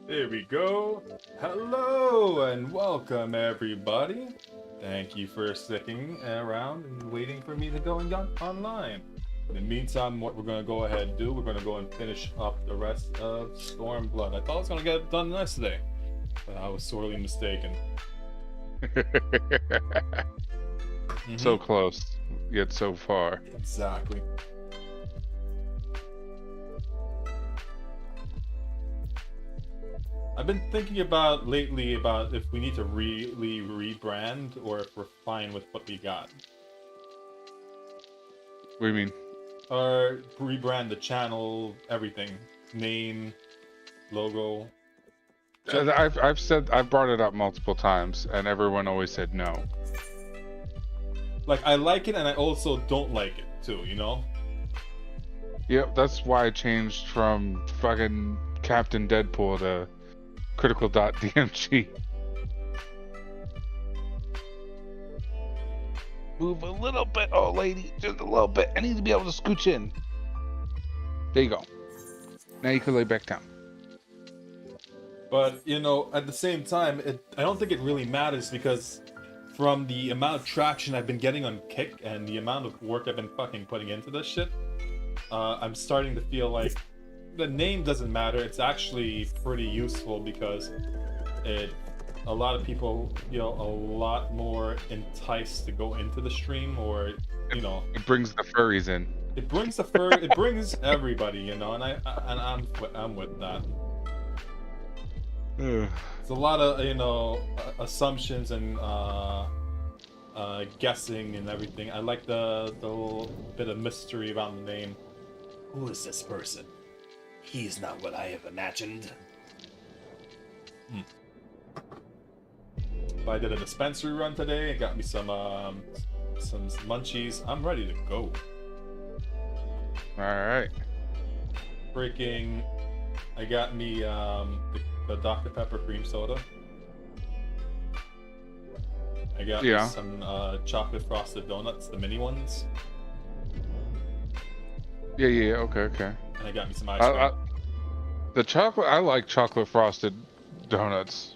There we go. Hello and welcome, everybody. Thank you for sticking around and waiting for me to go and get online. In the meantime, what we're going to go ahead and do, we're going to go and finish up the rest of Stormblood. I thought I was going to get it done yesterday, but I was sorely mistaken. So close, yet so far. Exactly. I've been thinking about lately about if we need to really rebrand or if we're fine with what we got. What do you mean? Or rebrand the channel, everything, name, logo. I've brought it up multiple times, and everyone always said no. Like, I like it, and I also don't like it too. You know? Yep, that's why I changed from fucking Captain Deadpool to Critical.dmg. Move a little bit, oh lady, just a little bit. I need to be able to scooch in. There you go. Now you can lay back down. But, you know, at the same time, I don't think it really matters because from the amount of traction I've been getting on Kick and the amount of work I've been fucking putting into this shit, I'm starting to feel like the name doesn't matter. It's actually pretty useful because a lot of people feel a lot more enticed to go into the stream, or, you know, It brings the furries in. it brings the fur, it brings everybody, you know, and I'm with that. It's a lot of, you know, assumptions and guessing and everything. I like the little bit of mystery around the name. Who is this person? He's not what I have imagined. I did a dispensary run today. It got me some munchies. I'm ready to go. All right. Freaking, I got me the Dr. Pepper cream soda. I got me some chocolate frosted donuts, the mini ones. Yeah, okay. And I got me some ice cream. The chocolate, I like chocolate frosted donuts.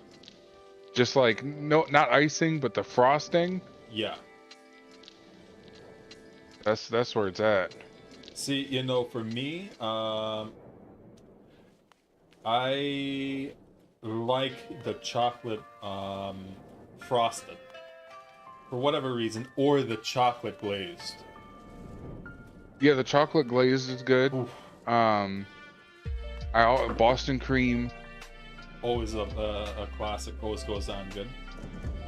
Just like, no, not icing, but the frosting. Yeah. That's where it's at. See, you know, for me, I like the chocolate frosted for whatever reason, or the chocolate glazed. Yeah, the chocolate glaze is good. Oof. Boston cream. Always a classic. Always goes down good.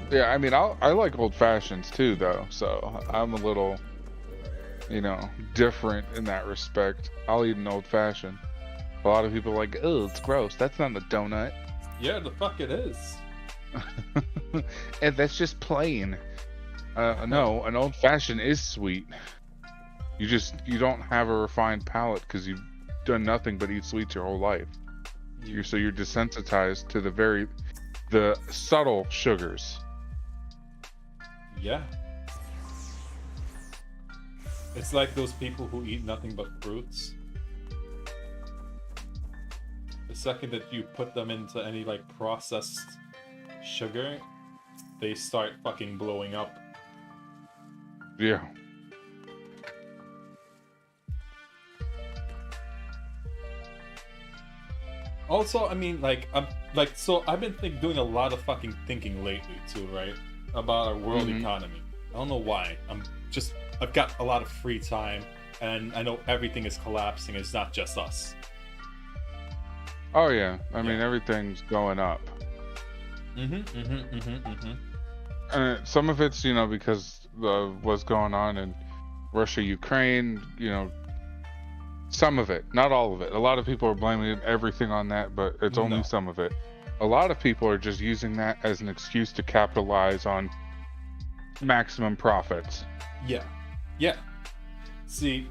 Yeah, I mean, I like old fashions too, though. So I'm a little, you know, different in that respect. I'll eat an old fashioned. A lot of people are like, oh, it's gross. That's not a donut. Yeah, the fuck it is. And that's just plain. No, an old fashioned is sweet. You don't have a refined palate because you've done nothing but eat sweets your whole life. So you're desensitized to the subtle sugars. Yeah. It's like those people who eat nothing but fruits. The second that you put them into any like processed sugar, they start fucking blowing up. Yeah. Also, I mean, so I've been doing a lot of fucking thinking lately too, right? About our world economy. I don't know why. I've got a lot of free time, and I know everything is collapsing. It's not just us. Oh yeah. I mean, everything's going up. And some of it's, you know, because of what's going on in Russia, Ukraine, you know, some of it, not all of it. A lot of people are blaming everything on that, but it's only some of it. A lot of people are just using that as an excuse to capitalize on maximum profits. Yeah. See,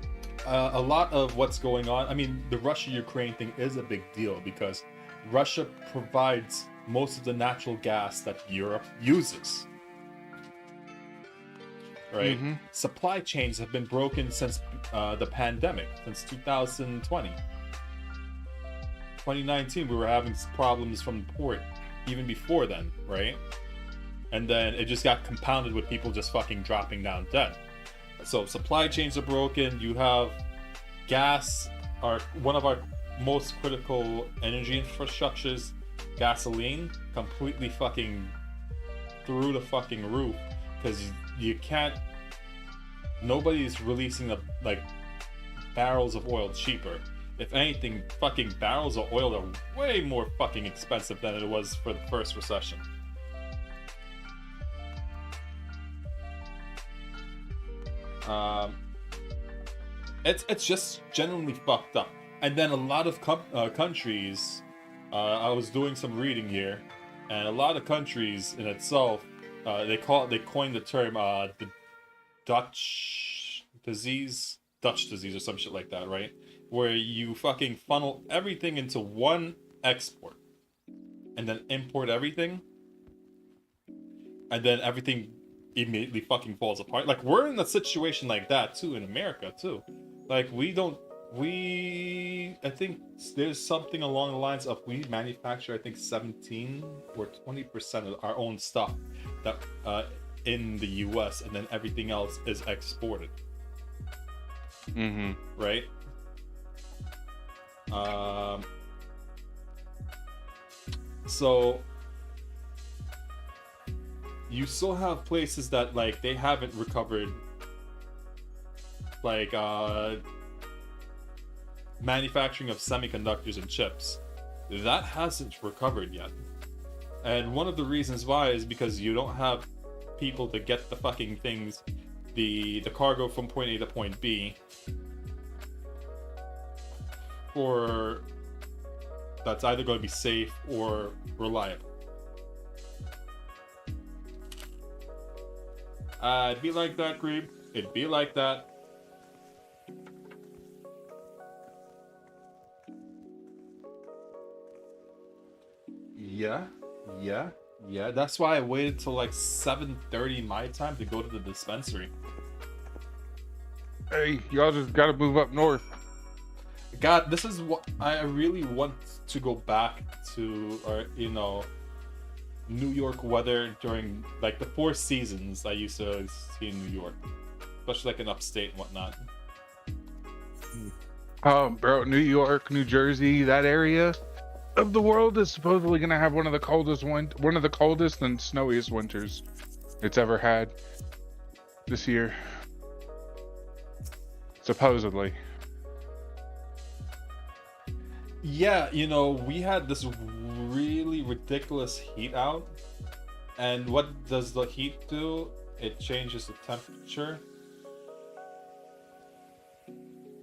a lot of what's going on, I mean, the Russia-Ukraine thing is a big deal because Russia provides most of the natural gas that Europe uses. Right? Supply chains have been broken since the pandemic, since 2020. 2019 we were having problems from the port, even before then, right? And then it just got compounded with people just fucking dropping down dead. So supply chains are broken. You have gas, one of our most critical energy infrastructures, gasoline, completely fucking through the fucking roof, because you can't. Nobody's releasing like barrels of oil cheaper. If anything, fucking barrels of oil are way more fucking expensive than it was for the first recession. It's just genuinely fucked up. And then a lot of countries, I was doing some reading here, and a lot of countries in itself, they coined the term the Dutch disease or some shit like that, right? Where you fucking funnel everything into one export, and then import everything, and then everything immediately fucking falls apart. Like, we're in a situation like that too in America too. Like, I think there's something along the lines of we manufacture, I think 17 or 20% of our own stuff that in the US, and then everything else is exported. Right? So you still have places that, like, they haven't recovered, like manufacturing of semiconductors and chips. That hasn't recovered yet. And one of the reasons why is because you don't have people to get the fucking things, the cargo from point A to point B, for that's either going to be safe or reliable. It'd be like that, Grebe. It'd be like that. Yeah. That's why I waited till like 7:30 my time to go to the dispensary. Hey, y'all just gotta move up north. God, this is what I really want to go back to, or New York weather during like the 4 seasons I used to see in New York, especially like in upstate and whatnot. Bro, New York, New Jersey, that area of the world is supposedly gonna have one of the coldest and snowiest winters it's ever had this year. Supposedly. Yeah, we had this really ridiculous heat out, and what does the heat do? It changes the temperature.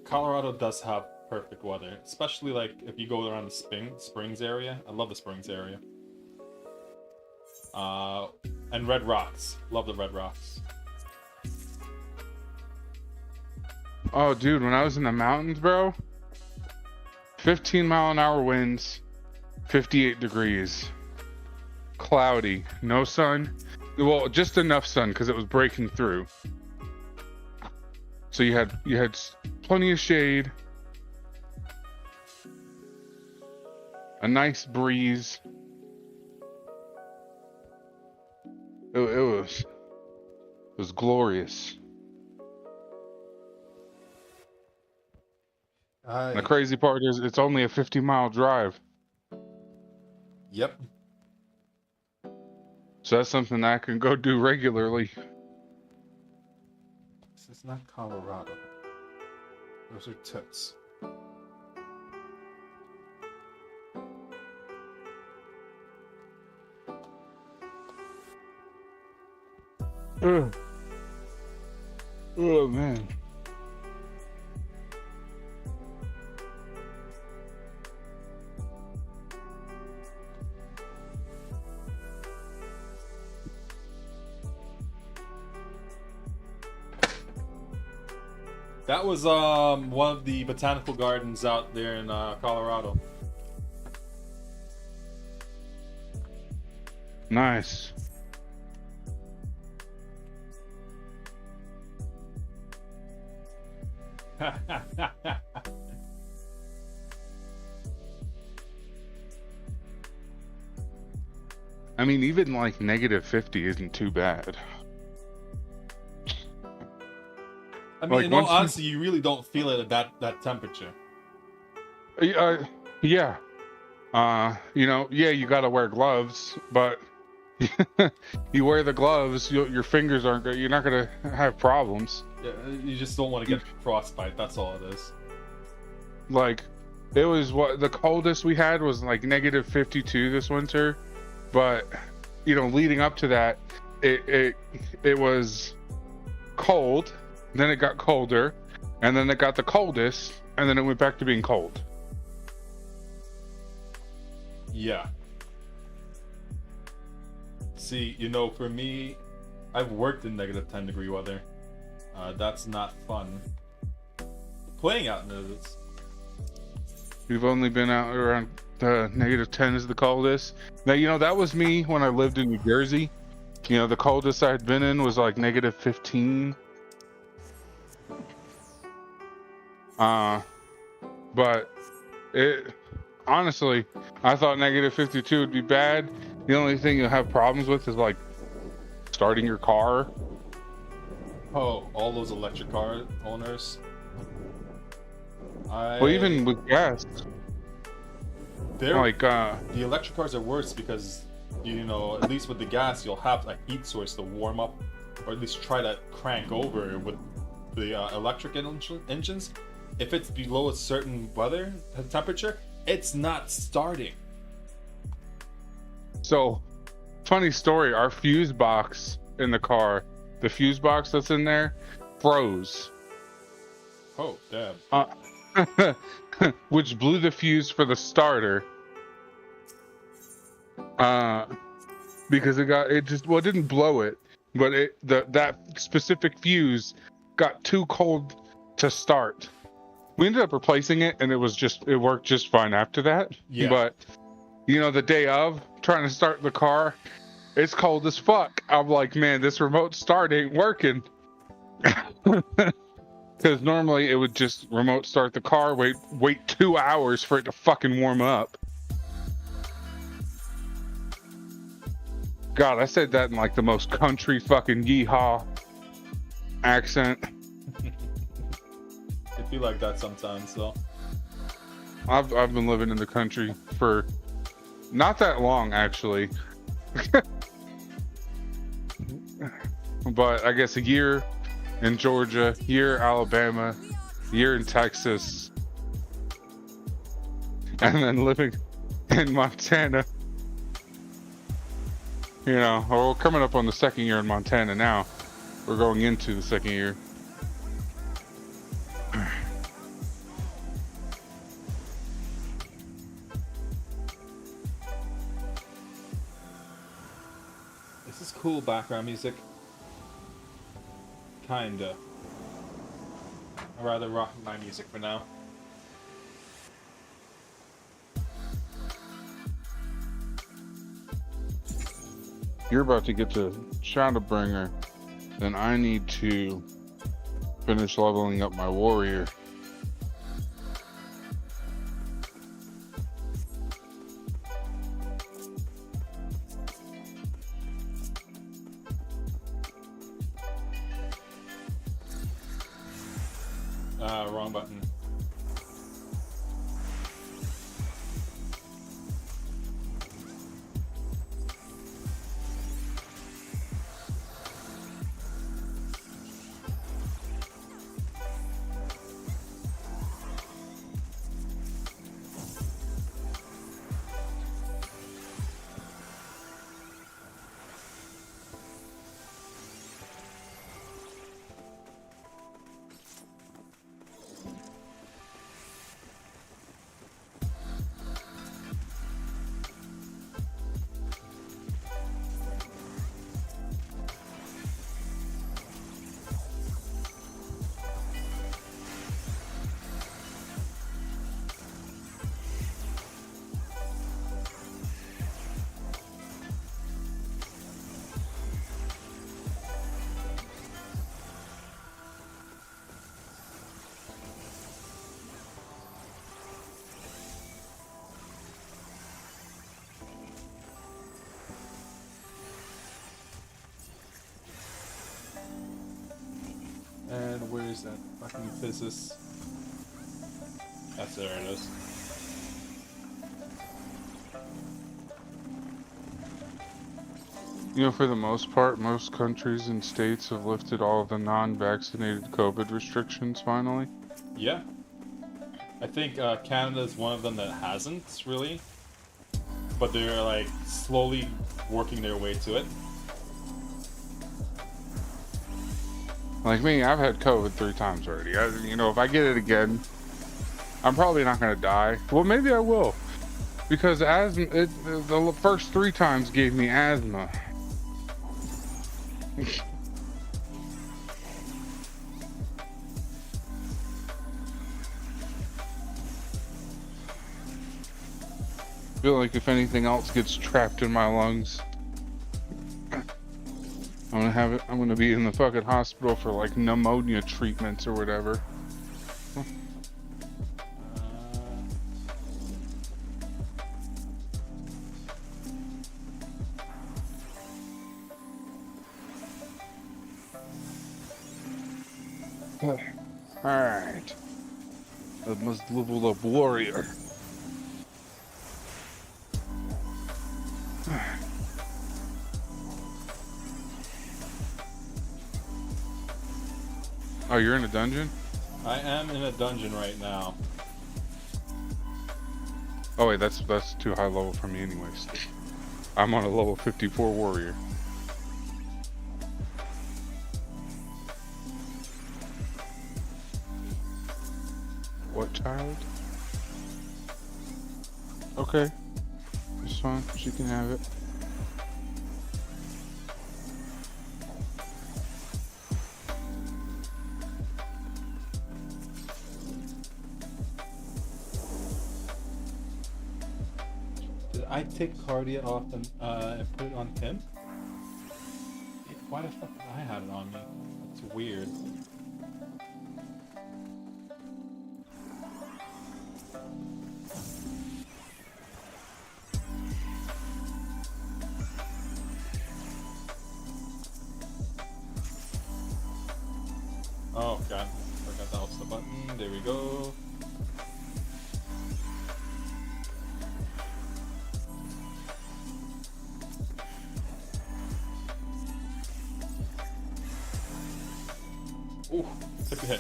Colorado does have perfect weather, especially like if you go around the Springs area. I love the Springs area. And Red Rocks. Love the Red Rocks. Oh, dude, when I was in the mountains, bro, 15-mile-an-hour winds, 58 degrees, cloudy, no sun. Well, just enough sun because it was breaking through. So you had plenty of shade, a nice breeze. It was glorious. The crazy part is it's only a 50-mile drive. Yep. So that's something that I can go do regularly. This is not Colorado. Those are tits. Oh, man. That was one of the botanical gardens out there in Colorado. Nice. I mean, even like -50 isn't too bad. I mean, Like, in all once you- honesty, you really don't feel it at that temperature. Yeah. You know, yeah, you gotta wear gloves, but you wear the gloves, your fingers aren't. You're not gonna have problems. Yeah, you just don't want to get frostbite. That's all it is. Like, it was what the coldest we had was like -52 this winter, but you know, leading up to that, it was cold, then it got colder, and then it got the coldest, and then it went back to being cold. Yeah. See, you know, for me, I've worked in -10-degree weather. That's not fun. Playing out in it is. You've only been out around -10 is the coldest. Now, you know, that was me when I lived in New Jersey. You know, the coldest I had been in was like -15. But it honestly, I thought -52 would be bad. The only thing you'll have problems with is like starting your car. Oh, all those electric car owners. Well, even with gas, like the electric cars are worse because, you know, at least with the gas, you'll have a heat source to warm up, or at least try to crank over. With the electric engines, if it's below a certain weather temperature, it's not starting. So, funny story, our fuse box in the car, the fuse box that's in there, froze. Oh, damn. Which blew the fuse for the starter. Because it didn't blow it, but that specific fuse got too cold to start. We ended up replacing it, and it worked just fine after that. Yeah. But you know, the day of trying to start the car, it's cold as fuck. I'm like, man, this remote start ain't working. Because normally it would just remote start the car, wait 2 hours for it to fucking warm up. God, I said that in like the most country fucking yeehaw accent. I feel like that sometimes, though. I've been living in the country for not that long, actually. But I guess a year in Georgia, year Alabama, year in Texas, and then living in Montana. You know, we're coming up on the second year in Montana now. We're going into the second year. This is cool background music. Kinda. I'd rather rock my music for now. You're about to get to Shadowbringer, then I need to finish leveling up my warrior. Wrong button. And where is that fucking physicist? That's there it is. You know, for the most part, most countries and states have lifted all of the non-vaccinated COVID restrictions finally. Yeah. I think Canada is one of them that hasn't, really. But they're, like, slowly working their way to it. Like me, I've had COVID 3 times already. You know, if I get it again, I'm probably not going to die. Well, maybe I will. Because asthma, the first 3 times gave me asthma. I feel like if anything else gets trapped in my lungs, I'm gonna be in the fucking hospital for like pneumonia treatments or whatever. Alright. I must level up warrior. Oh, you're in a dungeon? I am in a dungeon right now. Oh wait, that's too high level for me anyways. I'm on a level 54 warrior. What child? Okay. It's fine. She can have it. Did I take Cardia off and put it on him? Why the fuck did I have it on me? That's weird. Oh god, forgot that was the button. There we go. Ooh, took a hit.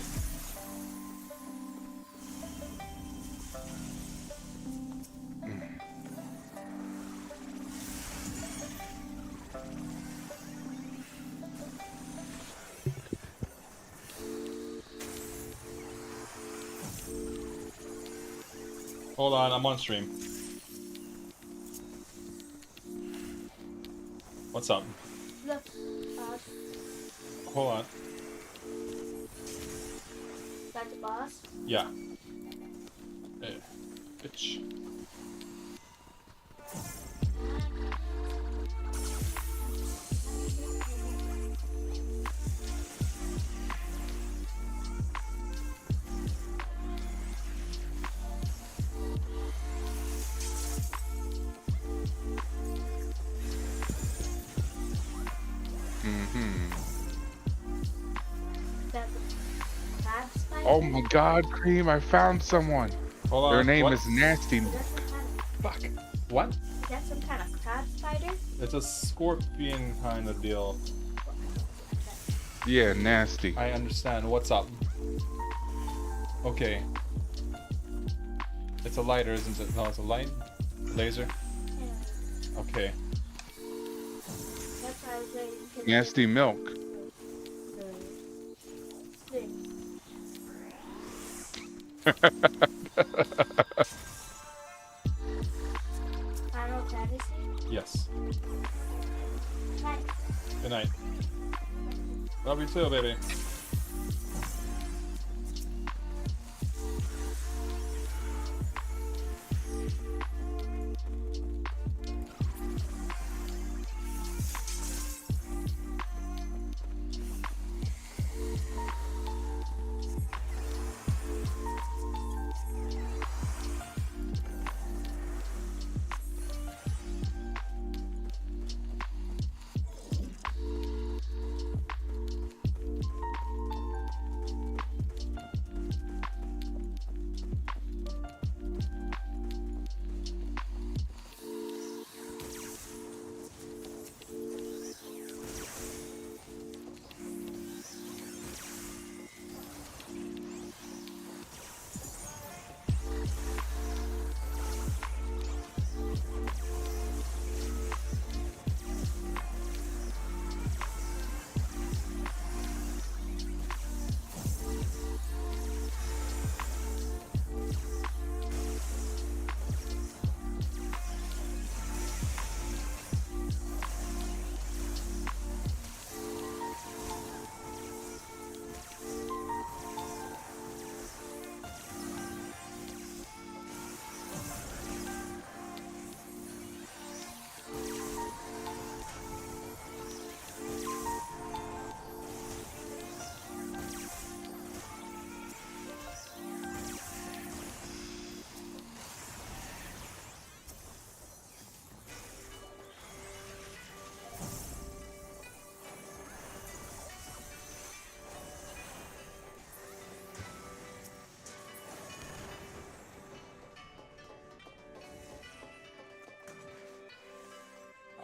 Hold on, I'm on stream. What's up? Look, Hold on. that's the boss. Yeah. Hey, bitch. That's a bad spider. Oh my god, Cream, I found someone. Hold on. Their name what? is Nasty. Is that some kind Fuck. What? is that some kind of crab spider? It's a scorpion kind of deal. Yeah, Nasty. I understand. What's up? Okay. It's a lighter, isn't it? No, it's a light? Laser? Yeah. Okay. That's why I was waiting to Nasty milk. Final fantasy? Yes. Nice. Good night. Love you too, baby.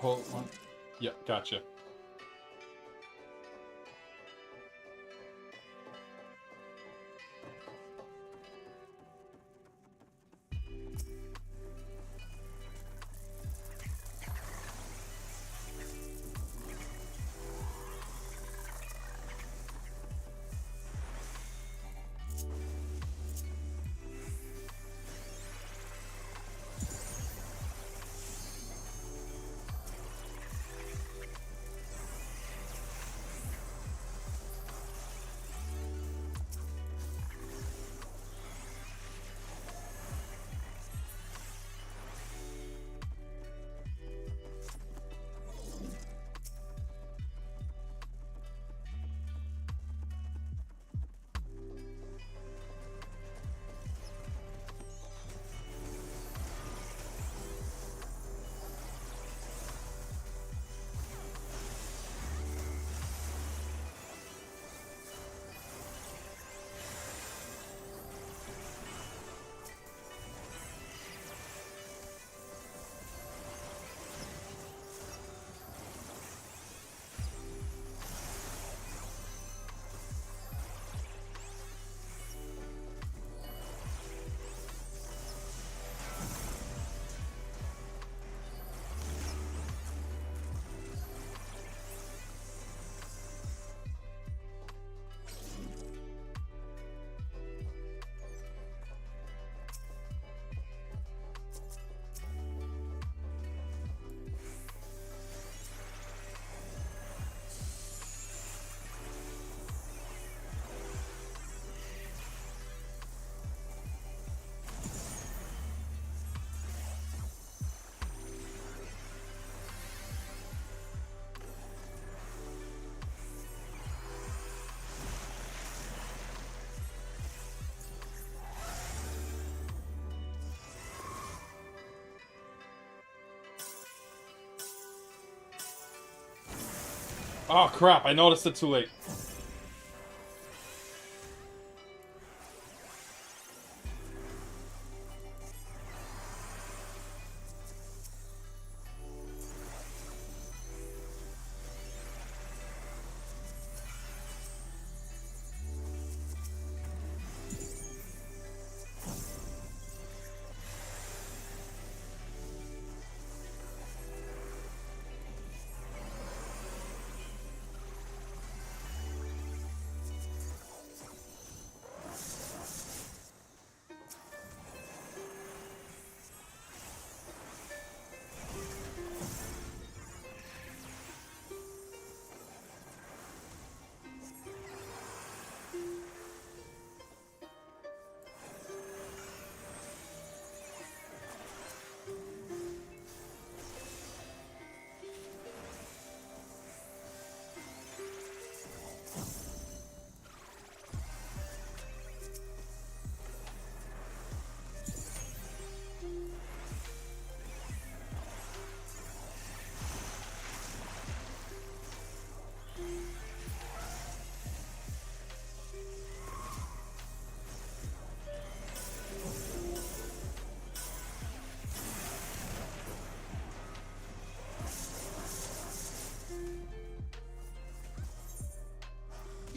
hold on. Yeah, gotcha. Oh crap, I noticed it too late.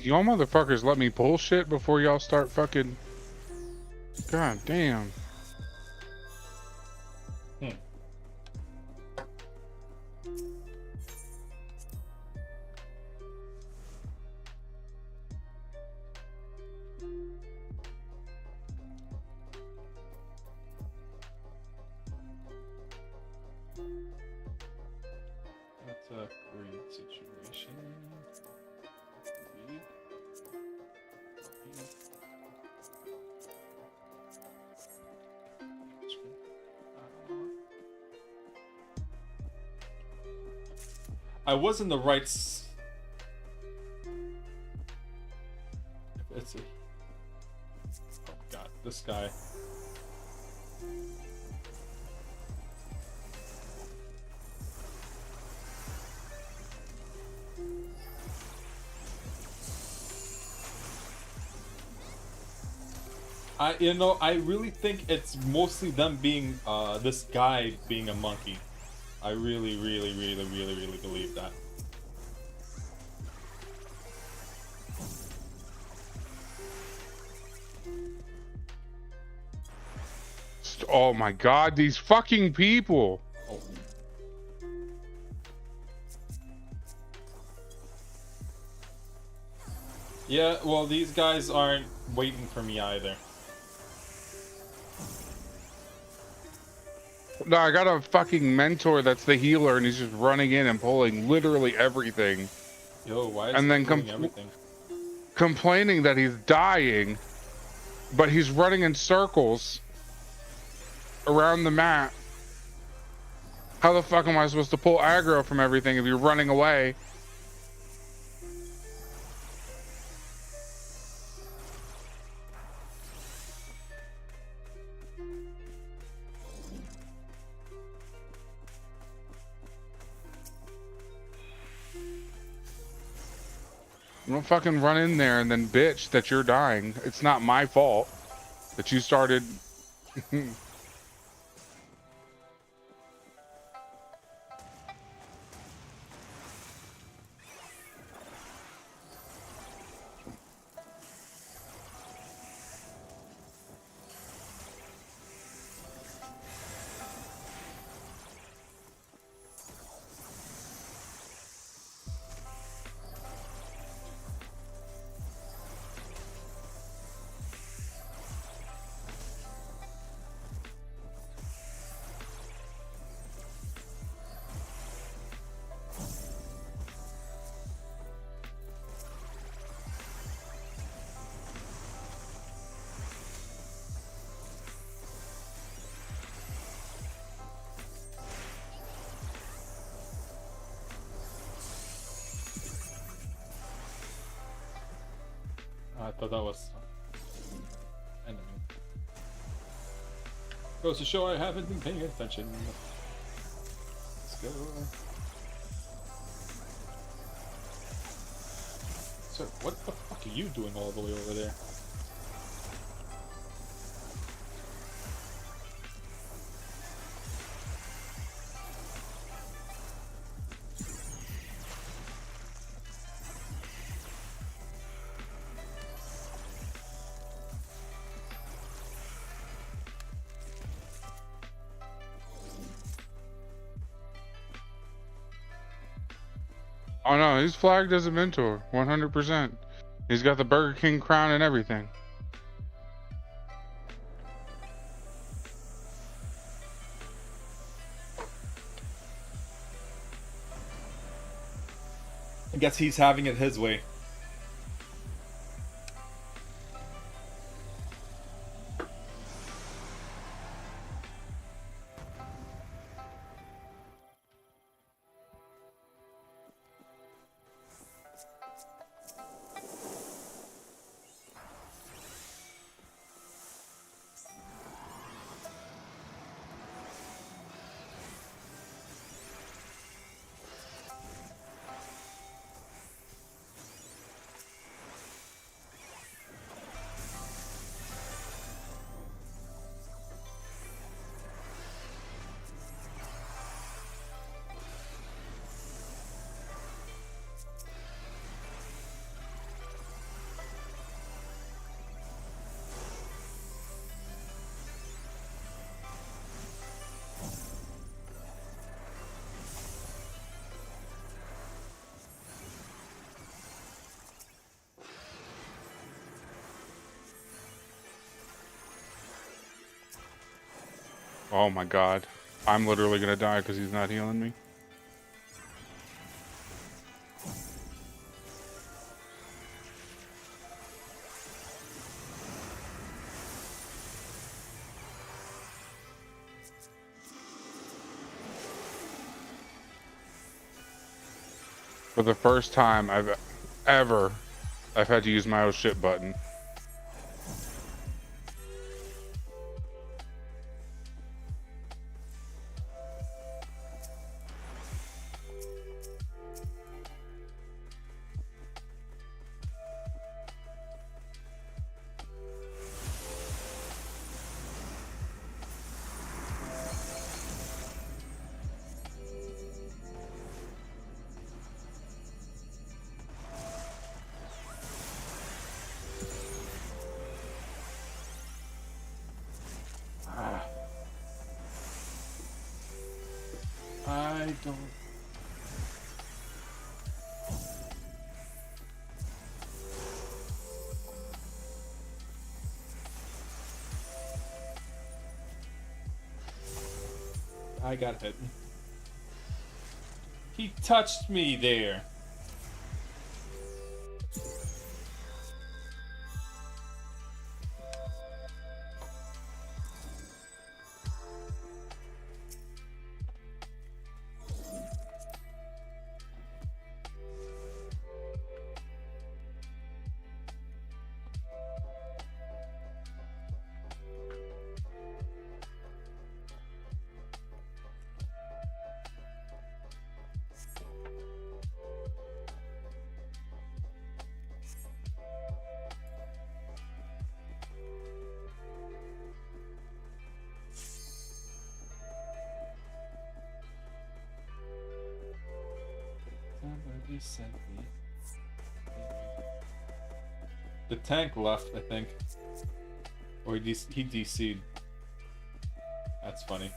Y'all motherfuckers let me pull shit before y'all start fucking... God damn. Hmm. That's a great situation. Read. I was in the right. It's a. Oh god, this guy. I really think it's mostly them being, this guy being a monkey. I really, really, really, really, really believe that. Oh my god, these fucking people. Oh. Yeah, well, these guys aren't waiting for me either. No, I got a fucking mentor that's the healer, and he's just running in and pulling literally everything. Yo, why is And he then pulling everything? complaining that he's dying, but he's running in circles around the map. How the fuck am I supposed to pull aggro from everything if you're running away? Don't fucking run in there and then bitch that you're dying. It's not my fault that you started. I thought that was enemy. Goes to show I haven't been paying attention. Let's go. Sir, what the fuck are you doing all the way over there? Oh no, he's flagged as a mentor, 100%. He's got the Burger King crown and everything. I guess he's having it his way. Oh my god. I'm literally gonna die because he's not healing me. For the first time I've had to use my oh shit button. don't. I got hit. He touched me there. Somebody sent me. The tank left, I think. Or he DC'd. That's funny.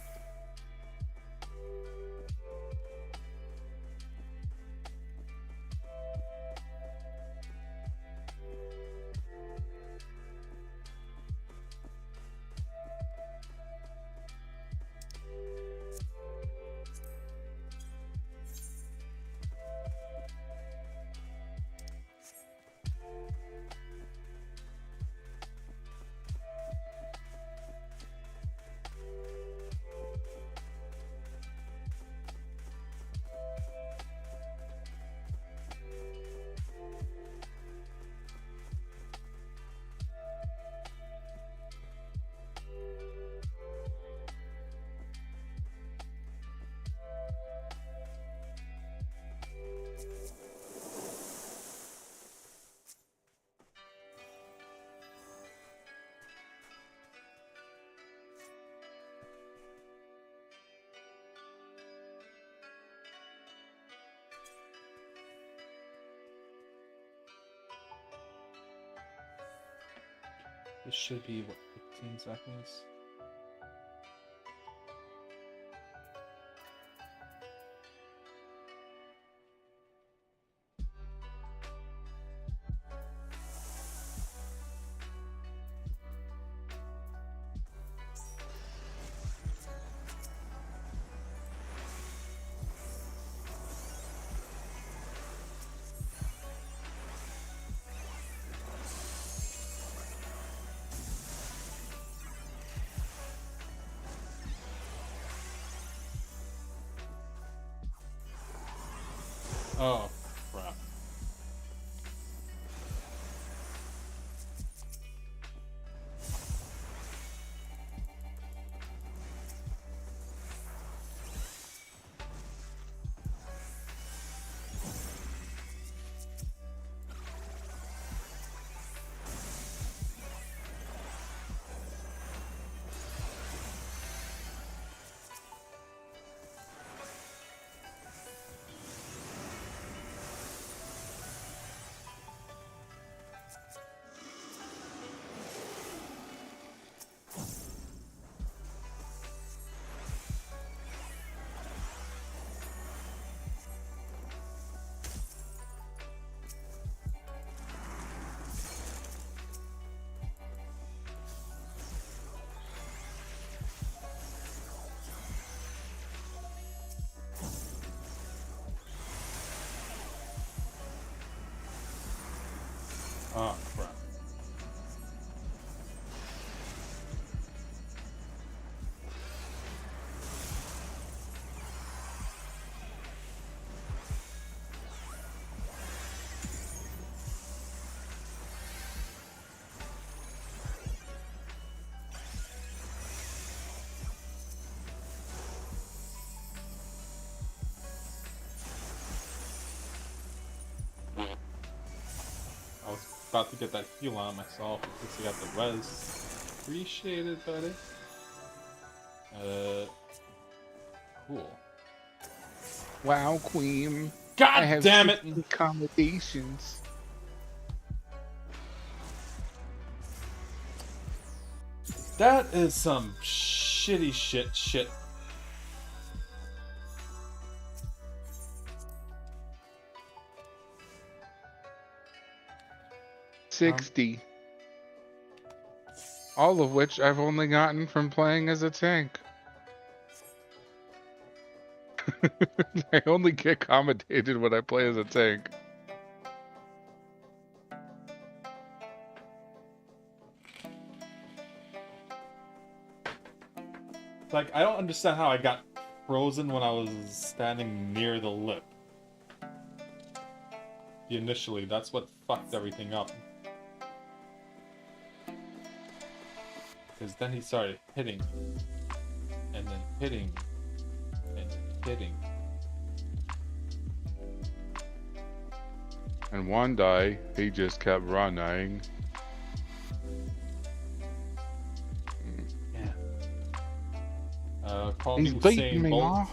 This should be, what, 15 seconds? Oh, crap. Oh, crap. I was about to get that heal on myself. At least I got the res. Appreciate it, buddy. Cool. Wow, Queen. God I have damn it! accommodations. That is some shitty shit. 60. All of which I've only gotten from playing as a tank. I only get commentated when I play as a tank. Like, I don't understand how I got frozen when I was standing near the lip. Initially, that's what fucked everything up. Because then he started hitting. And then hitting. And hitting. And one day, he just kept running. Call He's me beating Usain me Bolt. off.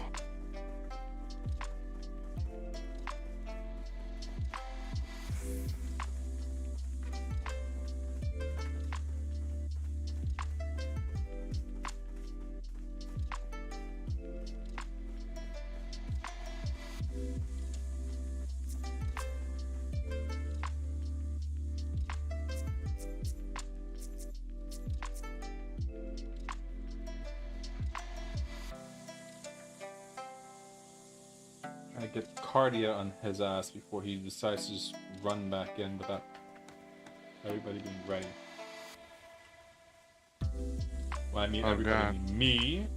I get cardia on his ass before he decides to just run back in without everybody being ready. Well, I mean, Oh, everybody God. being me.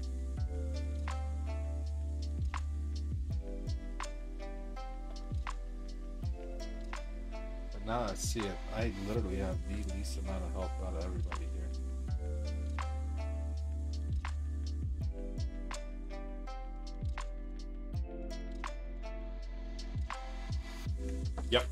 But now I see it, I literally have the least amount of health out of everybody here. Yep.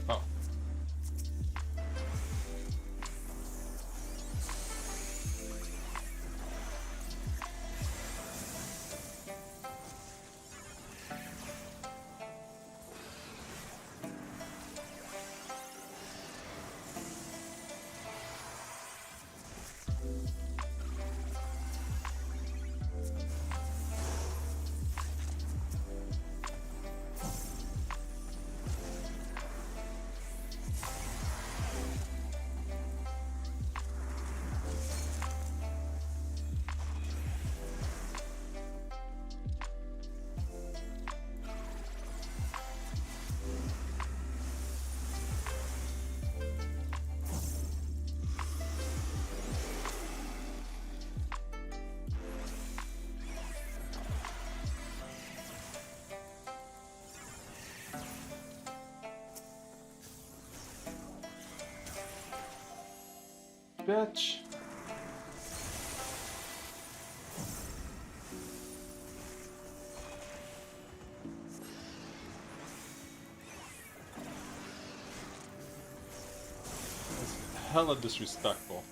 Oh. Bitch. That's hella disrespectful.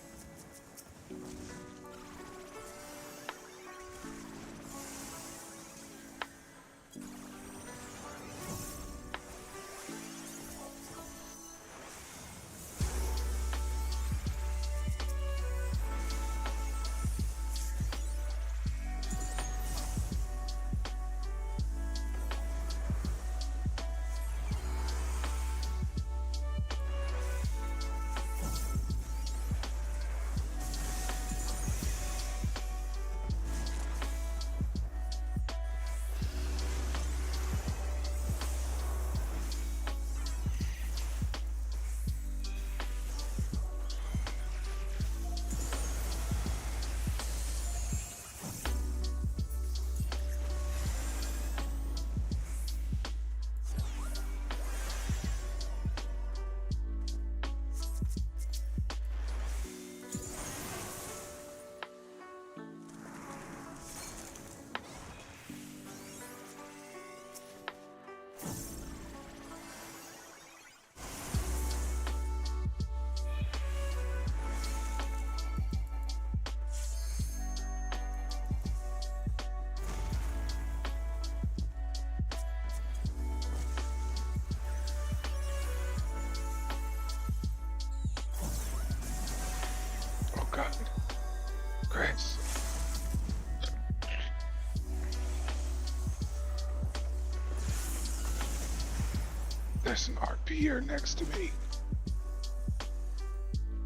There's an RP here next to me.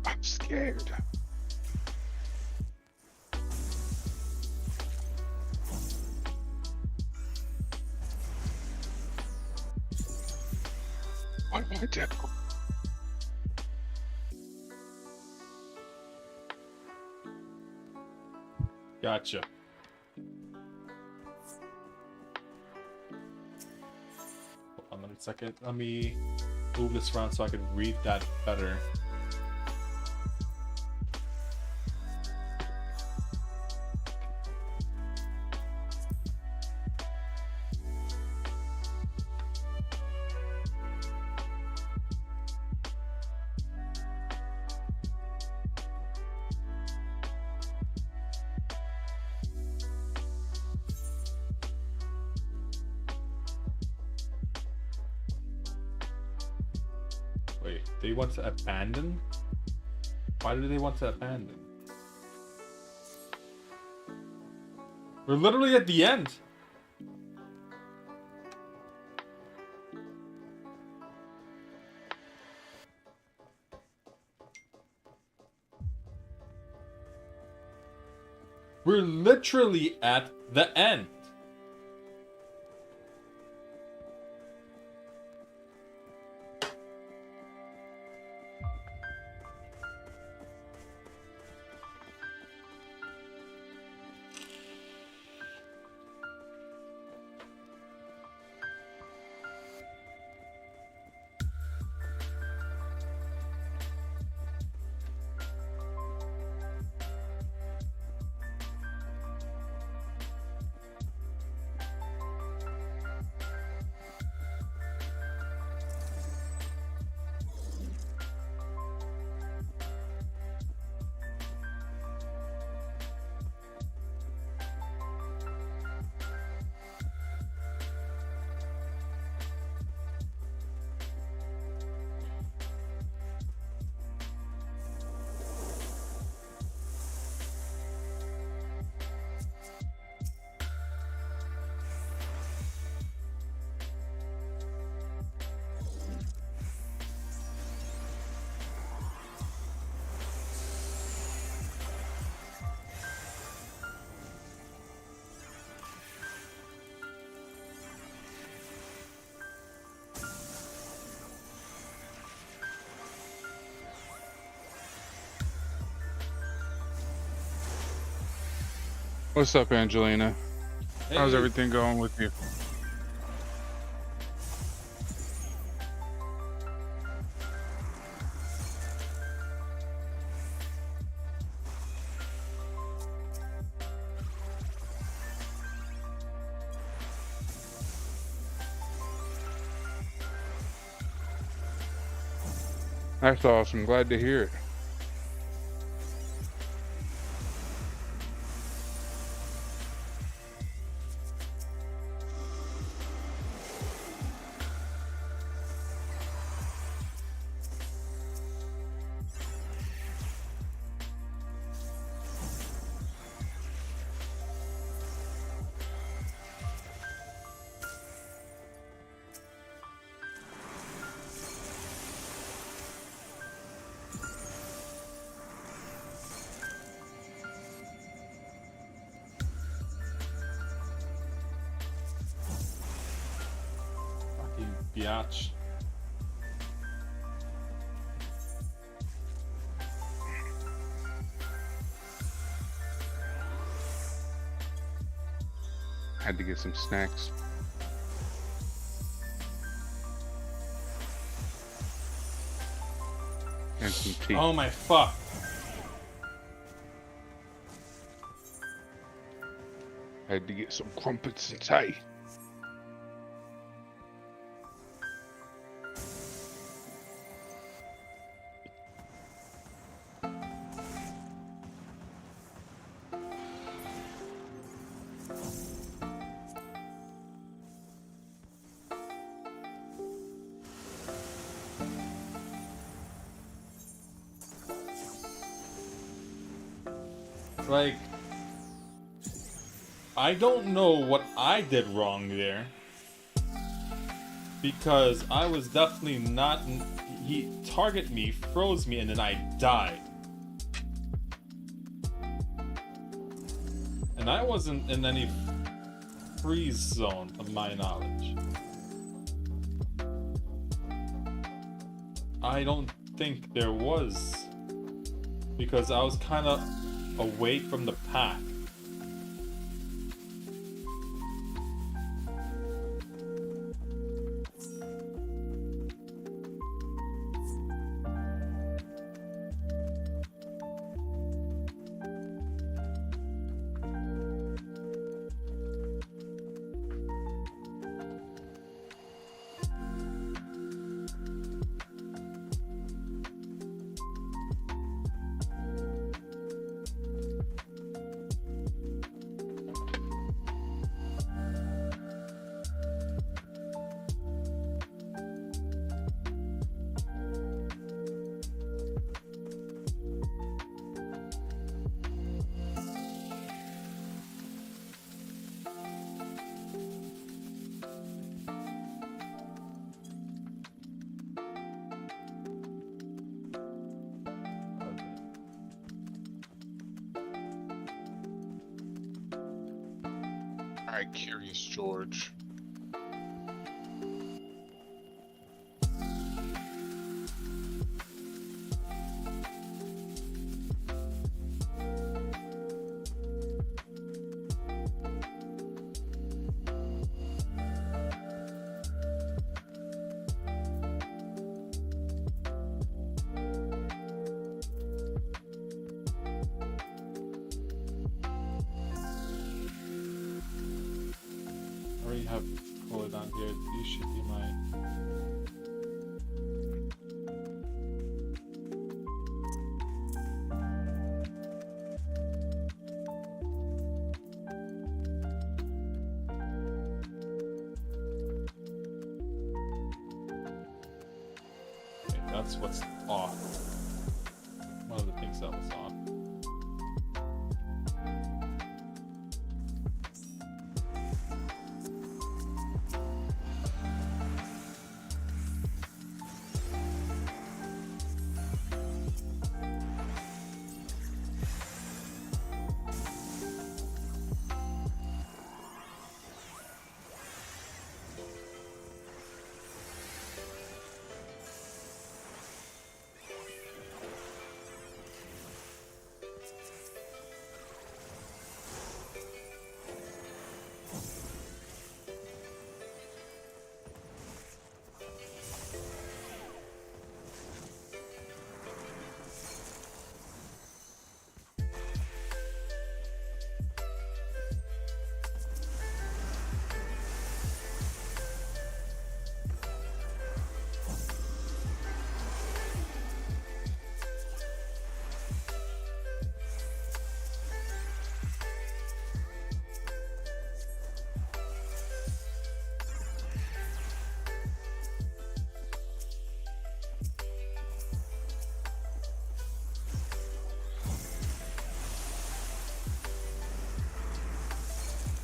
I'm scared. What am I doing? Gotcha. Hold on a second. Let me move this around so I can read that better. Wait, they want to abandon? Why do they want to abandon? We're literally at the end. We're literally at the end. What's up, Angelina? How's Hey. everything going with you? That's awesome. Glad to hear it. Fucking biatch. Had to get some snacks. And some tea. Oh my fuck. Had to get some crumpets and tea. Like, I don't know what I did wrong there. because I was definitely not. He targeted me, froze me, and then I died. And I wasn't in any freeze zone, to my knowledge. I don't think there was, because I was kind of away from the pack. Alright, Curious George. I already have cooldown here. You should be my. Okay, that's what's off. One of the things that was off.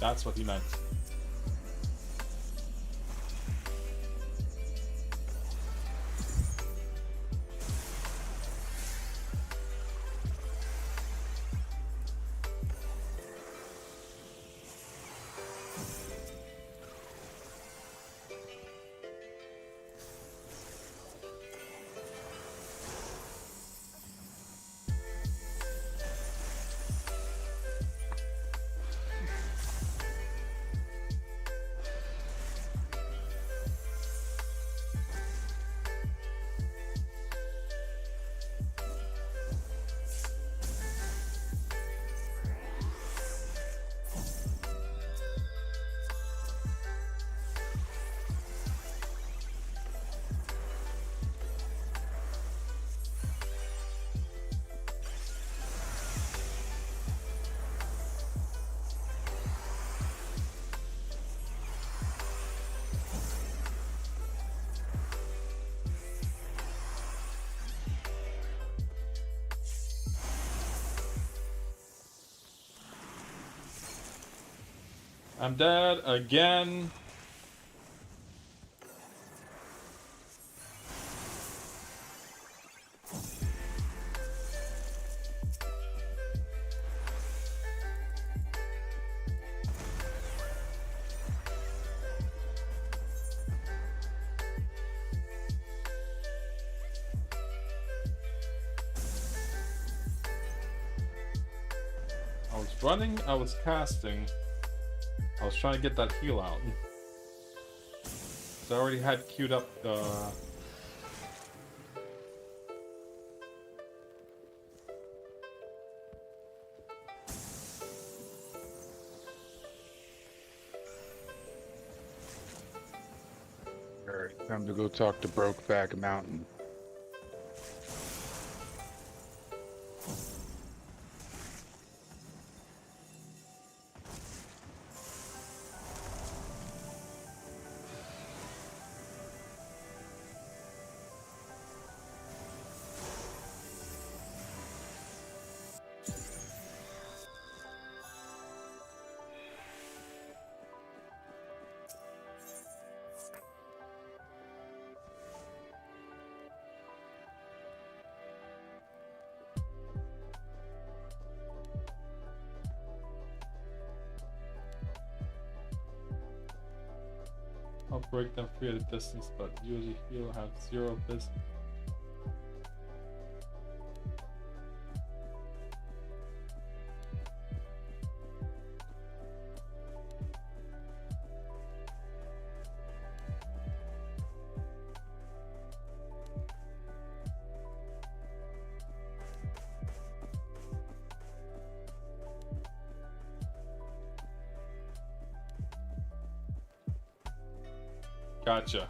That's what he meant. I'm dead again. running, I was casting. I was trying to get that heal out. So I already had queued up the... Alright, time to go talk to Brokeback Mountain. I'll break them free at a distance, but usually he'll have 0 business. Gotcha.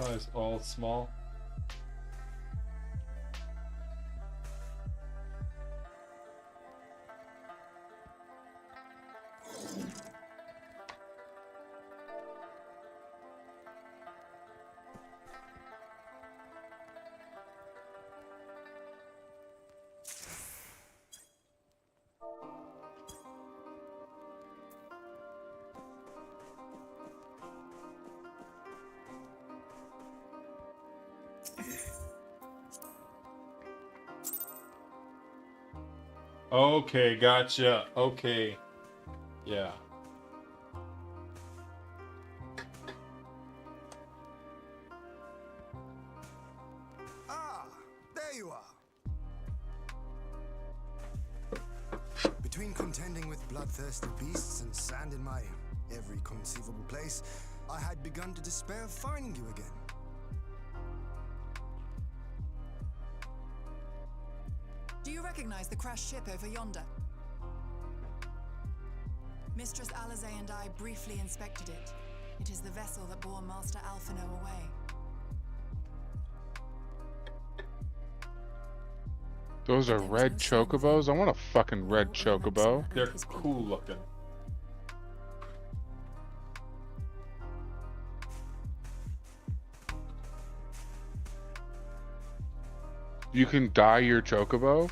Size all small. Okay, gotcha. Okay. Yeah. Ah, there you are. Between contending with bloodthirsty beasts and sand in my every conceivable place, I had begun to despair of finding you again. Do you recognize the crashed ship over yonder? Mistress Alizé and I briefly inspected it. It is the vessel that bore Master Alphino away. Those are red chocobos? I want a fucking red chocobo. They're cool looking. You can dye your chocobo?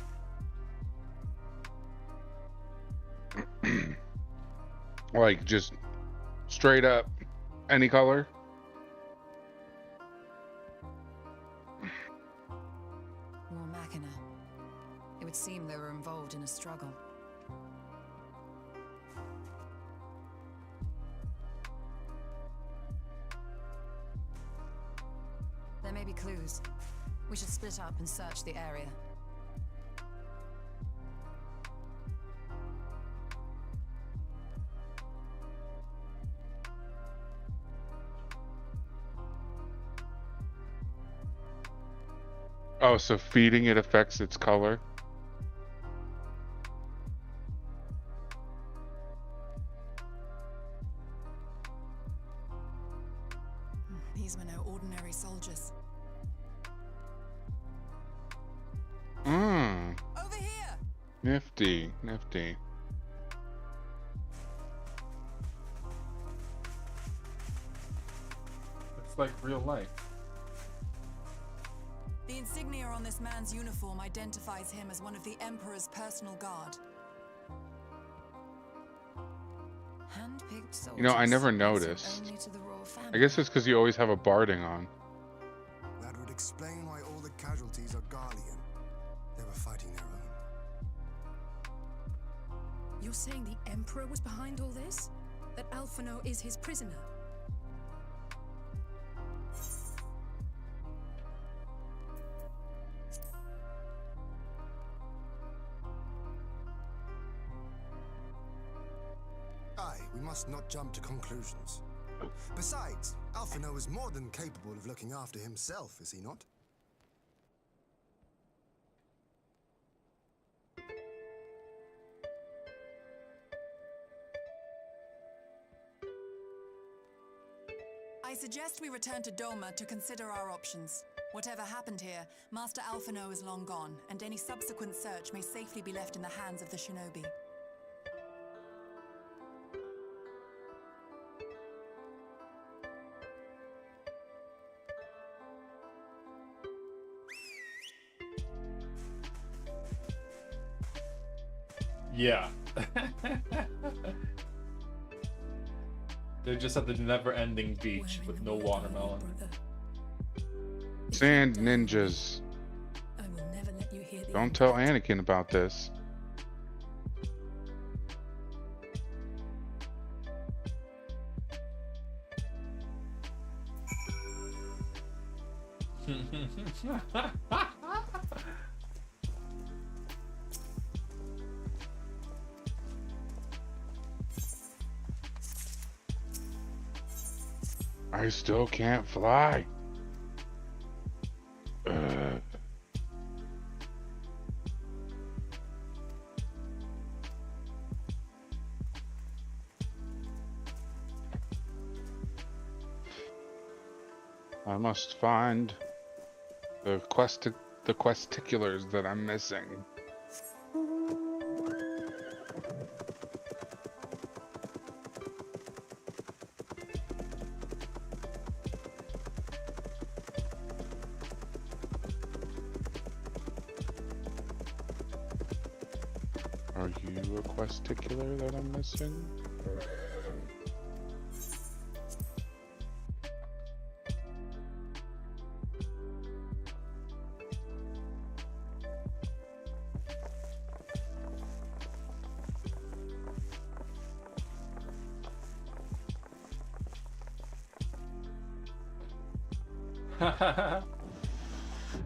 Like, just straight up any color? More Machina. It would seem they were involved in a struggle. There may be clues. We should split up and search the area. Oh, so feeding it affects its color? These were no ordinary soldiers. Mmm. Over here! Nifty, nifty. It's like real life. The insignia on this man's uniform identifies him as one of the Emperor's personal guard. Hand-picked soldiers. You know, I never answer noticed. only to the royal family. I guess it's because you always have a barding on. That would explain why all the casualties are Garlean. They were fighting their own. You're saying the Emperor was behind all this? That Alphino is his prisoner? Aye, we must not jump to conclusions. Besides, Alphino is more than capable of looking after himself, is he not? I suggest we return to Doma to consider our options. Whatever happened here, Master Alphino is long gone, and any subsequent search may safely be left in the hands of the shinobi. Yeah. They're just at the never-ending beach Where in with the no world are you, watermelon. brother? Sand ninjas. I will never let you hear the Don't end tell of it. Anakin about this. I still can't fly. I must find the questiculars that I'm missing. Are you a questicular that I'm missing?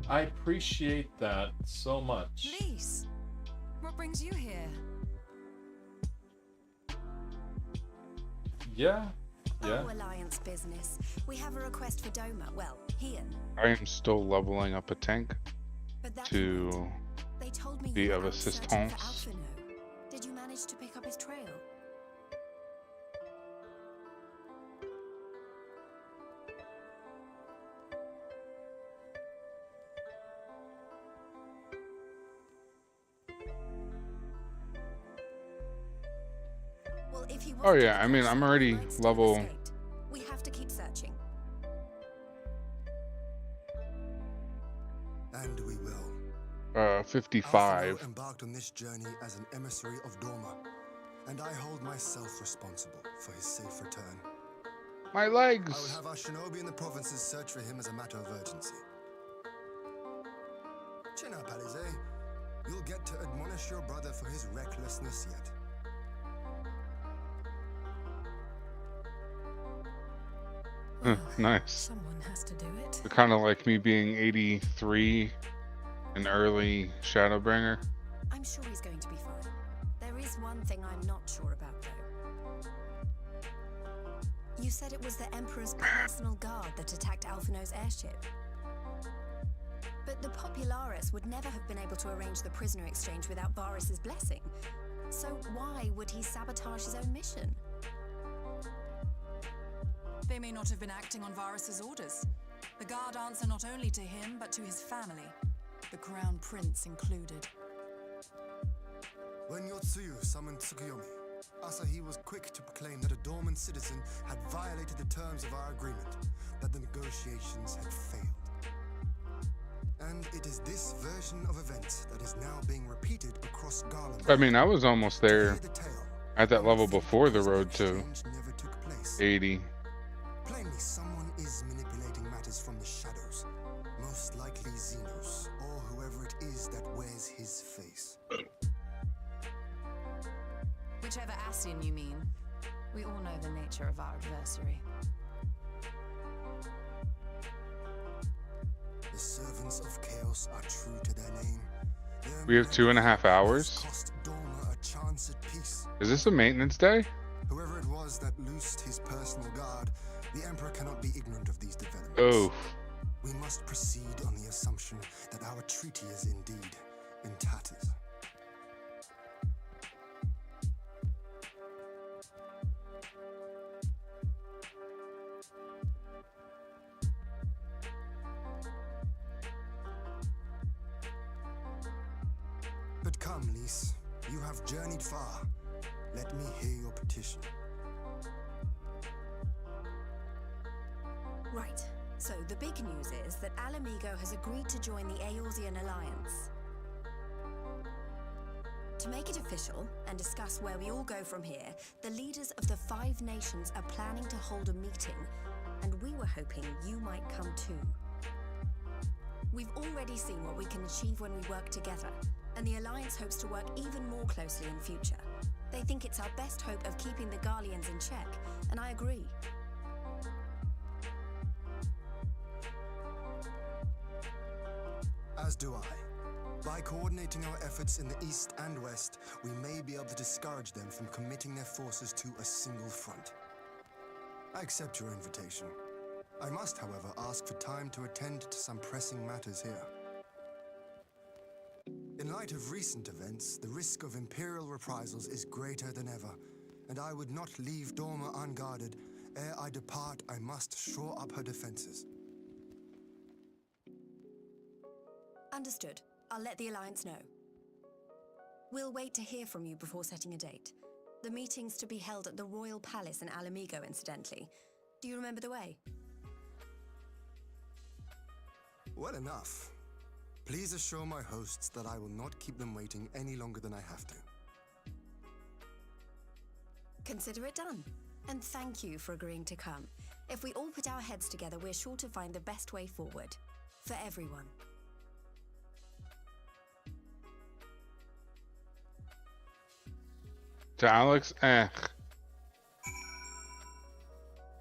I appreciate that so much. Lise, what brings you here? Yeah. Oh, Alliance business. We have a request for Doma. Well, Hian. I am still leveling up a tank But that to they told me be you of were out searching for assistance. Alphino. Did you manage to pick up his trail? Well, if he Oh wasn't yeah, the I mean, person, I'm he already might still have level. escaped. We have to keep searching. And we will. 55. Alphino embarked on this journey as an emissary of Dorma, and I hold myself responsible for his safe return. My I will legs. have our shinobi in the provinces search for him as a matter of urgency. Chin up, Alize. You'll get to admonish your brother for his recklessness yet. Nice. Someone has to do it. Kind of like me being 83, an early Shadowbringer. I'm sure he's going to be fine. There is one thing I'm not sure about, though. You said it was the Emperor's personal guard that attacked Alphino's airship. But the Popularis would never have been able to arrange the prisoner exchange without Varus's blessing. So why would he sabotage his own mission? They may not have been acting on Varus's orders. The guard answer not only to him, but to his family, the Crown Prince included. When Yotsuyu summoned Tsukuyomi, Asahi was quick to proclaim that a dormant citizen had violated the terms of our agreement, that the negotiations had failed. And it is this version of events that is now being repeated across Garland. I mean, I was almost there Hear the tale. at that level before the Prisoner road to exchange never took place. 80. Plainly, someone is manipulating matters from the shadows. Most likely Xenos, or whoever it is that wears his face. Whichever Ascian you mean. We all know the nature of our adversary. The servants of chaos are true to their name. Their We have 2.5 hours. cost Dorma a chance at peace. Is this a maintenance day? Whoever it was that loosed his personal guard, the Emperor cannot be ignorant of these developments. Oh, We must proceed on the assumption that our treaty is indeed in tatters. But come, Lise, you have journeyed far. Let me hear your petition. Right. So the big news is that Alamigo has agreed to join the Eorzean Alliance. To make it official and discuss where we all go from here, the leaders of the 5 nations are planning to hold a meeting, and we were hoping you might come too. We've already seen what we can achieve when we work together, and the Alliance hopes to work even more closely in future. They think it's our best hope of keeping the Garleans in check, and I agree. As do I. By coordinating our efforts in the east and west, we may be able to discourage them from committing their forces to a single front. I accept your invitation. I must, however, ask for time to attend to some pressing matters here. In light of recent events, the risk of Imperial reprisals is greater than ever, and I would not leave Dorma unguarded. Ere I depart, I must shore up her defenses. Understood. I'll let the Alliance know. We'll wait to hear from you before setting a date. The meeting's to be held at the Royal Palace in Alamigo, incidentally. Do you remember the way? Well enough. Please assure my hosts that I will not keep them waiting any longer than I have to. Consider it done. And thank you for agreeing to come. If we all put our heads together, we're sure to find the best way forward. For everyone. To Alex,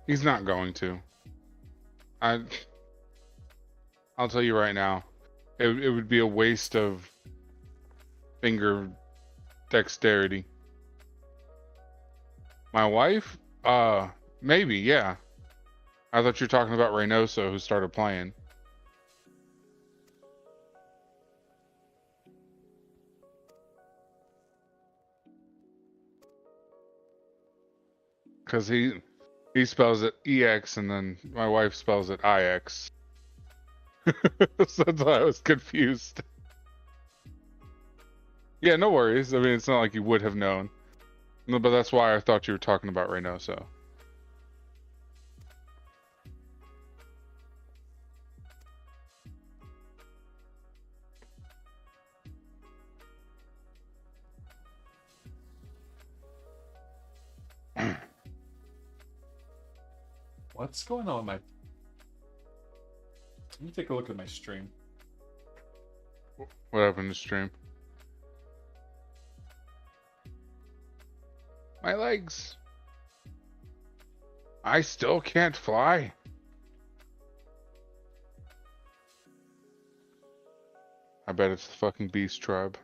he's not going to. I'll tell you right now, it would be a waste of finger dexterity. My wife? Maybe, yeah. I thought you were talking about Reynoso, who started playing. Because he spells it EX and then my wife spells it IX. So that's why I was confused. Yeah, no worries. I mean, it's not like you would have known. No, but that's why I thought you were talking about Reynoso. What's going on with my... Let me take a look at my stream. What happened to stream? My legs. I still can't fly. I bet it's the fucking beast tribe.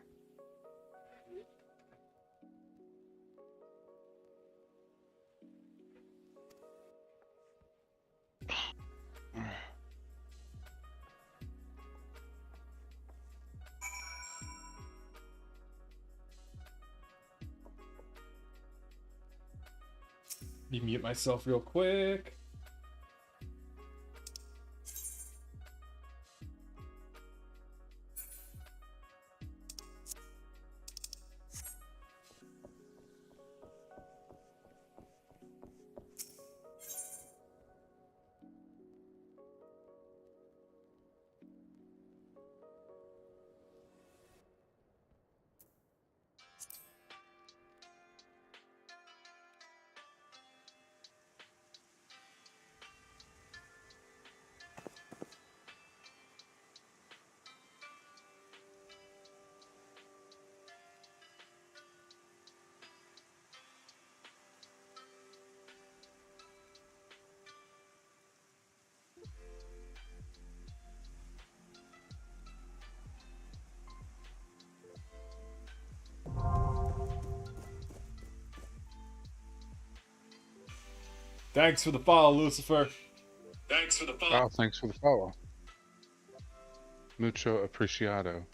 Let me mute myself real quick. Thanks for the follow, Lucifer. Thanks for the follow. Oh, thanks for the follow. Mucho apreciado.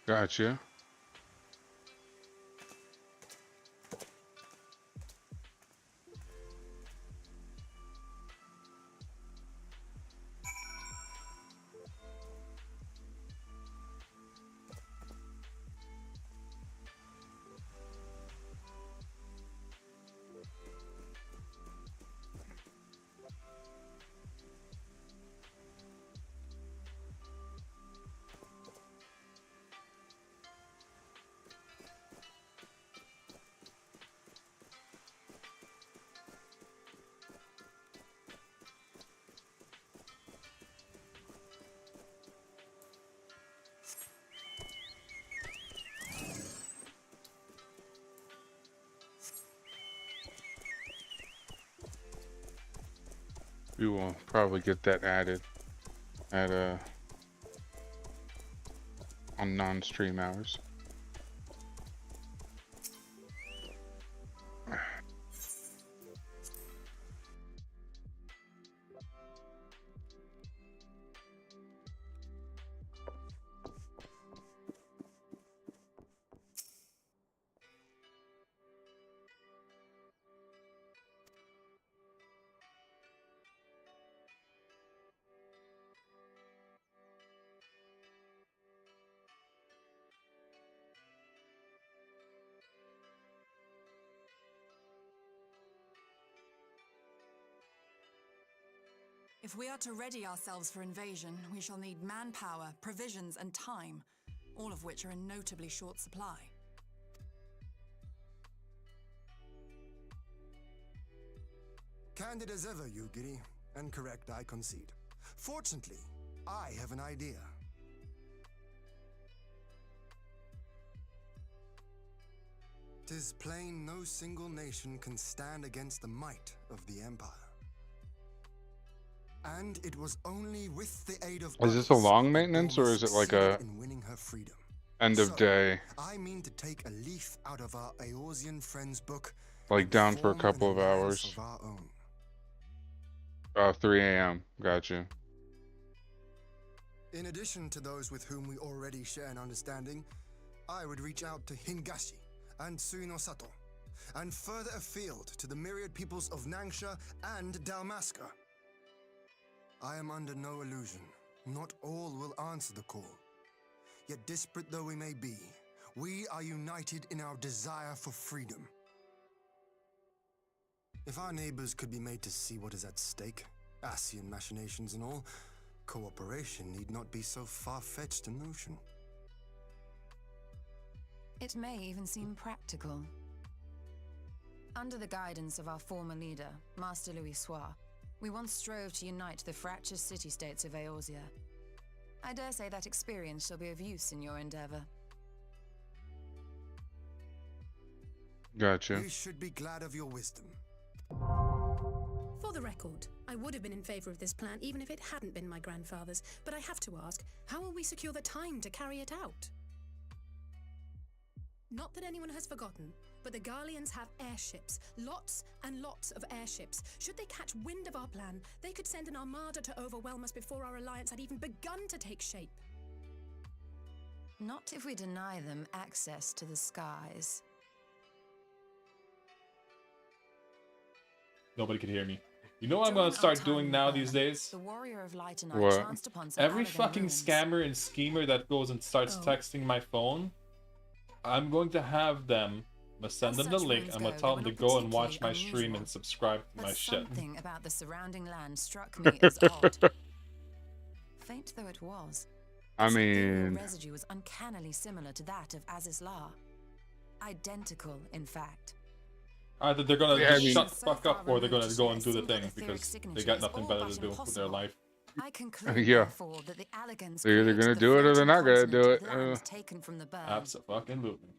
Gotcha. We will probably get that added at on non-stream hours. If we are to ready ourselves for invasion, we shall need manpower, provisions, and time, all of which are in notably short supply. Candid as ever, Yugiri, and correct, I concede. Fortunately, I have an idea. Tis plain no single nation can stand against the might of the Empire. And it was only with the aid of Is this a others long that maintenance, Doma or is it like succeeded a in winning her freedom. end of So, day, I mean to take a leaf out of our Eorzean friends' book, like and down for a form couple an of alliance hours? of our own. 3 a.m. Gotcha. In addition to those with whom we already share an understanding, I would reach out to Hingashi and Suinosato, and further afield to the myriad peoples of Nangsha and Dalmasca. I am under no illusion. Not all will answer the call. Yet disparate though we may be, we are united in our desire for freedom. If our neighbors could be made to see what is at stake, Asian machinations and all, cooperation need not be so far-fetched a notion. It may even seem practical. Under the guidance of our former leader, Master Louis Soir, we once strove to unite the fractious city-states of Eorzea. I dare say that experience shall be of use in your endeavor. Gotcha. We should be glad of your wisdom. For the record, I would have been in favor of this plan even if it hadn't been my grandfather's, but I have to ask, how will we secure the time to carry it out? Not that anyone has forgotten, but the Garleans have airships. Lots and lots of airships. Should they catch wind of our plan, they could send an armada to overwhelm us before our alliance had even begun to take shape. Not if we deny them access to the skies. Nobody can hear me. You know what I'm gonna start doing now these days? The warrior of light and I What? chanced upon some Every Aladdin fucking ruins. scammer and schemer that goes and starts Oh. texting my phone, I'm going to have them. I'm gonna send As them the such link. ruins I'm gonna go, tell they them were to not go and watch my particularly stream unusual. and subscribe to But my shit. something about the surrounding land struck me as odd. Faint though it was, I its ethereal mean, residue was uncannily similar to that of Azizlar. Identical, in fact. Either they're gonna Yeah, I just mean- shut the So fuck far up, or they're gonna removed go to and do the share thing single because etheric they got signatures, nothing all better but to do with their impossible. life. I conclude, Yeah. therefore, that the Allegans They're either created gonna the do it or they're floating not gonna continent do of it. land taken from the burn. Absolutely.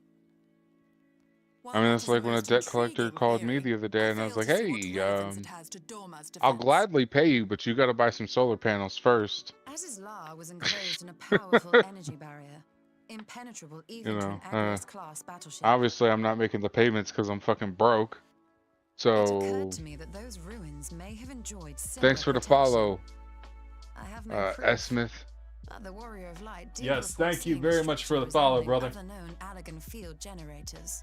While I mean, that it's is a like when a most debt collector intriguing called me theory, the other day, and I was fail like, to see what "Hey, relevance it has to Dorma's I'll defense. gladly pay you, but you got to buy some solar panels first." Azizlar was enclosed in a powerful energy barrier, impenetrable even You to know, an Agrias-class battleship. Obviously, I'm not making the payments because I'm fucking broke. It So, occurred to me that those ruins may have enjoyed similar thanks for the protection. follow, I have no proof, Esmith. But the Warrior of Light did Yes, report thank you seeing very much for the structure follow, resembling brother. other known Allegan field generators.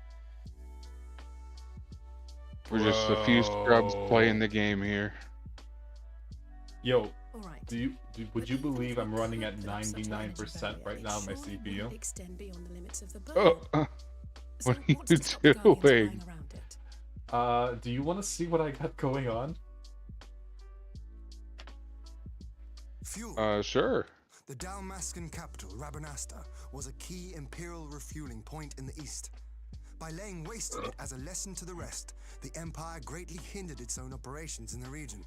We're just a few scrubs playing the game here. Yo, All right. would you believe I'm running at 99% right now on my CPU? Extend beyond the limits of the Oh, burn. So what are what's to you stop the Guardians doing? flying around it? Do you want to see what I got going on? Fuel. Sure. The Dalmascan capital, Rabanasta, was a key imperial refueling point in the east. By laying waste to it as a lesson to the rest, the Empire greatly hindered its own operations in the region.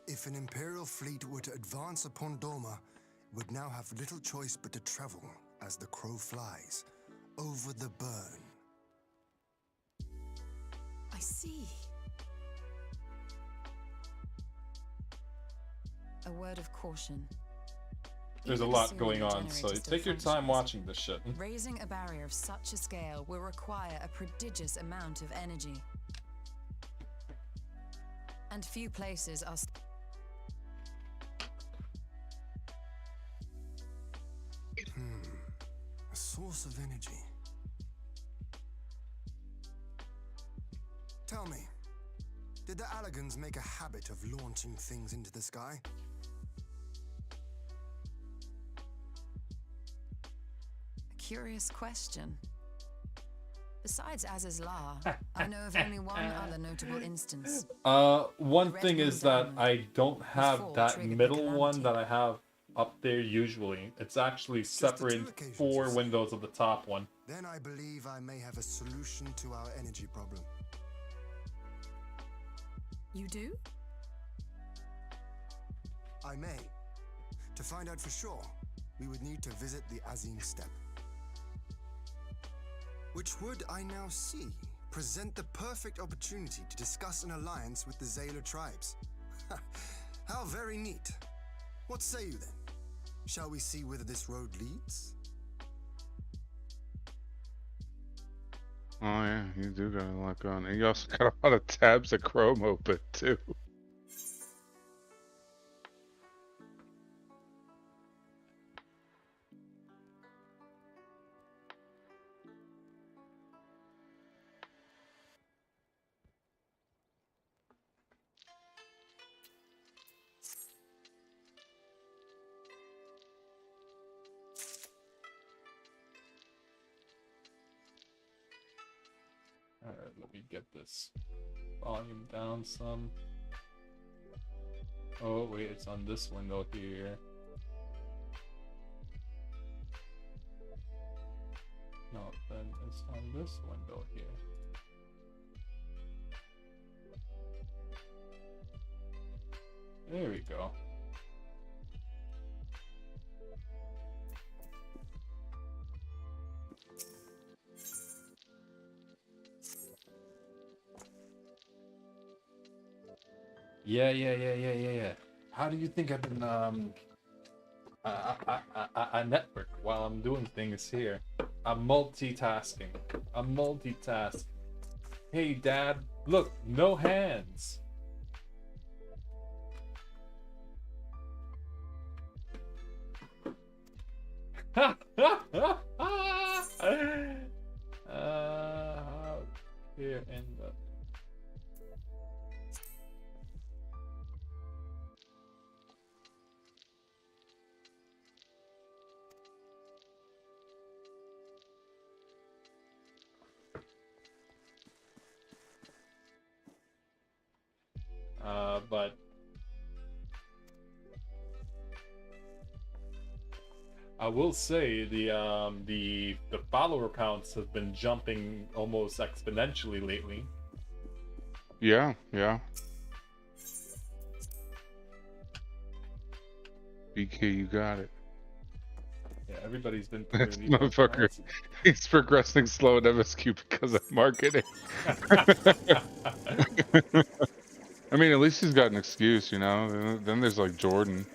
If an imperial fleet were to advance upon Doma, it would now have little choice but to travel, as the crow flies, over the burn. I see. A word of caution. There's a Even lot assuming going the on, so generator still take your time functions, watching this shit. raising a barrier of such a scale will require a prodigious amount of energy. And few places are A source of energy. Tell me, did the Allegans make a habit of launching things into the sky? a curious question. Besides Az's Law, I know of only one other notable instance. One Red thing Moon is that Diamond. I don't have Before that triggered the middle one calamity. that I have up there usually. It's actually the two separated occasions, 4 you say? windows of the top one. Then I believe I may have a solution to our energy problem. You do? I may. To find out for sure, we would need to visit the Azim Steppe. Which would, I now see, present the perfect opportunity to discuss an alliance with the Zayla tribes. How very neat. What say you then? Shall we see whether this road leads? Oh yeah, you do got a lot going. And you also got a lot of tabs of Chrome open too. Alright, let me get this volume down some. Oh wait, it's on this window here. No, then it's on this window here. There we go. Yeah. How do you think I've been I network while I'm doing things here? I'm multitasking. I'm multitask. Hey Dad, look, no hands. Here in the but I will say the follower counts have been jumping almost exponentially lately. Yeah. BK, you got it. Yeah, everybody's been This through the motherfucker, he's progressing slow at MSQ because of marketing. I mean, at least he's got an excuse, you know? Then there's like Jordan.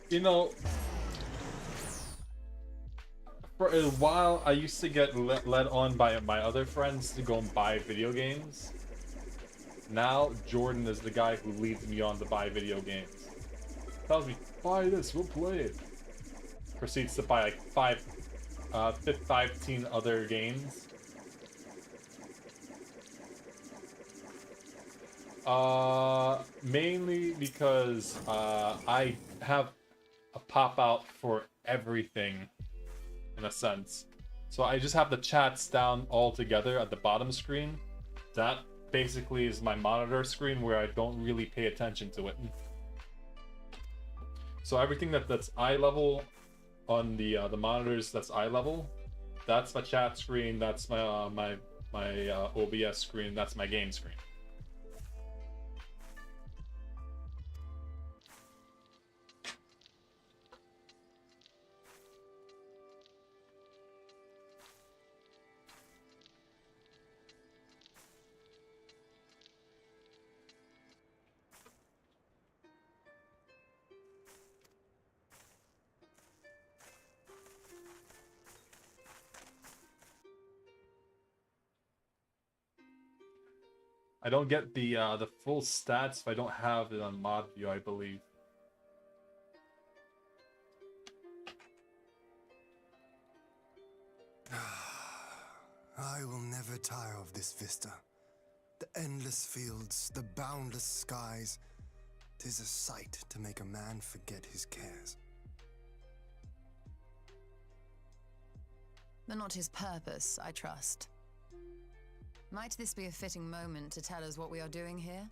You know, For a while, I used to get led on by my other friends to go and buy video games. Now, Jordan is the guy who leads me on to buy video games. Tells me, buy this, we'll play it. Proceeds to buy like 15 other games. Mainly because I have a pop out for everything, in a sense. So I just have the chats down all together at the bottom screen. That basically is my monitor screen where I don't really pay attention to it. So everything that's eye level on the monitors, that's eye level. That's my chat screen. That's my OBS screen. That's my game screen. I don't get the full stats if I don't have it on mod view, I believe. I will never tire of this vista. The endless fields, the boundless skies. 'Tis a sight to make a man forget his cares. But not his purpose, I trust. Might this be a fitting moment to tell us what we are doing here?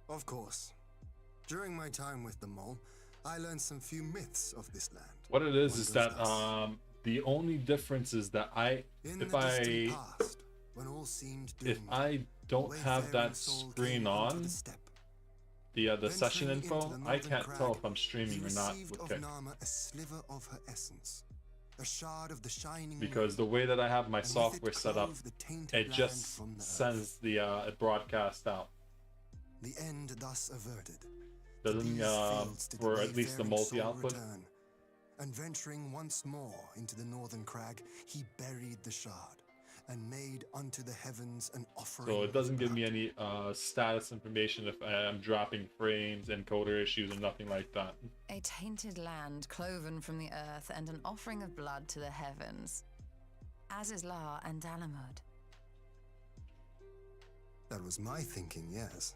Of course. During my time with the mole, I learned some few myths of this land. What it is One is goes that thus. the only difference is that In if the I distant past, when all seemed if doomed, I don't have wayfaring that soul screen came onto on, the steppe. the session Venturing info, into the I northern can't crag, tell if I'm he streaming or not received with of Kick. Nama a sliver of her essence, a shard of the shining Because moon, the way that I have my and with software it set up, clove the tainted it land just from the earth. sends the it broadcast out. The end thus averted. Doesn't these fields did for at least the wayfaring soul multi-output. return, and venturing once more into the northern crag, he buried the shard and made unto the heavens an offering. So it doesn't of give me blood. any status information if I'm dropping frames, encoder issues, or nothing like that. A tainted land cloven from the earth and an offering of blood to the heavens. As is La and Dalamud. That was my thinking, yes.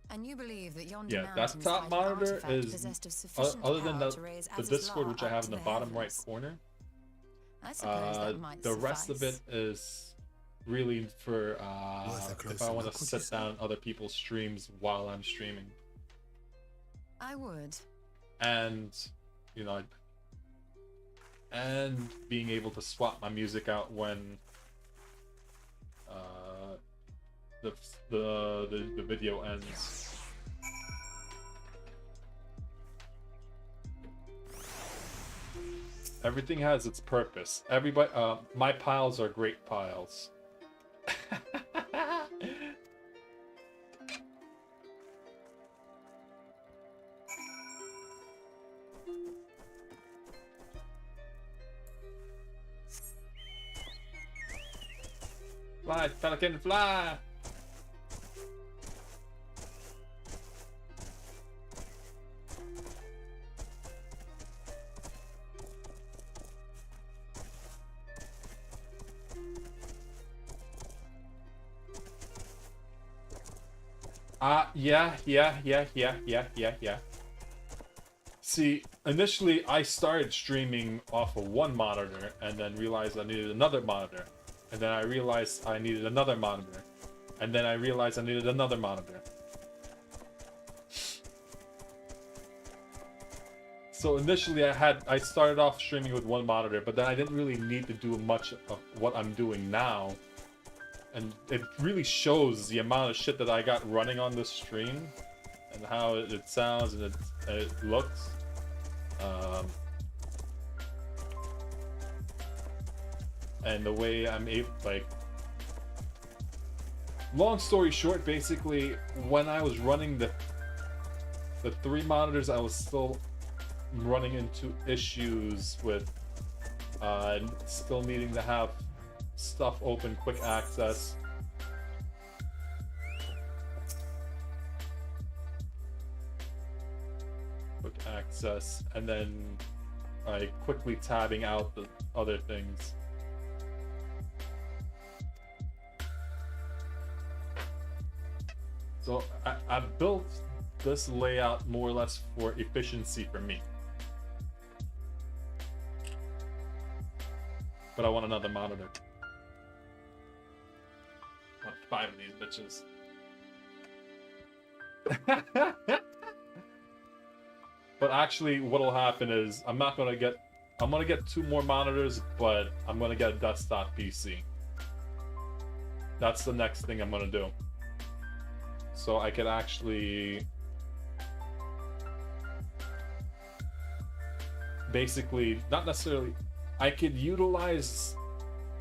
And you believe that yonder Yeah, mountain's desktop like monitor artifact is possessed of sufficient other than power the to raise the Azizlar Discord which I up have in to the bottom right heavens. corner. I suppose that might The rest of it suffice. is really for Worth a if closer I want look, to would you sit say? down on other people's streams while I'm streaming, I would. and you know, and being able to swap my music out when the video ends. Everything has its purpose. Everybody, my piles are great piles. Fly, pelican, fly! Yeah. See, initially I started streaming off of one monitor and then realized I needed another monitor. And then I realized I needed another monitor. And then I realized I needed another monitor. So initially I started off streaming with one monitor, but then I didn't really need to do much of what I'm doing now. And it really shows the amount of shit that I got running on this stream and how it sounds and it looks. And the way I'm able, like, long story short, basically, when I was running the 3 monitors, I was still running into issues with still needing to have stuff open, quick access. And then quickly tabbing out the other things. So I built this layout more or less for efficiency for me. But I want another monitor. I want 5 of these bitches. But actually, what'll happen is I'm gonna get 2 more monitors, but I'm gonna get a desktop PC. That's the next thing I'm gonna do. So I could actually basically, not necessarily, I could utilize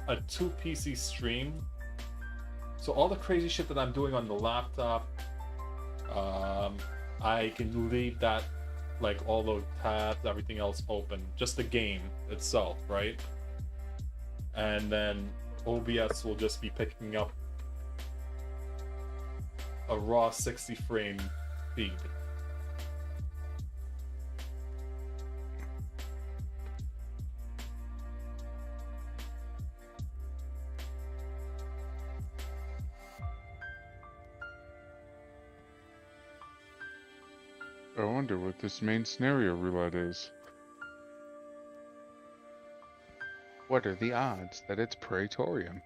a 2 PC stream. So all the crazy shit that I'm doing on the laptop, I can leave that, like all those tabs, everything else open, just the game itself, right? And then OBS will just be picking up a raw 60 frame feed. I wonder what this main scenario roulette is. What are the odds that it's Praetorium?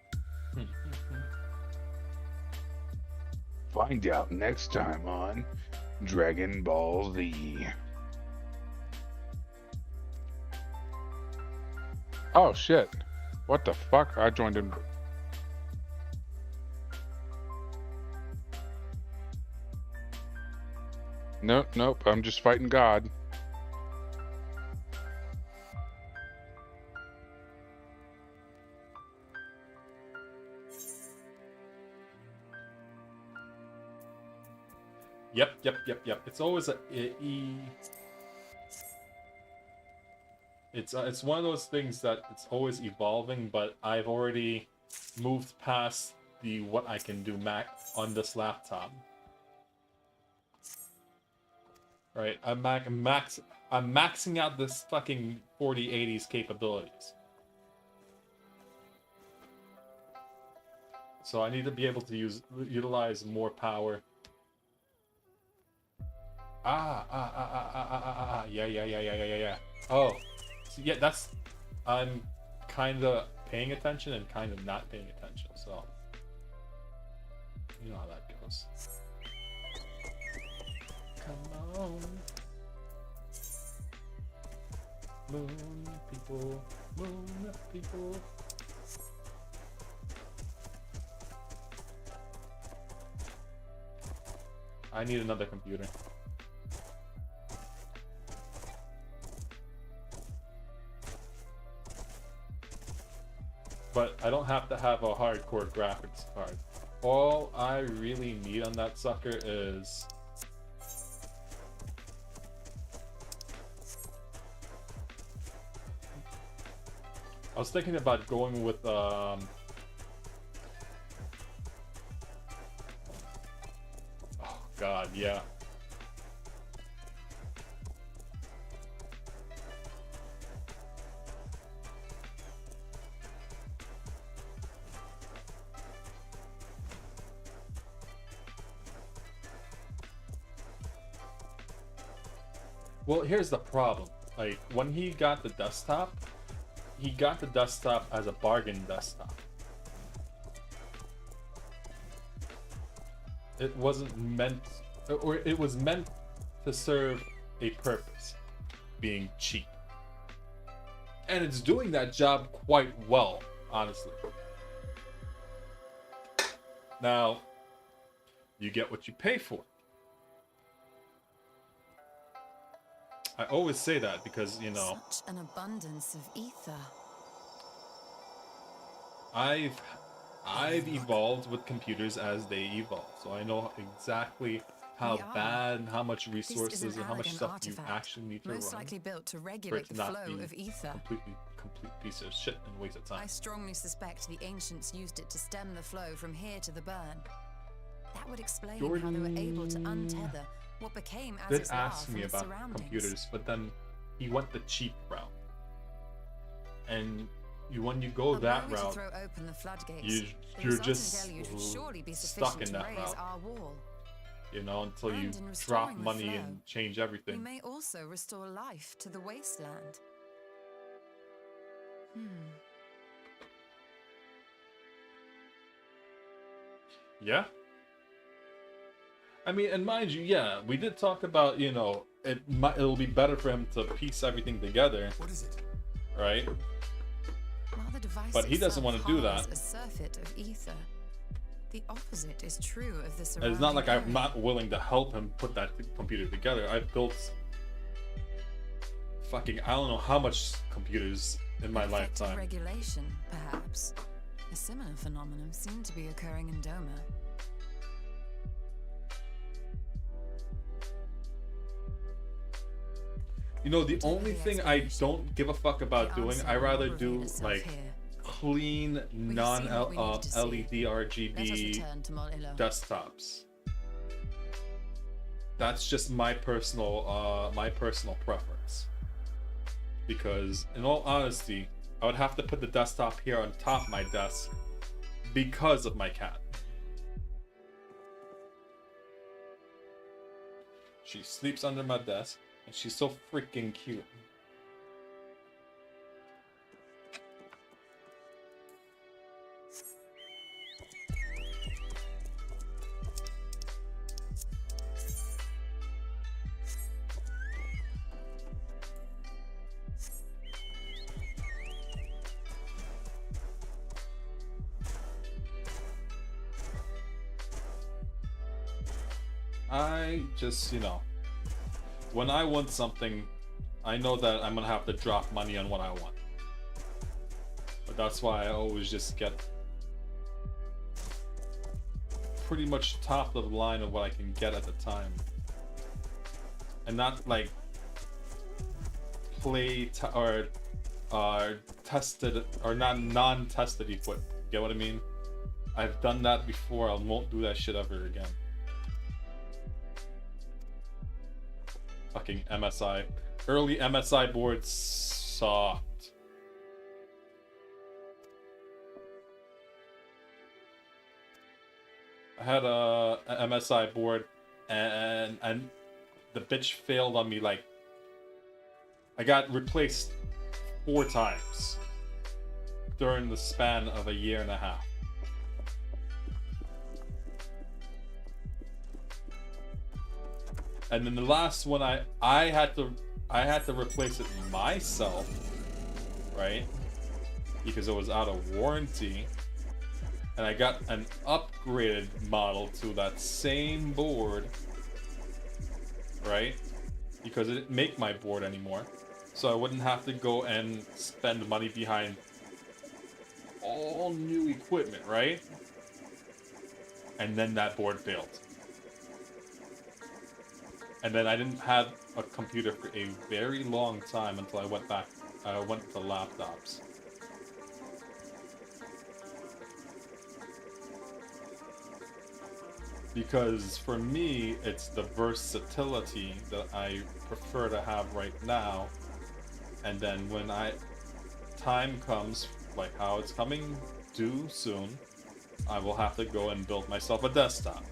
Find out next time on Dragon Ball Z. Oh shit. What the fuck? I joined him. Nope, I'm just fighting God. Yep. It's always it's one of those things that it's always evolving, but I've already moved past the what I can do on this laptop. Right, I'm maxing out this fucking 4080's capabilities. So I need to be able to utilize more power. Yeah. Oh, so yeah, that's, I'm kind of paying attention and kind of not paying attention, so you know how that goes. Come on, moon people. I need another computer. But I don't have to have a hardcore graphics card. All I really need on that sucker is I was thinking about going with oh god, yeah. Well, here's the problem. Like, when he got the desktop as a bargain desktop. It wasn't meant, or it was meant to serve a purpose, being cheap. And it's doing that job quite well, honestly. Now, you get what you pay for. I always say that because, you know, Such an abundance of ether. I've I've evolved with computers as they evolve, so I know exactly how We are. bad and how much This resources is an and how much elegant stuff artifact, you actually need to most run likely built to for regulate it to the not flow be of ether. complete piece of shit and waste of time. I strongly suspect the ancients used it to stem the flow from here to the burn. That would explain how they were able to untether what became as Did its ask from me its about surroundings. computers, but then he went the cheap route. And when you go But that were we to route, throw open the floodgates, you, the you're resulting just deluge would surely be stuck sufficient in to that raise route, our wall. you know, until you And in drop restoring the money flow, and change We everything. may also restore life to the wasteland. Yeah. I mean, and mind you, yeah, we did talk about, you know, it'll be better for him to piece everything together, What is it? right? While the device But he doesn't itself want to do harbors that. a surfeit of ether, the opposite is true of the And surrounding it's not like I'm area. not willing to help him put that computer together. I've built fucking, I don't know how much computers in my Effective lifetime. regulation, perhaps. A similar phenomenon seemed to be occurring in Doma. You know, the Whatever only the thing I explanation, don't give a fuck about the doing, answer I will rather reveal do itself like here. clean, non seen what we needed to see. LED Let us RGB return to Molillo. desktops. That's just my personal preference. Because in all honesty, I would have to put the desktop here on top of my desk because of my cat. She sleeps under my desk and she's so freaking cute. I just, you know, when I want something, I know that I'm gonna have to drop money on what I want. But that's why I always just get pretty much top of the line of what I can get at the time. And not like or tested or not non-tested equipment. Get what I mean? I've done that before. I won't do that shit ever again. Fucking MSI. Early MSI boards sucked. I had a MSI board and the bitch failed on me. Like, I got replaced 4 times during the span of a year and a half. And then the last one I had to replace it myself, right? Because it was out of warranty. And I got an upgraded model to that same board, right? Because it didn't make my board anymore. So I wouldn't have to go and spend money behind all new equipment, right? And then that board failed. And then I didn't have a computer for a very long time until I went to laptops. Because for me, it's the versatility that I prefer to have right now. And then when time comes, like how it's coming due soon, I will have to go and build myself a desktop.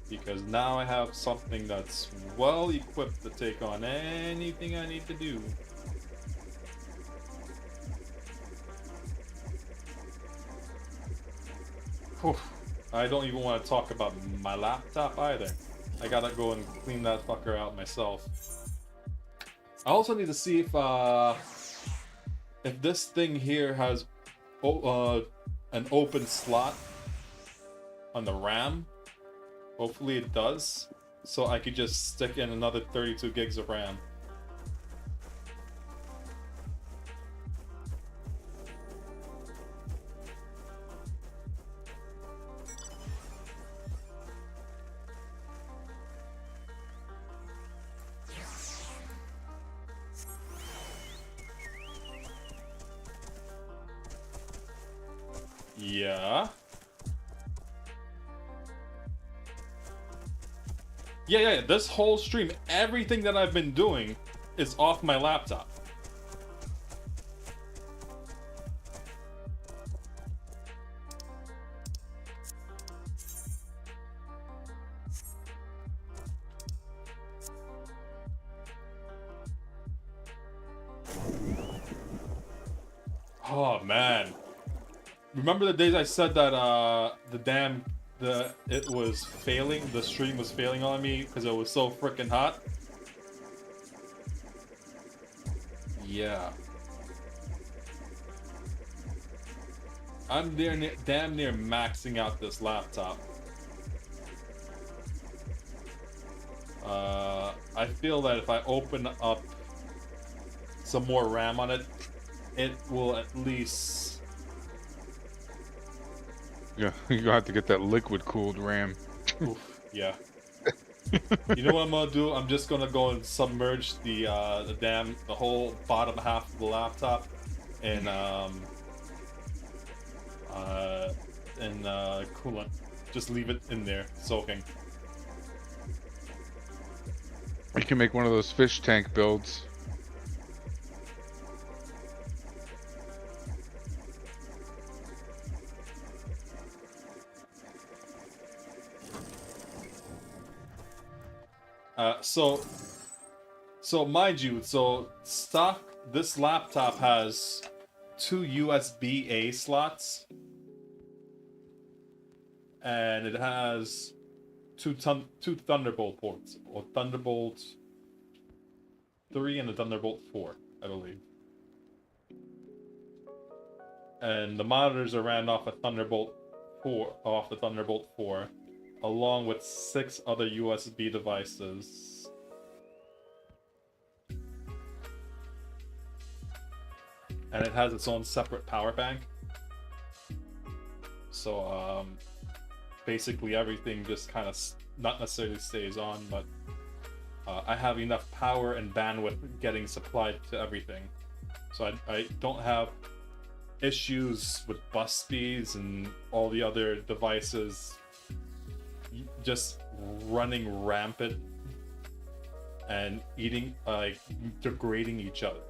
Because now I have something that's well equipped to take on anything I need to do. Whew. I don't even want to talk about my laptop either. I gotta go and clean that fucker out myself. I also need to see if this thing here has an open slot on the RAM. Hopefully it does, so I could just stick in another 32 gigs of RAM. Yeah. Yeah. This whole stream, everything that I've been doing is off my laptop. Oh man. Remember the days I said that it was failing, the stream was failing on me because it was so freaking hot? Yeah. I'm damn near maxing out this laptop. I feel that if I open up some more RAM on it, it will at least... Yeah, you have to get that liquid cooled RAM. Oof, yeah. You know what I'm gonna do? I'm just gonna go and submerge the whole bottom half of the laptop in coolant. Just leave it in there soaking. You can make one of those fish tank builds. So mind you, this laptop has 2 USB-A slots, and it has two Thunderbolt ports, or Thunderbolt 3 and a Thunderbolt 4, I believe. And the monitors are ran off a Thunderbolt 4, along with 6 other USB devices. And it has its own separate power bank. So, basically everything just kind of not necessarily stays on, but I have enough power and bandwidth getting supplied to everything. So I don't have issues with bus speeds and all the other devices just running rampant and degrading each other.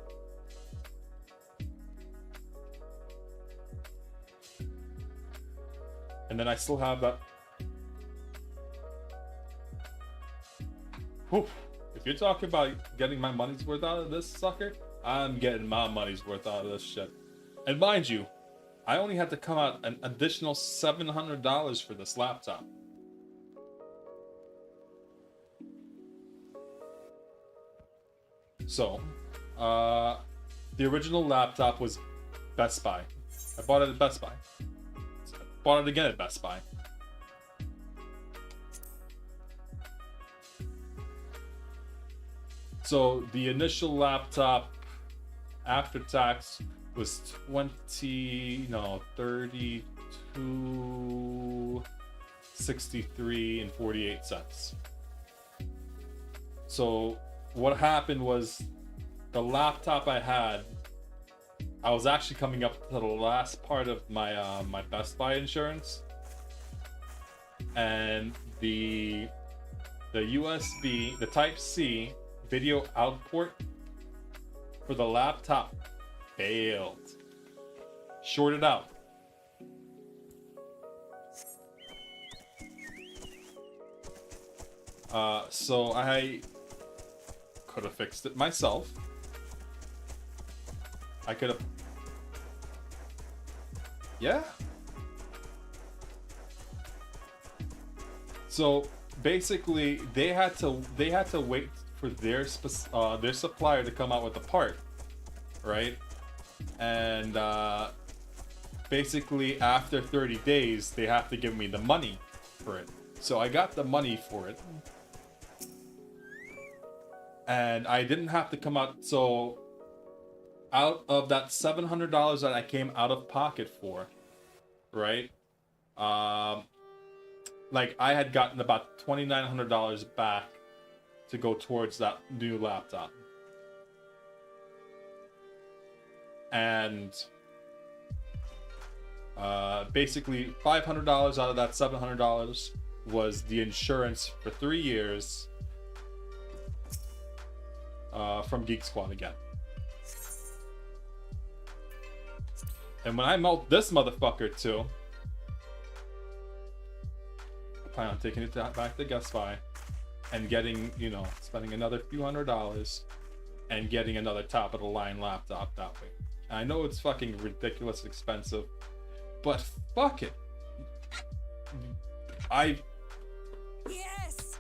And then I still have that. Whew. If you're talking about getting my money's worth out of this sucker, I'm getting my money's worth out of this shit. And mind you, I only had to come out an additional $700 for this laptop. So, the original laptop was Best Buy. I bought it at Best Buy. Bought it again at Best Buy. So the initial laptop after tax was $22.63.48. So what happened was the laptop I had, I was actually coming up to the last part of my my Best Buy insurance, and the USB, the Type-C video out port for the laptop failed. Shorted out. So I could have fixed it myself. I could have. Yeah. So basically, they had to wait for their supplier to come out with the part, right? And basically, after 30 days, they have to give me the money for it. So I got the money for it, and I didn't have to come out. So out of that $700 that I came out of pocket for, right? Like I had gotten about $2,900 back to go towards that new laptop. And Basically, $500 out of that $700 was the insurance for 3 years from Geek Squad again. And when I melt this motherfucker too, I plan on taking it back to Guest Spy and getting, you know, spending another few $100s and getting another top of the line laptop that way. I know it's fucking ridiculous expensive, but fuck it. Yes!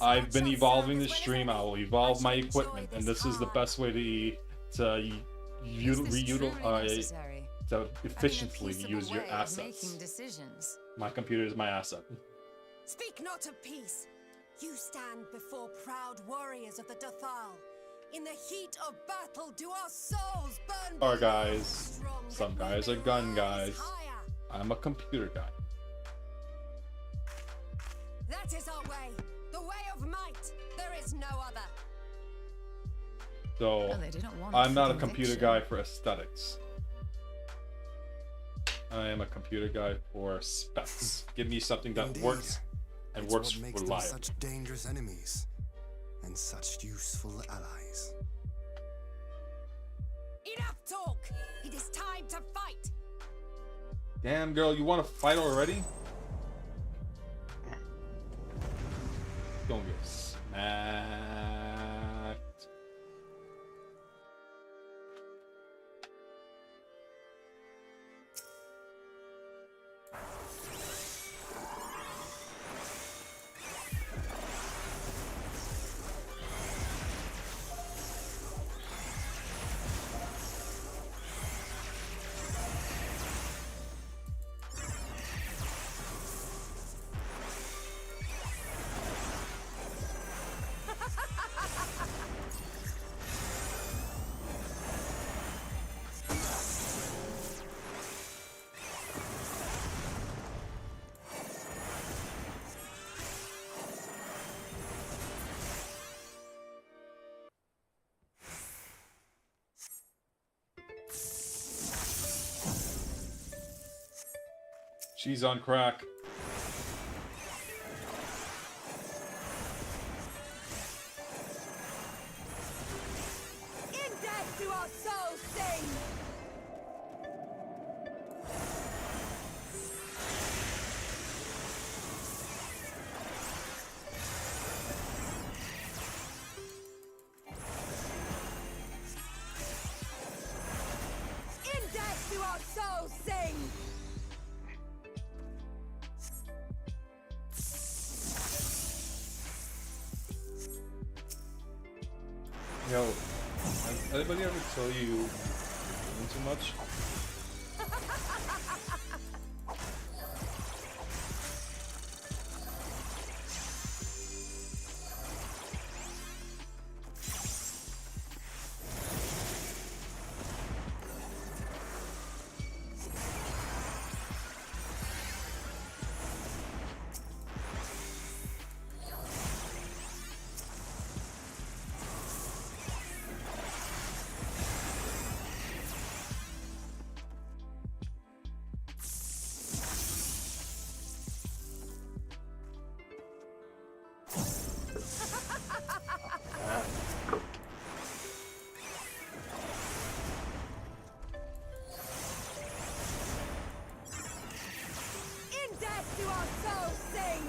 I've been evolving the stream. I will evolve my equipment, and this is the best way to efficiently use your assets. My computer is my asset. Speak not of peace. You stand before proud warriors of the Dathal. In the heat of battle, do our souls burn? Our guys, some guys are gun guys. I'm a computer guy. That is our way, the way of might. There is no other. So No, they didn't want I'm not a conviction. computer guy for aesthetics. I am a computer guy for specs. Give me something that Indeed. works and It's works what makes them reliably. such dangerous enemies and such useful allies. Enough talk. It is time to fight. Damn, girl, you want to fight already? Don't get smacked. She's on crack. In death do our souls sing. In death do our souls sing. Yo, has anybody ever tell you you're doing too much? In death do our souls sing.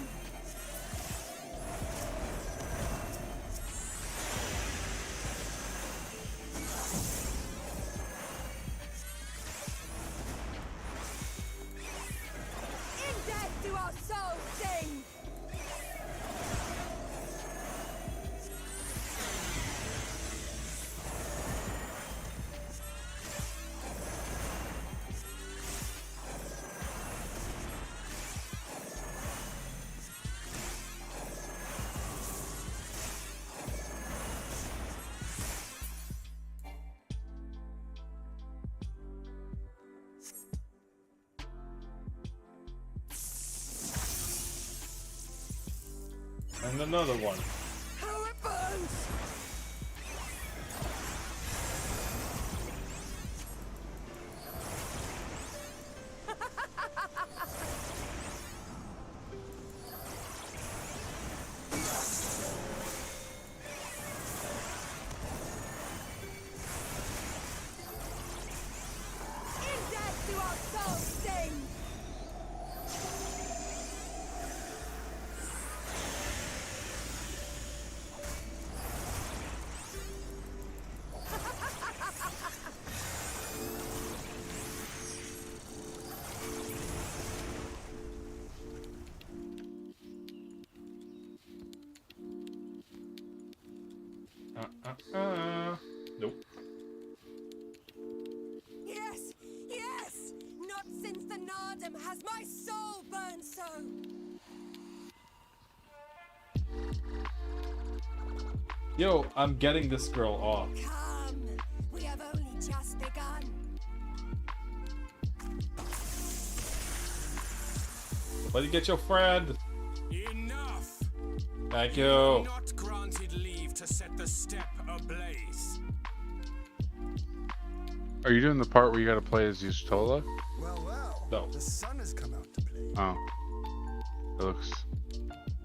In death do our souls sing. And another one. How it burns! seldom has my soul burned so. Yo, I'm getting this girl off. Come, we have only just begun. Let you get your friend. Enough! Thank You're you. not granted leave to set the step ablaze. Are you doing the part where you gotta play as Yustola? Well, No. the sun has come out to play. Oh. It looks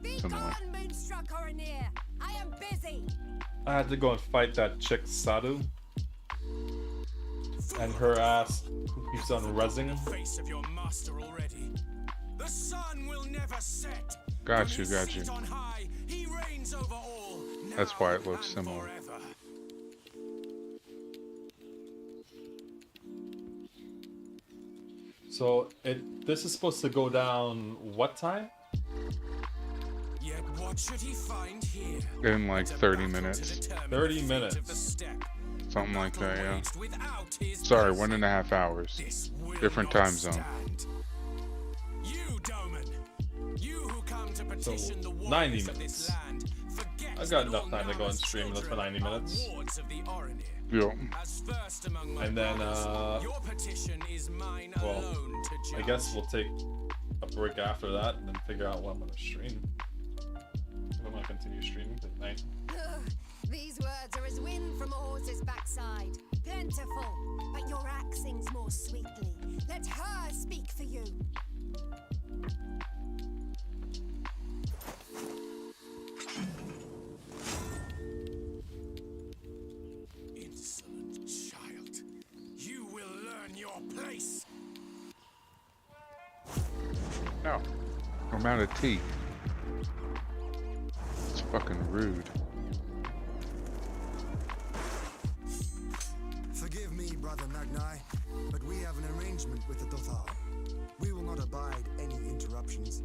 Be similar. gone, Moonstruck Oranir. I am busy. I had to go and fight that chick Sadu. And her ass who keeps on rezzing. Face of your master already. The sun will never set. Got From you, his got you. seat on high, he reigns over all, That's now why it looks and similar. forever. So this is supposed to go down what time? Yet what should he find here? In like But a 30 battle to minutes. determine 30 the fate minutes. of the step. Something like Battle that, yeah. waged without his Sorry, blessing. 1.5 hours. This will Different not time zone. stand. You, Doman, you who come to petition the 90 warriors of this minutes. land, forget I've got that enough all time to go and Nana's stream this for children 90 minutes. are wards of the Oranir. Yo. As first among my And then, brothers, your petition is mine well, alone to judge. I guess we'll take a break after that and then figure out what I'm gonna stream. If I'm gonna continue streaming tonight. Ugh, these words are as wind from a horse's backside. Plentiful, but your axe sings more sweetly. Let her speak for you. Insolent child, you will learn your place. No. I'm out of tea. It's fucking rude. Forgive me, Brother Nagnai, but we have an arrangement with the Dothar. We will not abide any interruptions.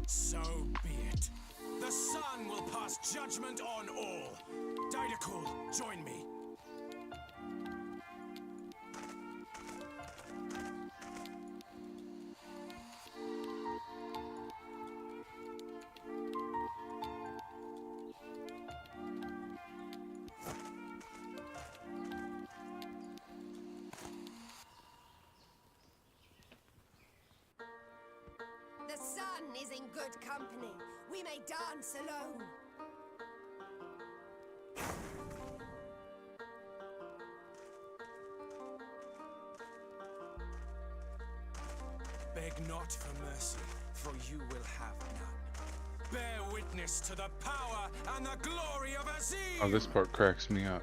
So be it. The sun will pass judgment on all. Didacul, join me. The sun is in good company. We may dance alone. Beg not for mercy, for you will have none. Bear witness to the power and the glory of Azim! Oh, this part cracks me up.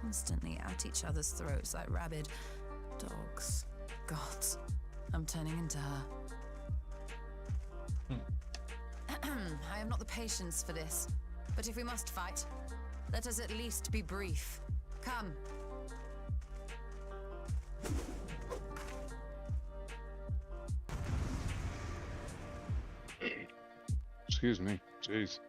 Constantly at each other's throats like rabid dogs. Gods, I'm turning into her. I have not the patience for this. But if we must fight, let us at least be brief. Come. Excuse me. Jeez.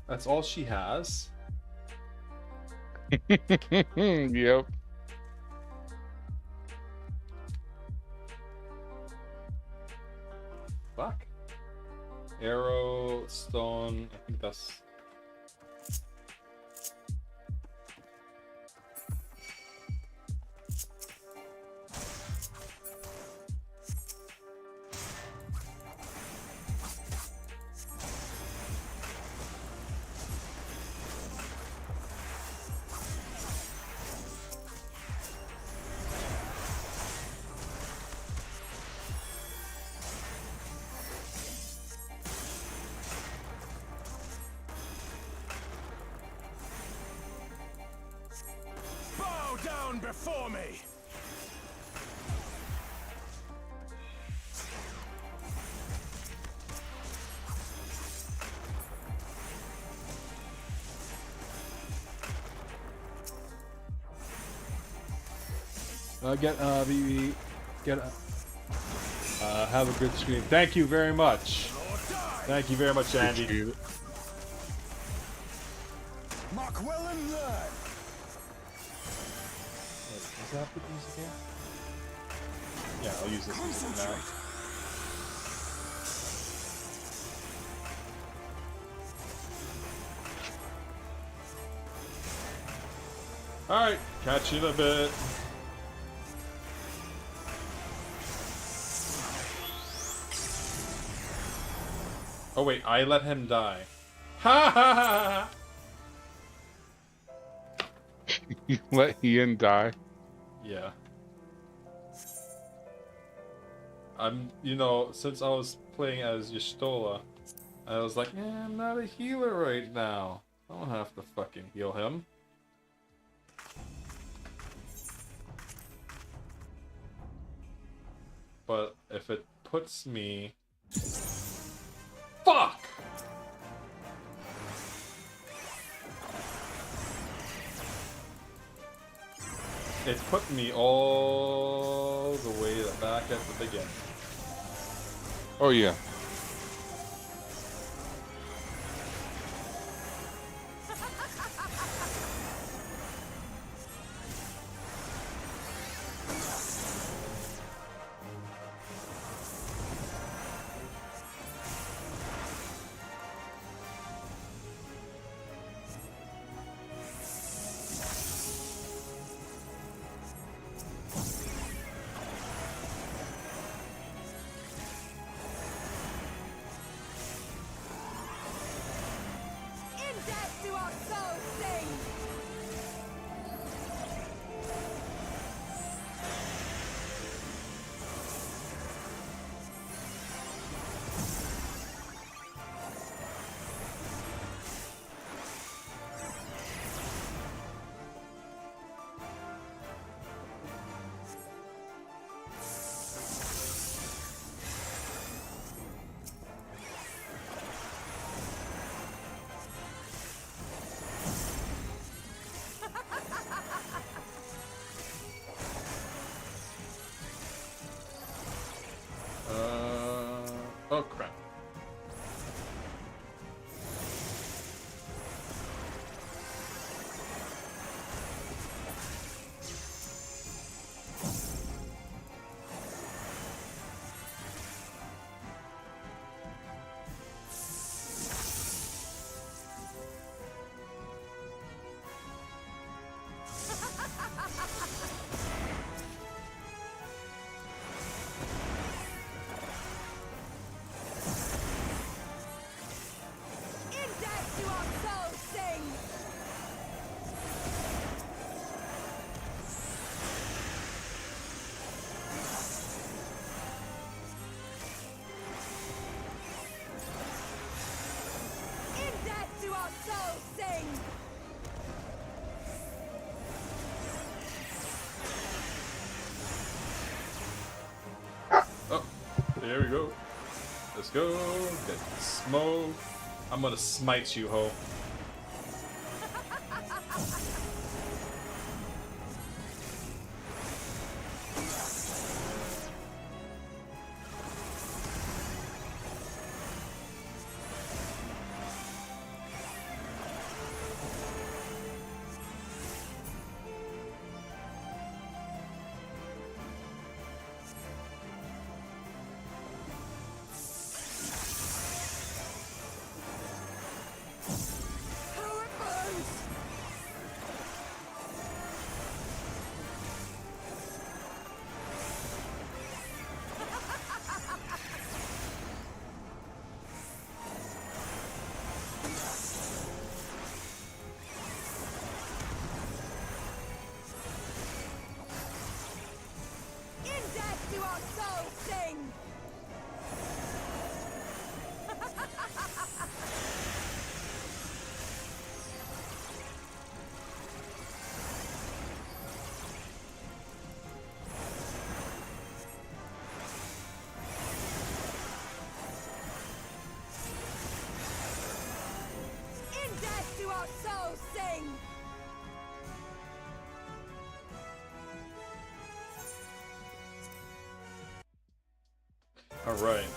That's all she has. Yep. Fuck. Arrow, stone. I think that's. down before me! Have a good stream. Thank you very much. Thank you very much, Andy. Appreciate it. Mark well and learn! Wait, does that put these again? Yeah, I'll use this now. Alright, catch you in a bit. Oh wait, I let him die. Ha ha ha! You let Ian die. Yeah. Since I was playing as Y'shtola, I was like, I'm not a healer right now. I don't have to fucking heal him. But if it puts me... Fuck! It put me all the way back at the beginning. Oh yeah. Oh crap. Oh, there we go. Let's go. Get smoke. I'm gonna smite you, ho. our souls sing! Alright,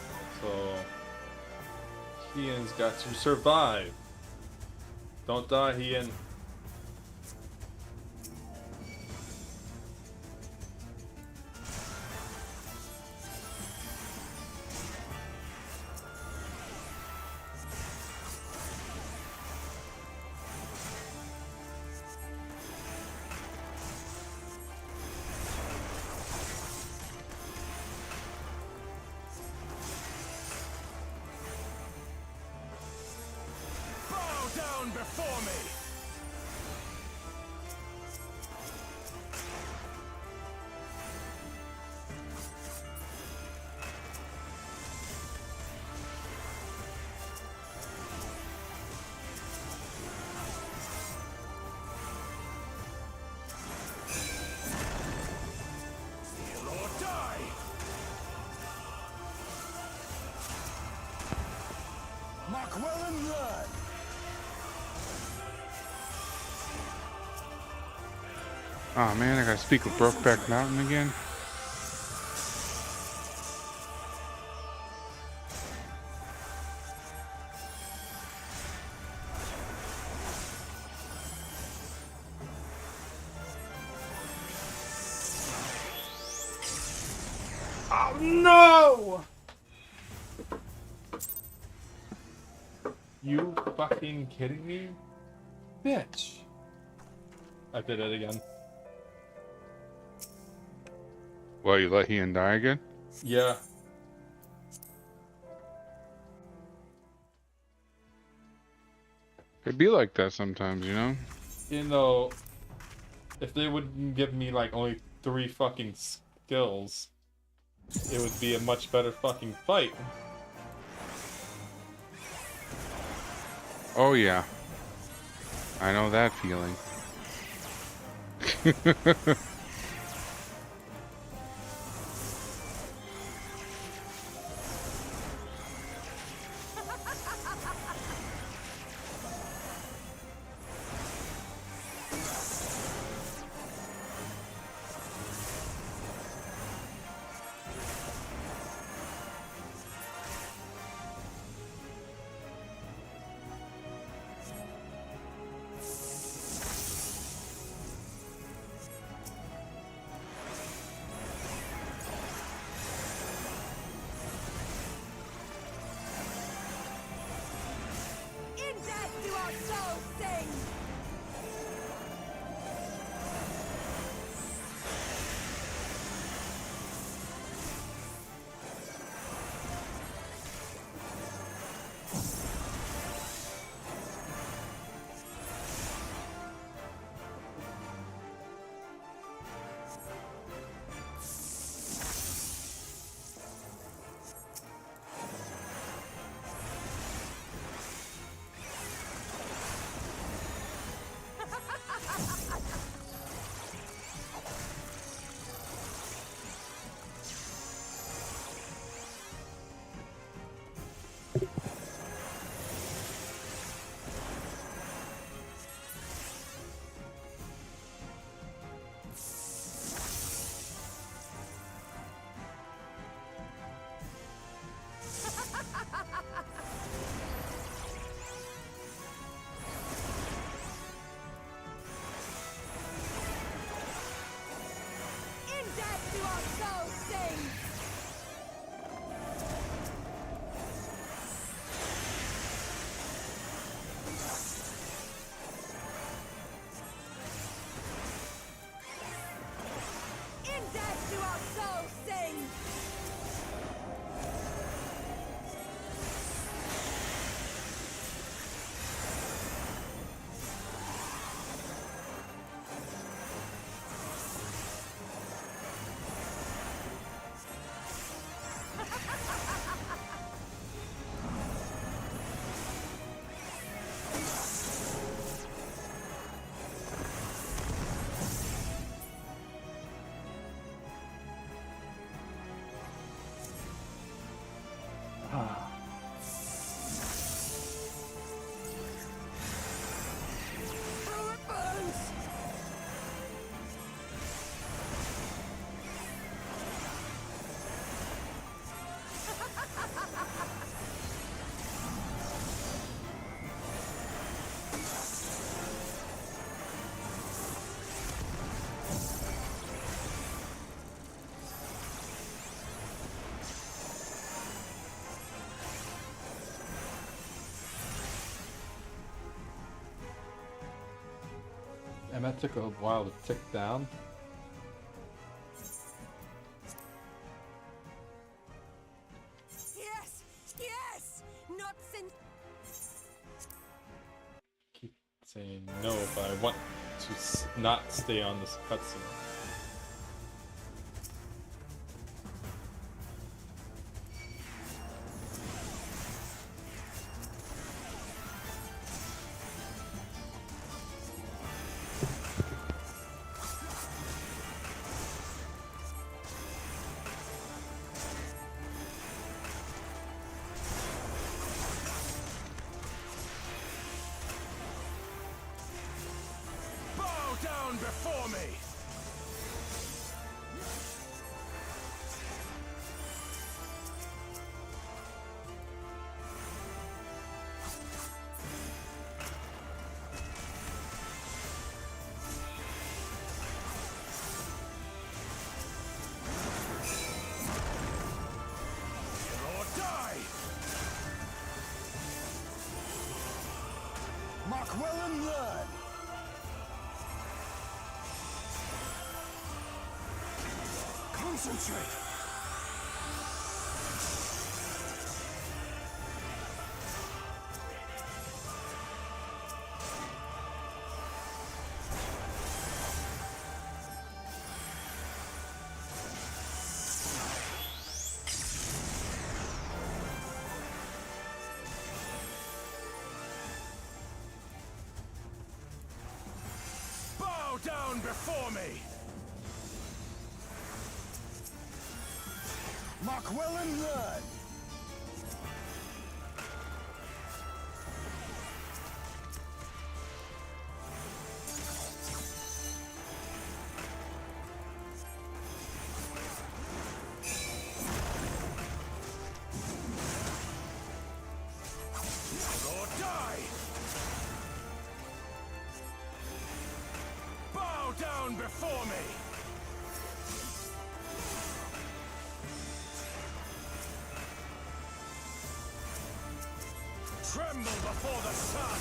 so Ian's got to survive. Don't die, Ian. Bow down before me! Kneel or die! Mark well and learn! Oh man, I gotta speak with Brokeback Mountain again. Oh no! You fucking kidding me? Bitch. I did it again. Well, you let Ian die again? Yeah. It'd be like that sometimes, you know? You know, if they would give me like only 3 fucking skills, it would be a much better fucking fight. Oh yeah. I know that feeling. In death do our souls sing! And that took a while to tick down. Yes! Yes! Not since. Keep saying no, but I want to not stay on this cutscene. Bow down before me! Kill or die! Mark well and learn! Concentrate! Bow down before me! Mark well and learn! Kill or die! Bow down before me! Tremble before the sun!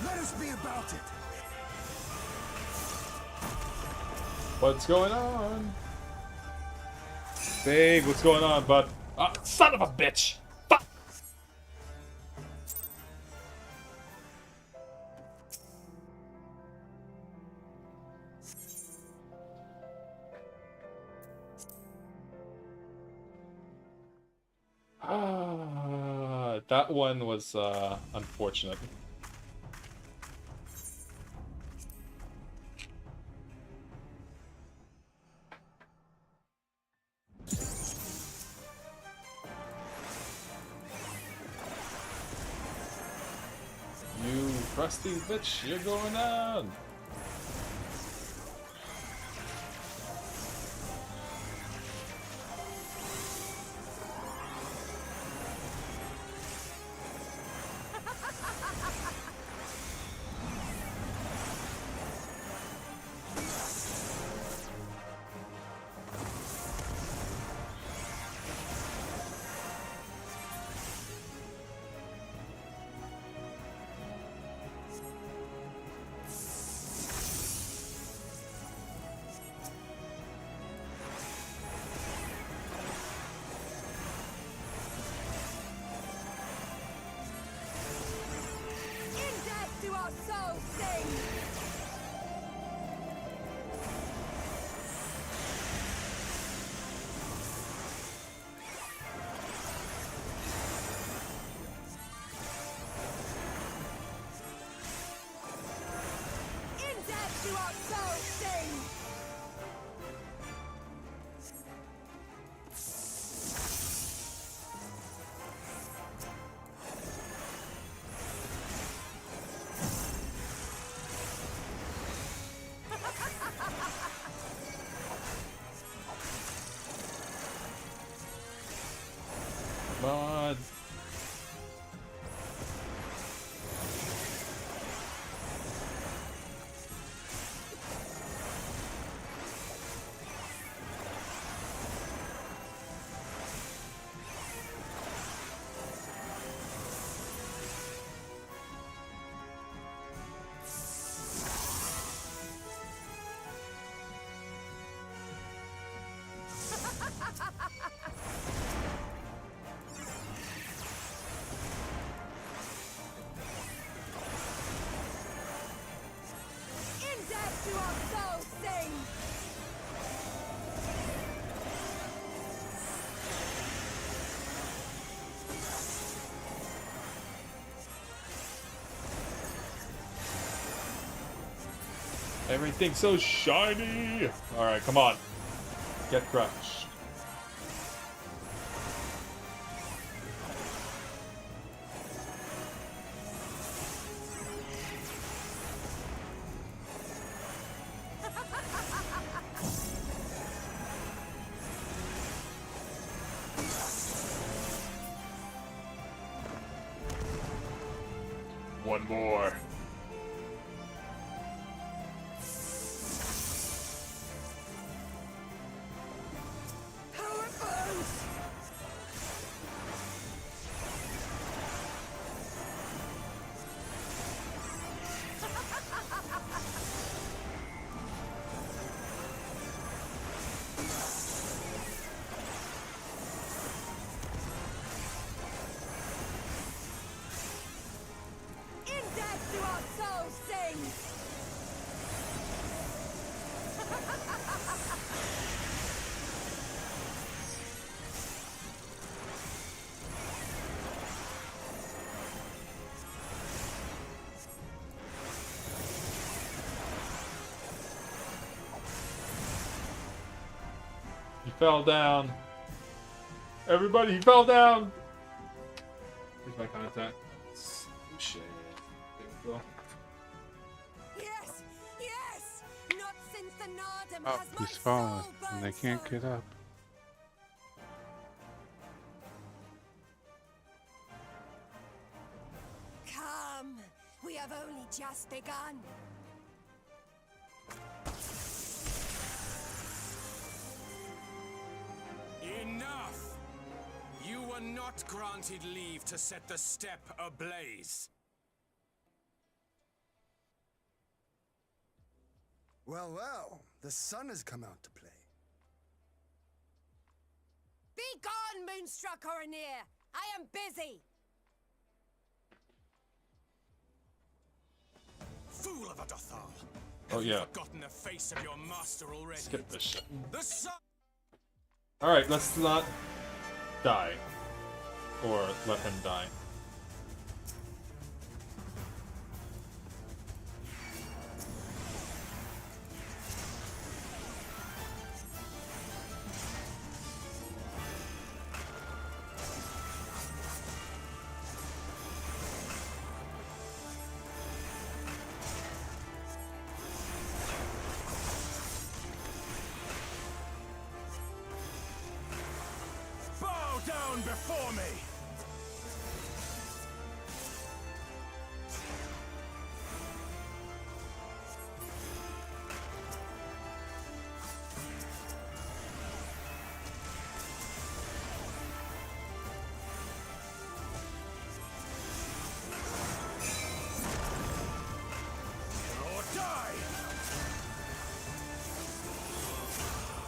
Let us be about it! What's going on? Big, what's going on, bud? Ah, son of a bitch! Fuck! Ah, that one was unfortunate. You crusty bitch, you're going down! In death do our souls sing! In death do our souls sing! Come on! Everything's so shiny! Alright, come on. Get crushed. One more. He fell down. Everybody, he fell down. Here's my contact. Oh, shit. There we go. Yes, yes. Not since the Nardum Oh, has my he's fallen, soul and they burned can't so. get up. Come, we have only just begun. Enough! You were not granted leave to set the steppe ablaze. Well, well, the sun has come out to play. Be gone, Moonstruck Coroneer! I am busy! Fool of a Dothal! Oh, Have you yeah. forgotten the face of your master already? Skip this shit. The sun! Alright, let's not die. Or let him die. Bow down before me! Or die!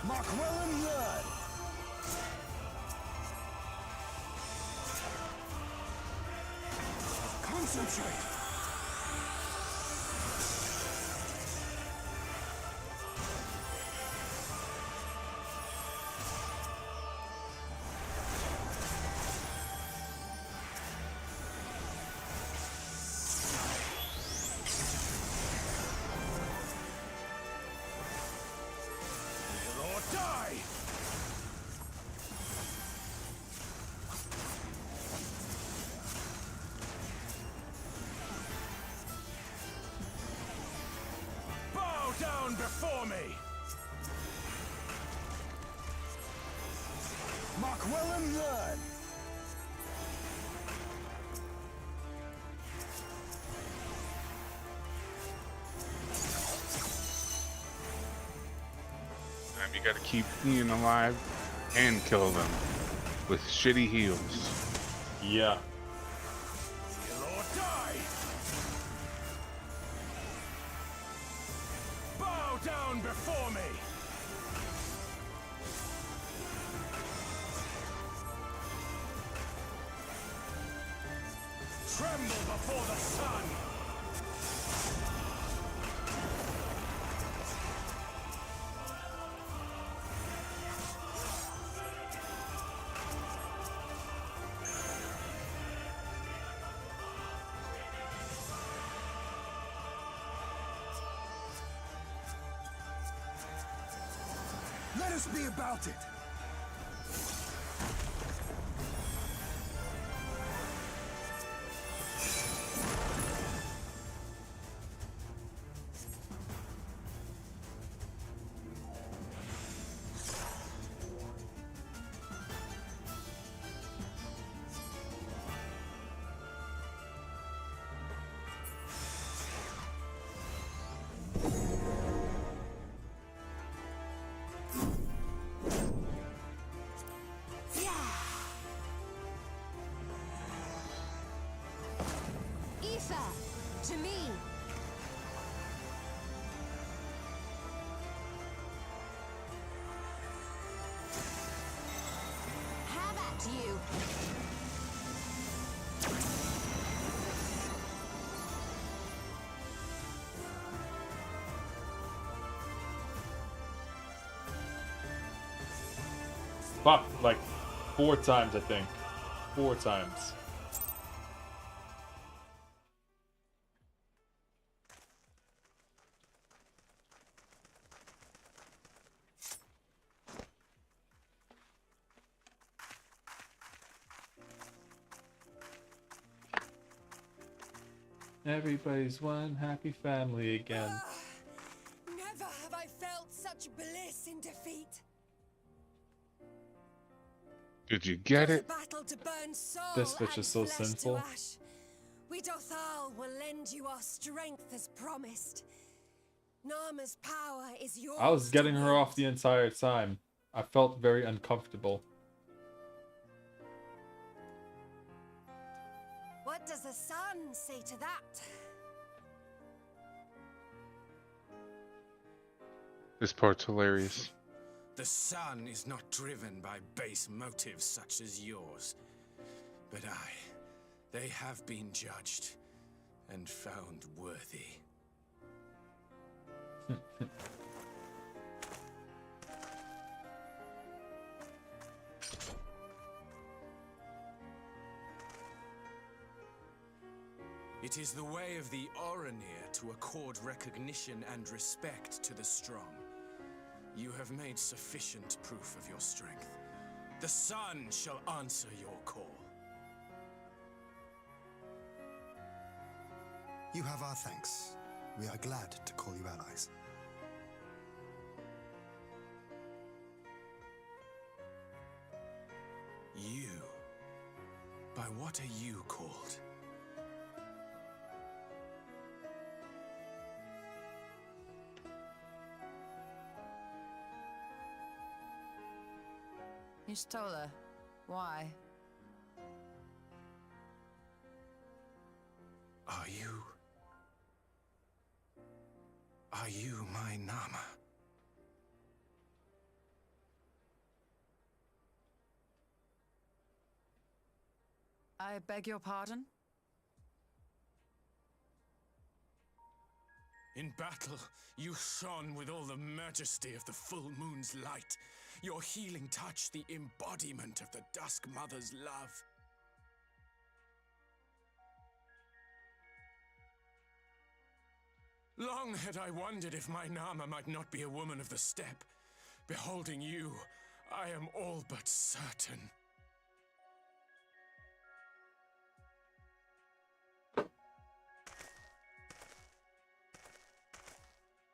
Mark well and learn! Concentrate! Or die! Bow down before me! Mark well and learn! You gotta keep being alive and kill them with shitty heals. Yeah. Or die! Bow down before me! Tremble before the sun! Let us be about it! To me! Have at you! Fuck, like 4 times, I think. 4 times. Everybody's one happy family again. Never have I felt such bliss in defeat. Did you get it? Battle to burn soul This bitch and is so flesh to sinful. ash. We Dothal will lend you our strength as promised. Nama's power is yours. I was getting to her off wield. the entire time. I felt very uncomfortable. What does the sun say to that? This part's hilarious. The sun is not driven by base motives such as yours. But they have been judged and found worthy. It is the way of the Oranir to accord recognition and respect to the strong. You have made sufficient proof of your strength. The sun shall answer your call. You have our thanks. We are glad to call you allies. You? By what are you called? You stole her. Why? Are you my Nama? I beg your pardon? In battle, you shone with all the majesty of the full moon's light. Your healing touch, the embodiment of the Dusk Mother's love. Long had I wondered if my Nama might not be a woman of the steppe. Beholding you, I am all but certain.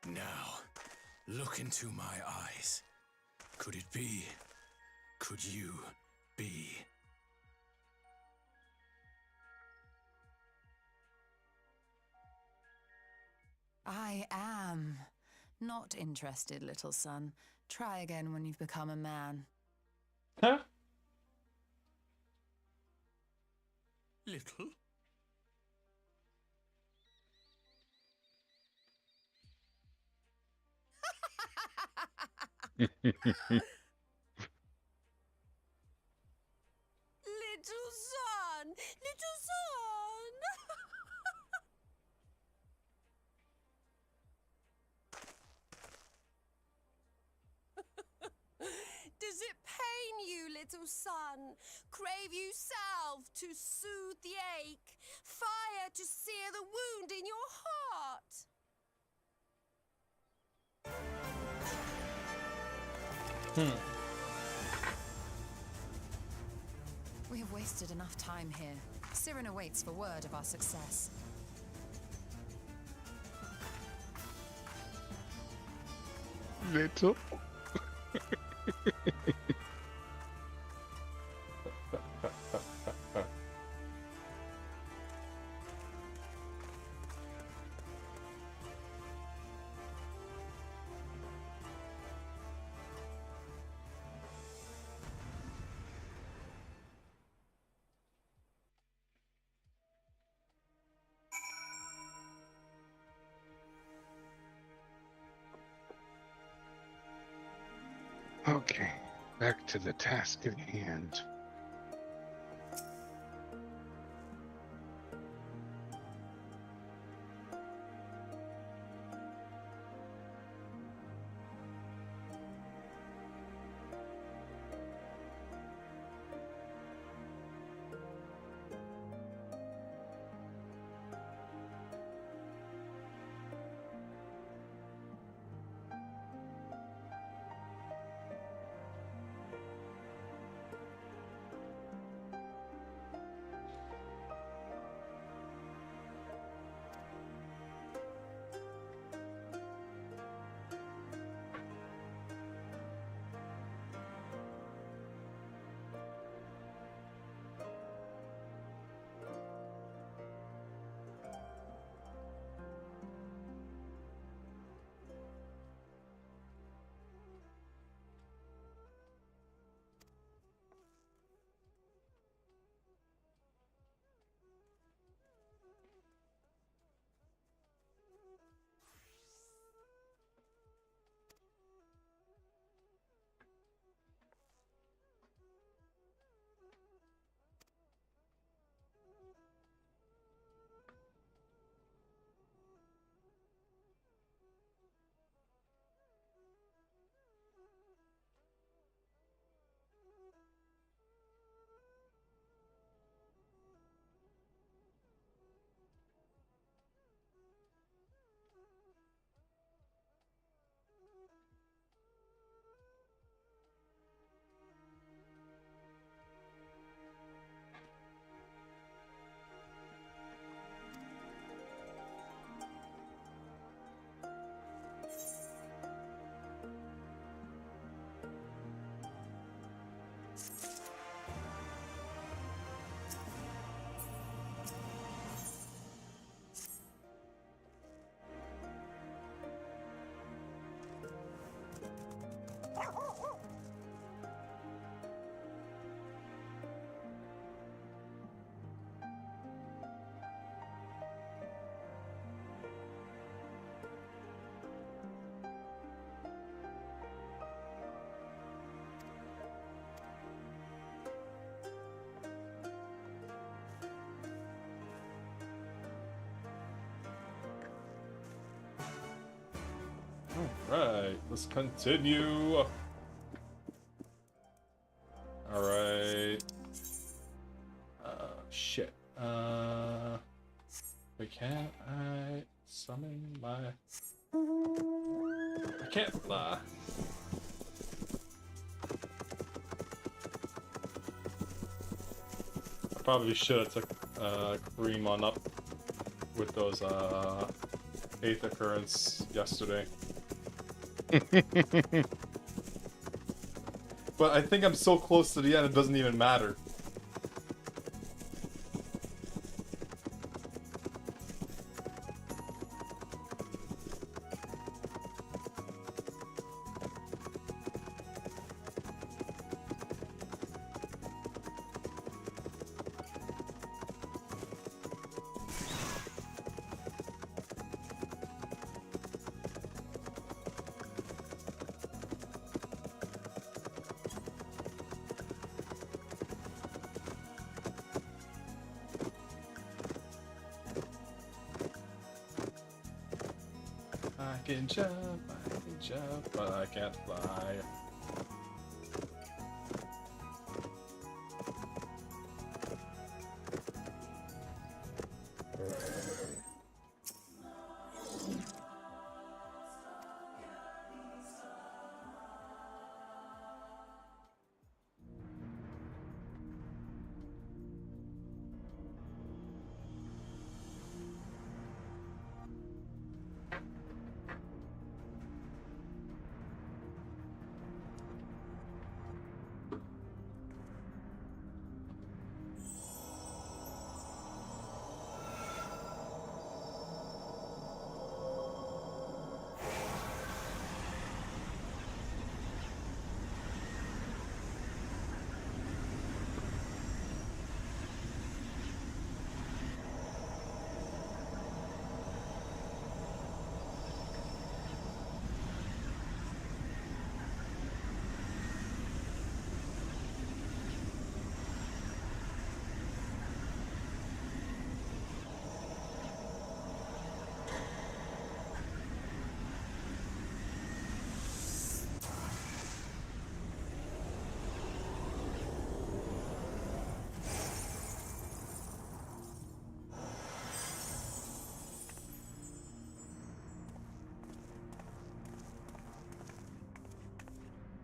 Now, look into my eyes. Could it be? Could you be? I am not interested, little son. Try again when you've become a man. Huh? Little? Little son! Little son! Does it pain you, little son? Crave you salve to soothe the ache? Fire to sear the wound in your heart? We have wasted enough time here. Siren awaits for word of our success. Little. Okay, back to the task at hand. Alright, let's continue. Alright. Shit. Wait, can I summon my... I can't fly. I probably should have took Kareem on up with those 8th occurrence yesterday. But I think I'm so close to the end it doesn't even matter. I can jump, but I can't fly.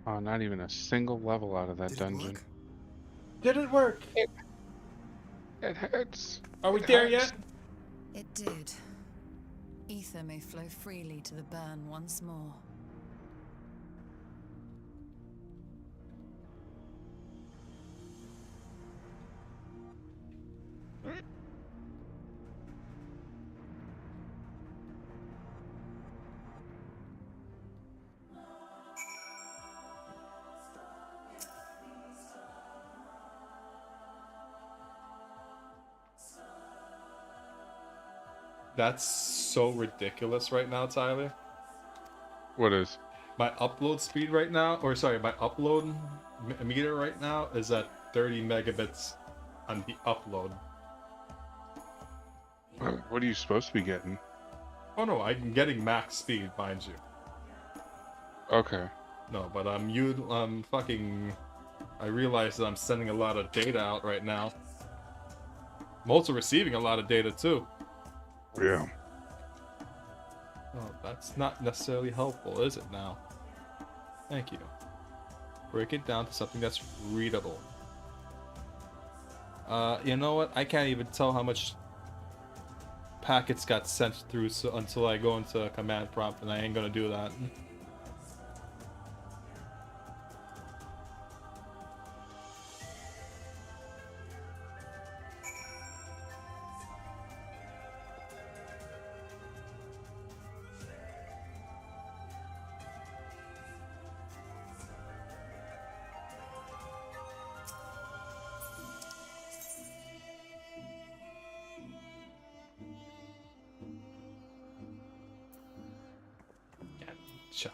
Oh, not even a single level out of that Did it dungeon. work? Did it work? It hurts. Are we It there hurts. yet? It did. Ether may flow freely to the burn once more. That's so ridiculous right now, Tyler. What is? My upload speed right now, or sorry, my upload meter right now is at 30 megabits on the upload. What are you supposed to be getting? Oh no, I'm getting max speed, mind you. Okay. No, but fucking. I realize that I'm sending a lot of data out right now. I'm also receiving a lot of data too. Yeah. Oh, that's not necessarily helpful, is it now? Thank you. Break it down to something that's readable. You know what? I can't even tell how much packets got sent through until I go into a command prompt, and I ain't gonna do that. Gotcha.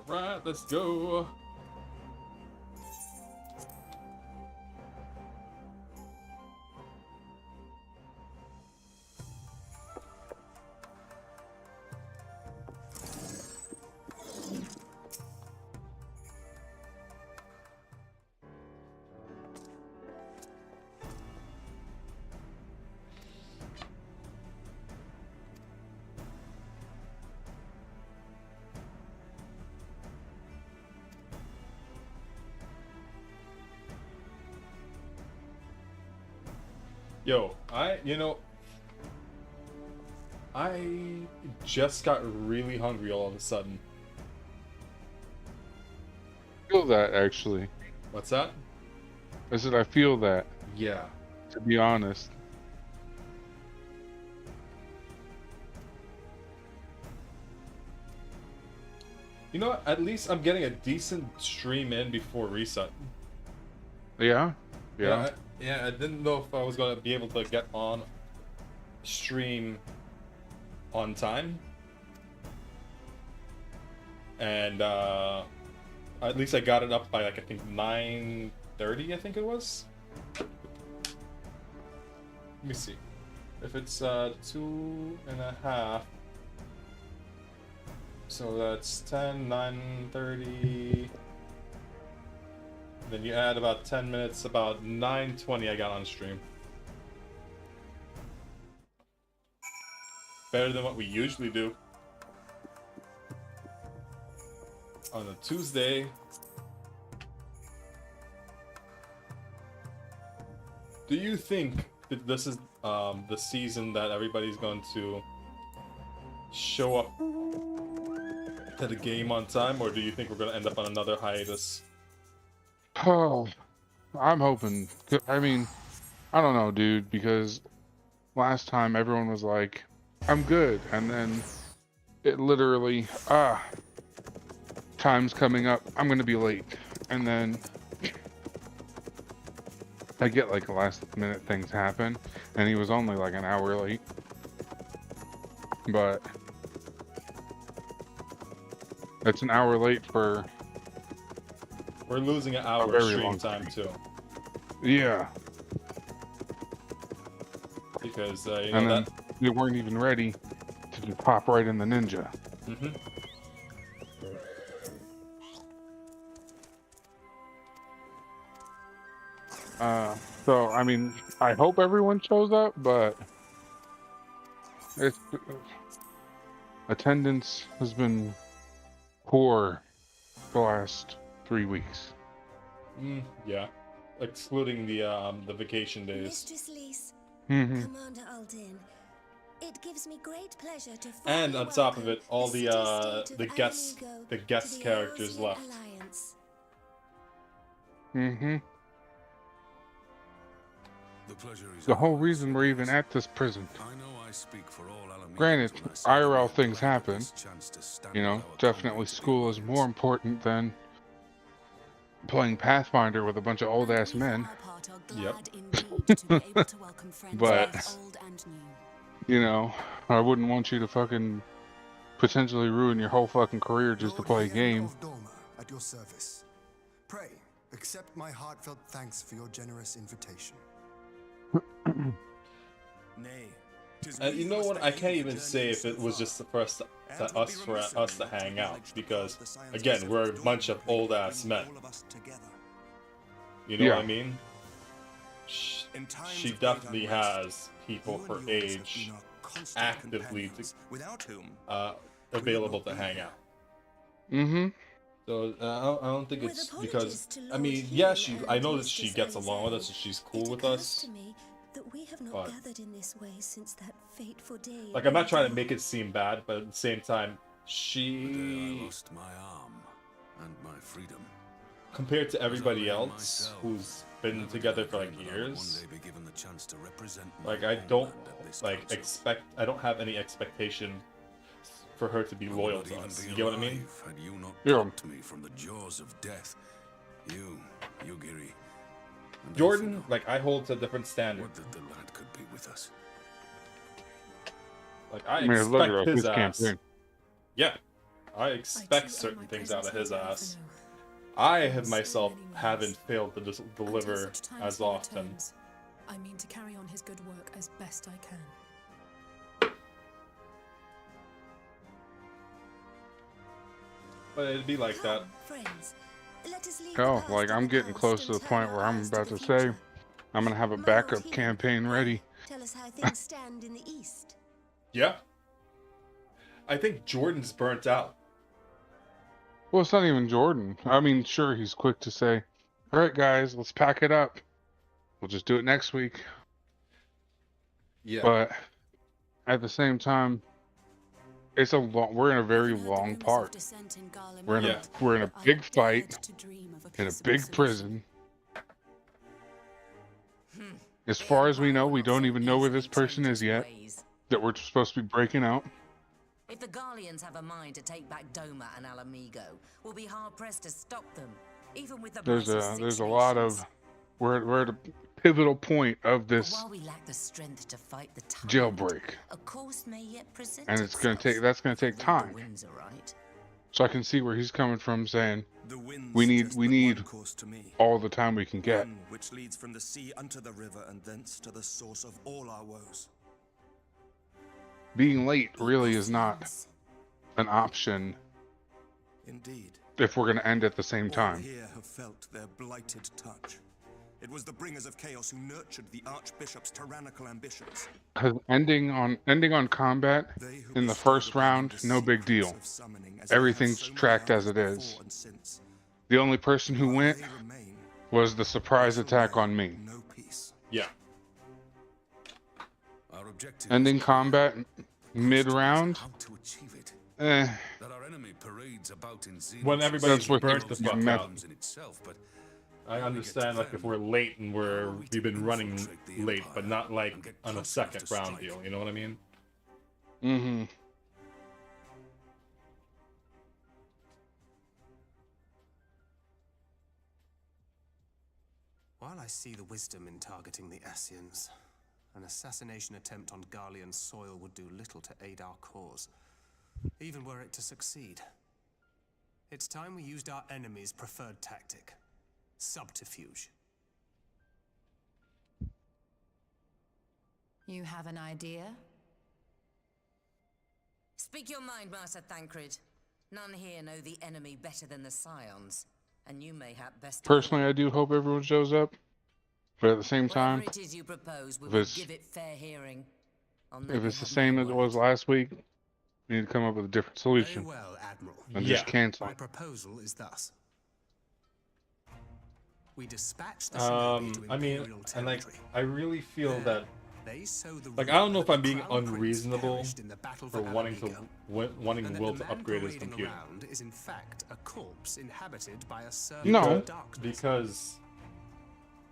Alright, let's go. Yo, I just got really hungry all of a sudden. I feel that, actually. What's that? I said I feel that, Yeah. to be honest. You know what? At least I'm getting a decent stream in before reset. Yeah? Yeah. Yeah, I didn't know if I was gonna be able to get on stream on time. And at least I got it up by like I think 9:30, I think it was. Let me see. If it's 2.5, so that's 10, 9:30. Then you add about 10 minutes, about 9:20 I got on stream. Better than what we usually do. On a Tuesday. Do you think that this is the season that everybody's going to show up to the game on time, or do you think we're going to end up on another hiatus? Oh, I'm hoping. I mean, I don't know, dude, because last time everyone was like, I'm good. And then it literally, time's coming up. I'm going to be late. And then I get like last minute things happen. And he was only like an hour late. But it's an hour late for... We're losing an hour of stream time too. Yeah. Because you know and then that we weren't even ready to just pop right in the ninja. Mm-hmm. So I mean, I hope everyone shows up, but it's attendance has been poor the last 3 weeks. Yeah, excluding the vacation days. Mistress Lise, Mm-hmm. Commander Aldin, it gives me great pleasure to And on top of it, all the guest guest characters left. Mm-hmm. The pleasure is The whole ours. reason we're even at this prison. I know I speak for all Alameda Granted, when I say IRL we're things glad happen. this chance to stand You know, with our definitely comrades school is in more important than playing Pathfinder with a bunch of old ass men. Yep. But, you know, I wouldn't want you to fucking potentially ruin your whole fucking career just to play a game. Of Dorma, at your service. Pray, accept my heartfelt thanks for your generous invitation. Nay, 'tis And we you know who what? must I thank can't you even for say journeying if it so was far. just for us And it would be remiss of to me hang not out, to because acknowledge the science again, we're a of bunch of Dorma old ass bringing men. all of us together. You know Yeah. what I mean? In times She of great definitely unrest, has people you her and yours have age been our constant actively companions, without whom available to hang out. Mm-hmm. So I don't think With it's apologies because to I Lord mean, Hill yeah, and I know that she Mistress gets along with us Alizé, and she's cool it with occurs us. to me that we have not but- gathered in this way since that fateful day. Like, I'm not trying to make it seem bad, but at the same time, the day I she, lost my arm and my freedom. compared to everybody As I ran else myself, who's been never together did I for like dream that I'd years, one day be given the chance to represent my like I don't homeland at this like council. I don't have any expectation for her to be I loyal would to not us. even You be get what I mean? alive Had you not Yeah. plucked me from the jaws of death, you Giri, and Jordan, Athena, like I hold to a different standard. would that the lad could be with us. Like I I mean, look expect at his his ass. campaign. Yeah, I expect certain things out of his ass. I have myself haven't failed to just deliver as often. I mean to carry on his good work as best I can. But it'd be like that. Friends, let us leave Oh, the past like in I'm the getting past close to and the turn point our where I'm eyes to about the to say future. I'm gonna have a My backup lord here, campaign ready. Tell us how things stand in the east. Yeah. I think Jordan's burnt out. Well, it's not even Jordan. I mean, sure, he's quick to say, "All right, guys, let's pack it up. We'll just do it next week." Yeah. But at the same time, it's a long. We're in a very I've heard the long rumors of part. dissent in Garlemald, We're in Yeah. we're in a but I big dared fight to dream of in a peaceable big solution. prison. As far as we know, we don't even know where this person is yet that we're supposed to be breaking out. If the Garleans have a mind to take back Doma and Alamigo, we'll be hard pressed to stop them, even with the There's might of six a lot nations. of we're at a pivotal point of But this while we lack the strength to fight the tyrant, jailbreak, a course may yet present and it's gonna itself. take that's gonna take If the time. winds are right. So I can see where he's coming from, saying The wind we suggests but need one course to me. all the time we can get. One which leads from the sea unto the river and thence to the source of all our woes. Being late really is not an option Indeed, if we're gonna end at the same all time. here have felt their blighted touch. It was the bringers of chaos who nurtured the Archbishop's tyrannical ambitions. Because ending on combat They who in the bestowed first upon him round, the no big secrets deal. of summoning, as they have Everything's so many tracked as others it is. before and since. The only person who While went they remain, was the surprise there attack shall on me. reign no peace. Yeah. Our objective Ending is combat mid-round, how to achieve it. eh, That our enemy parades about in Zenith When everybody's That's what burnt the you fuck met- out. in itself, but I understand, like, if we're late and we've been running late, but not like on a second round deal, you know what I mean? mm-hmm. While I see the wisdom in targeting the Ascians, an assassination attempt on Garlean soil would do little to aid our cause, even were it to succeed. It's time we used our enemy's preferred tactic: subterfuge. You have an idea? Speak your mind, Master Thancred. None here know the enemy better than the Scions, and you mayhap best. Personally, I do hope everyone shows up, but at the same time, Whatever it is you propose, we if will it's- give it fair hearing. I'll if never it's the have same my as it word. was last week, we need to come up with a different Very solution well, Admiral. and Yeah. just cancel. My proposal is thus. We dispatch the shinobi to I mean, Imperial and like, territory. I really feel that, They sow the like, I don't know rumor if that I'm being the Crown Prince unreasonable perished in the battle for for wanting Alamigo, wanting and that Will the to man upgrade his parading computer. around is in fact a corpse inhabited by a servant No. of darkness. Because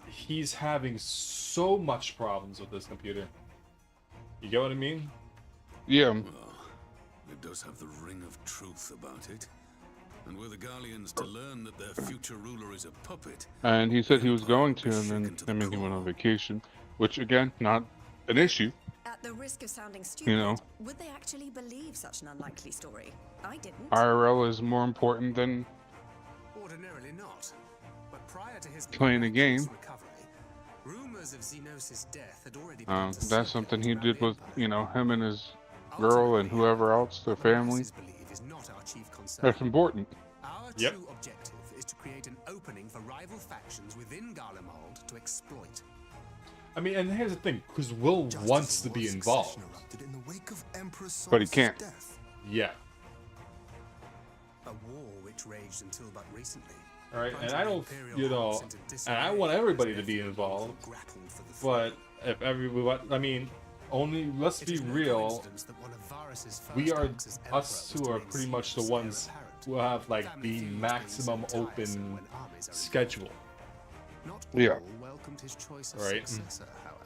he's having so much problems with this computer. You get what I mean? Yeah, Well, it does have the ring of truth about it. And were the Garleans to learn that their future ruler is a puppet, and he said he was going to, and then he went on vacation, which again, not an issue. At the risk of sounding stupid, You know. would they actually believe such an unlikely story? I didn't. IRL is more important than Ordinarily not, but prior to his Playing a game. recovery, rumors of Xenos' death had already begun to that's circulate something he around did the with, Empire. you know, him and his girl and whoever else, their family. Believe is not our chief concern. That's important. Our Yep. true objective is to create an opening for rival factions within Garlemald to exploit. I mean, and here's the thing, because Will Just wants as to a be war involved. succession erupted in the wake of Emperor But he Solus' can't. death. Yeah. A war which raged until but recently. All right, and plunging I the don't, Imperial you know, House into and I disarray want everybody as to be their involved, grappled for the but throne. if everyone, I mean, only, let's It be is no real, coincidence that one of Varus's we first are, acts as us emperor two was are to pretty make much the Xenos' ones heir apparent. who have, like, Family the feuds being maximum so tiresome open when armies are schedule. Not Yeah. all welcomed his choice of Right. successor, however.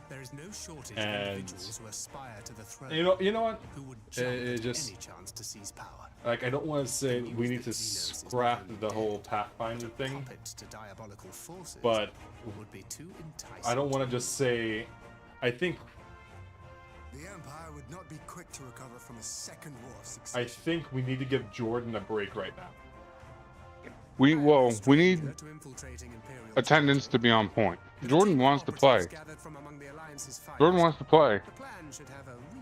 There is no shortage And- of individuals who aspire to the throne, You know what? who would jump it at just- any chance to seize power. Like, I don't want to say News we need that to Xenos is scrap not only the whole dead, Pathfinder thing, puppet to diabolical forces, but would be too enticing. I don't want to just say, I think The Empire would not be quick to recover from a second war of success. I think we need to give Jordan a break right now. We need attendance to be on point. Jordan wants to play. Jordan wants to play.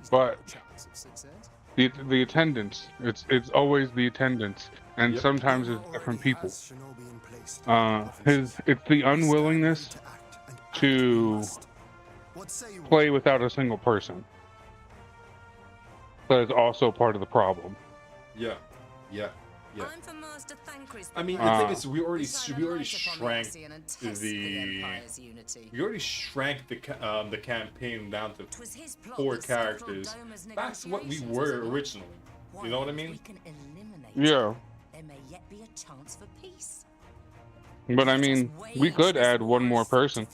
But the attendance, it's always the attendance, and sometimes it's different people. It's the unwillingness to play without a single person that is also part of the problem. Yeah. I'm for Master Thancred's I mean, the thing is, we already shrank the campaign down to 4 characters. That's what we were originally. You know what I mean? Yeah. There may yet be a chance for peace. But I mean, we could add one more person.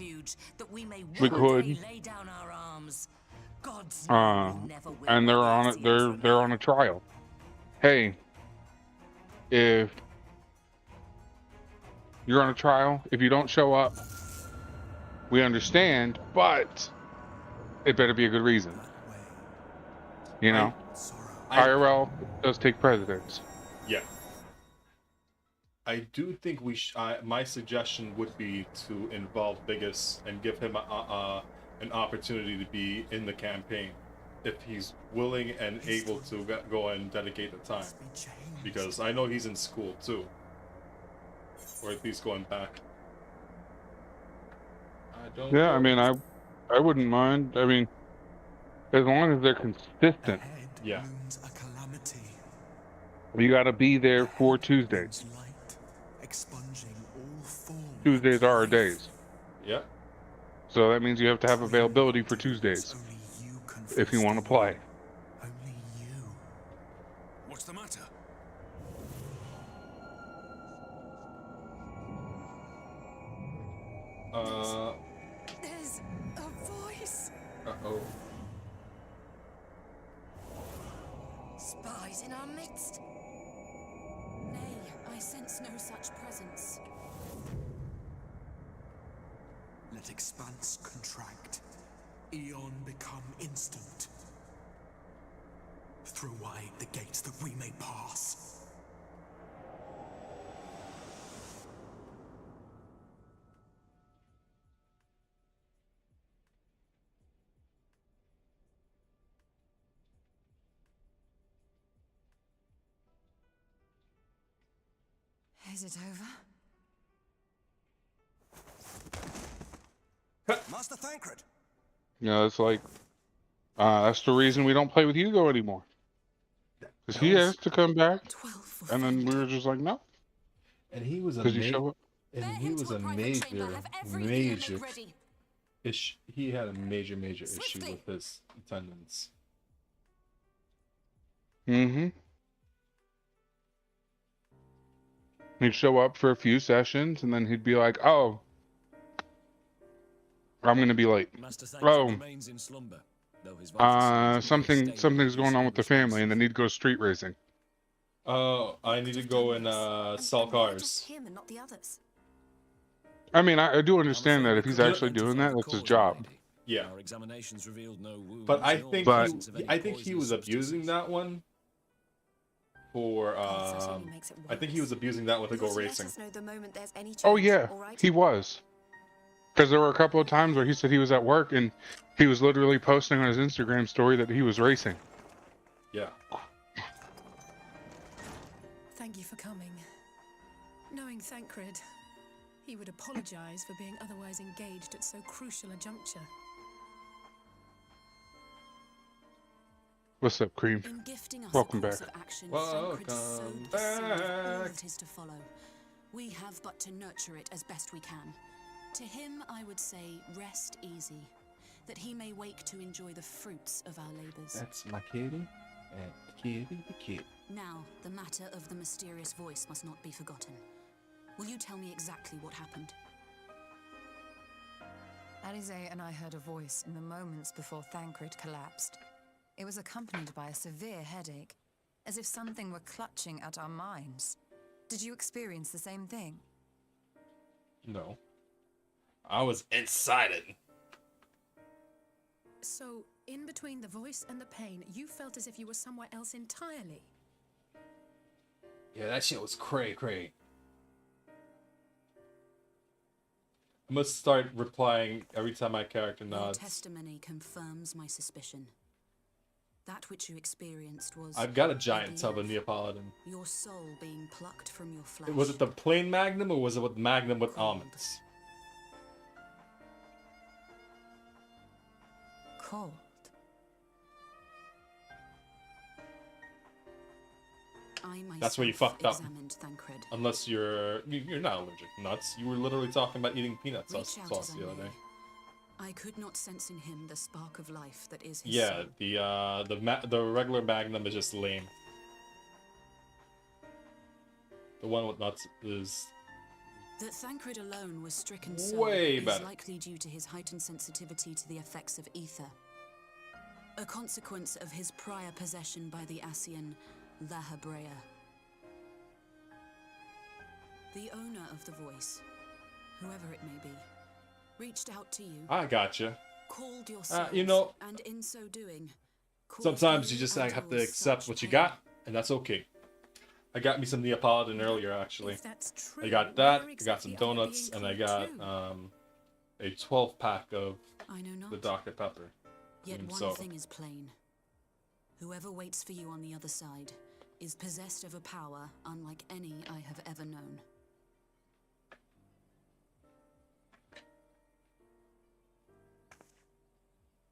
We could. And they're on a trial. Hey, if you're on a trial, if you don't show up, we understand, but it better be a good reason. You know, IRL does take precedence. Yeah. I do think my suggestion would be to involve Biggest and give him an opportunity to be in the campaign if he's willing and able to go and dedicate the time. Because I know he's in school too. Or at least going back. Yeah, I mean, I wouldn't mind. I mean, as long as they're consistent. Yeah. You gotta be there for Tuesdays. Tuesdays are our days. Yeah. So that means you have to have availability for Tuesdays if you want to play. What's the matter? There's a voice. Uh-oh. Spies in our midst. Nay, I sense no such presence. Let expanse contract. Eon become instant. Throw wide the gates that we may pass. Is it over? Master Thancred! You know, it's like, that's the reason we don't play with Hugo anymore. Because he has to come back, and then we were just like, no. And he was a major issue. He had a major issue with his attendance. Mm-hmm. He'd show up for a few sessions, and then he'd be like, oh, I'm gonna be late. Oh, something's going on with the family, and then he'd go street racing. Oh, I need to go and sell cars. Him and not the others. I mean, I do understand that if he's actually doing that, that's his job. Yeah. Our examinations revealed no wounds. But I think he was abusing that one for I think he was abusing that one to go racing. Oh yeah, he was. Because there were a couple of times where he said he was at work and he was literally posting on his Instagram story that he was racing. Yeah. Thank you for coming. Knowing Thancred, he would apologize for being otherwise engaged at so crucial a juncture. What's up, Cream? In gifting us Welcome a course back. of action, Welcome Thancred sowed the seed of all back. that is to follow. We have but to nurture it as best we can. To him, I would say, rest easy, that he may wake to enjoy the fruits of our labors. That's my kitty. And kitty the kid. Now, the matter of the mysterious voice must not be forgotten. Will you tell me exactly what happened? Alizé and I heard a voice in the moments before Thancred collapsed. It was accompanied by a severe headache, as if something were clutching at our minds. Did you experience the same thing? No. I was inside it. So, in between the voice and the pain, you felt as if you were somewhere else entirely. Yeah, that shit was cray. I must start replying every time my character Your nods. testimony confirms my suspicion. That which you experienced was, I've got a I giant tub of believe, Neapolitan. your soul being plucked from your flesh. Was it the plain Magnum or was it with Magnum with almonds? Cold. I myself That's where you fucked up. examined Thancred. Unless you're not allergic to nuts. You were literally talking about eating peanut sauce, Reach out sauce as the I other may, day. I could not sense in him the spark of life that is his Yeah, soul. the regular Magnum is just lame. The one with nuts is That Thancred alone was stricken so way is better. likely due to his heightened sensitivity to the effects of ether. A consequence of his prior possession by the Ascian La Hebrea. The owner of the voice, whoever it may be, reached out to you, I gotcha. called yourselves, you know, and in so doing, sometimes you just have to undergoes accept such what you pain. got, and that's okay. I got me some Neapolitan earlier, actually. If that's true, I got that, where I got some exactly are you donuts, being and I called got to? a 12-pack of I know not. the Dr. Pepper. Yet cream one soda. thing is plain. Whoever waits for you on the other side is possessed of a power unlike any I have ever known.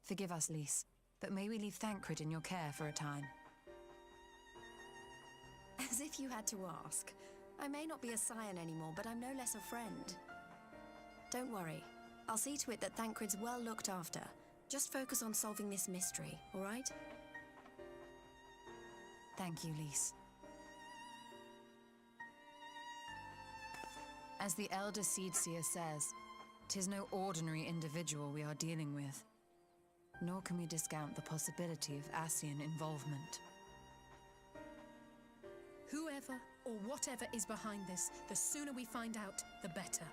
Forgive us, Lys, but may we leave Thancred in your care for a time? As if you had to ask. I may not be a scion anymore, but I'm no less a friend. Don't worry. I'll see to it that Thancred's well looked after. Just focus on solving this mystery, all right? Thank you, Lys. As the Elder Seedseer says, 'tis no ordinary individual we are dealing with. Nor can we discount the possibility of Ascian involvement. Whoever or whatever is behind this, the sooner we find out, the better.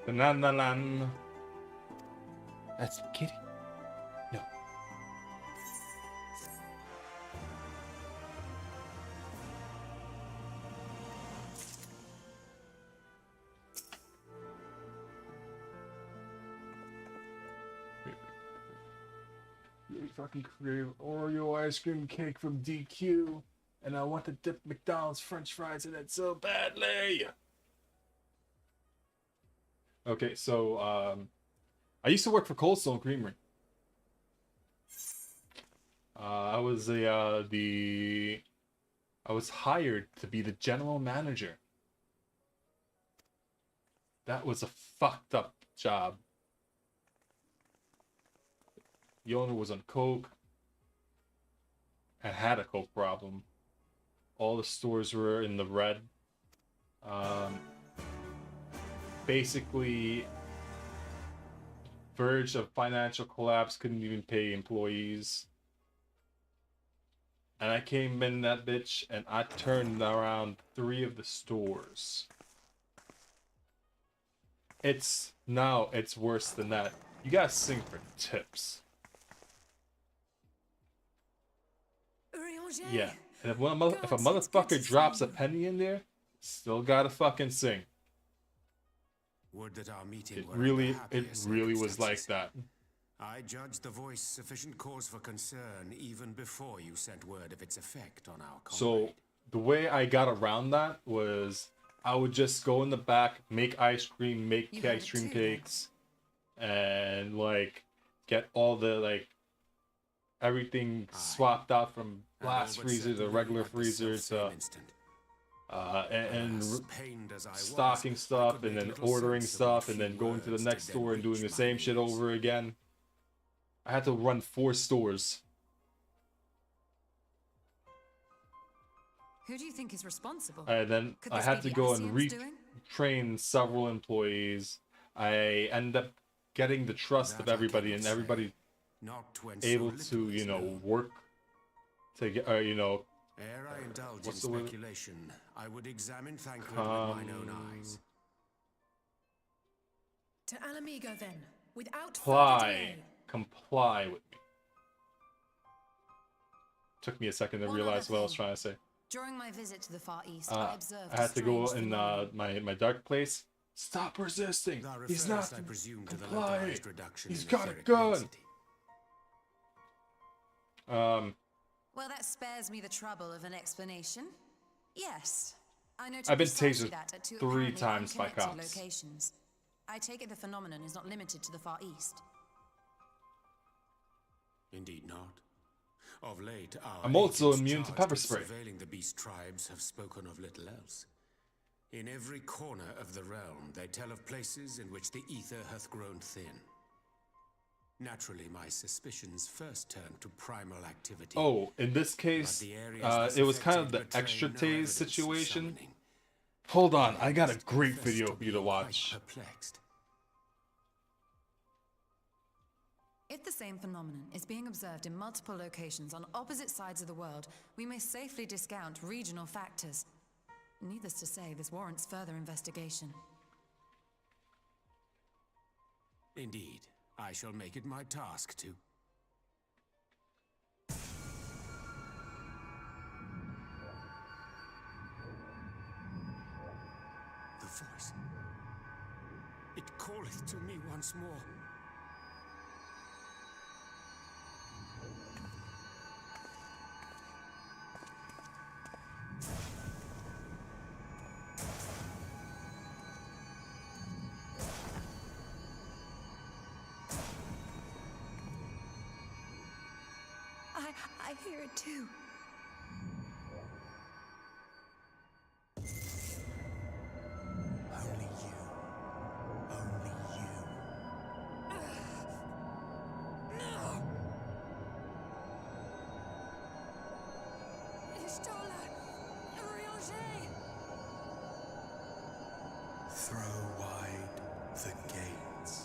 Bananalan. That's Kitty. No. Really fucking crave Oreo ice cream cake from DQ, and I want to dip McDonald's French fries in it so badly. Okay, so I used to work for Cold Stone Creamery. I was I was hired to be the general manager. That was a fucked up job. The owner was on coke and had a coke problem. All the stores were in the red. Basically, verge of financial collapse, couldn't even pay employees. And I came in that bitch and I turned around 3 of the stores. It's worse than that. You gotta sing for tips. Urianger! Yeah. And if a motherfucker drops a penny in there, still gotta fucking sing. Would that our meeting It were under really happier was like circumstances. that. I judge the voice sufficient cause for concern even before you sent word of its effect on our So comrade. the way I got around that was I would just go in the back, make ice cream, make You had ice it cream too, then? cakes, and like get all the like everything swapped out from blast freezer to regular freezer to stocking stuff and then ordering stuff and then going to the next store and doing the same shit over again. I had to run 4 stores. Who do you think is responsible? And then Could I this had be to the go and Ascians doing? retrain several employees. I ended up getting the trust of everybody, and everybody able to, you know, work to get, you know, Ere I indulge in what's the word? speculation, I would examine Thancred with mine own eyes. To Alamigo then, without further Comply. delay. Comply with me. Took me a second to One realize other what I was thing. trying to say. During my visit to the Far East, I observed I had to go strange in phenomenon. my dark place. Stop resisting. Thou He's referest, not. I presume, to the Comply. localized reduction He's in got a etheric gun. density. Well, that spares me the trouble of an explanation. Yes, I noted I've been precisely tasered that at 2 3 apparently times by unconnected cops. locations. I take it the phenomenon is not limited to the Far East. Indeed not. Of late, our I'm also agents immune to charged pepper with spray. surveilling the beast tribes have spoken of little else. In every corner of the realm, they tell of places in which the ether hath grown thin. Naturally, my suspicions first turned to primal activity. Oh, in this case, it was kind of the extra tase situation. Hold on, I got a great video for you to watch. Perplexed. If the same phenomenon is being observed in multiple locations on opposite sides of the world, we may safely discount regional factors. Needless to say, this warrants further investigation. Indeed, I shall make it my task to. The voice. It calleth to me once more. I hear it too. Only you. Only you. Throw wide the gates.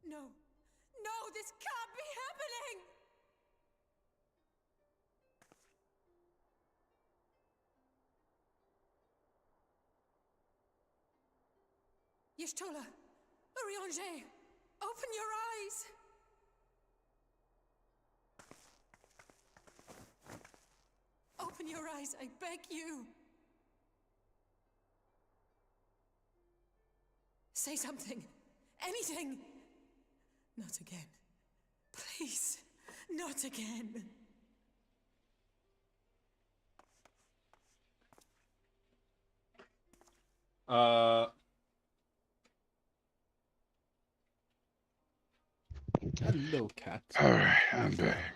No. No, this can't be happening! Y'shtola! Urianger! Open your eyes! Open your eyes, I beg you! Say something! Anything! Not again. Please, not again. Hello, cat. Alright, I'm back.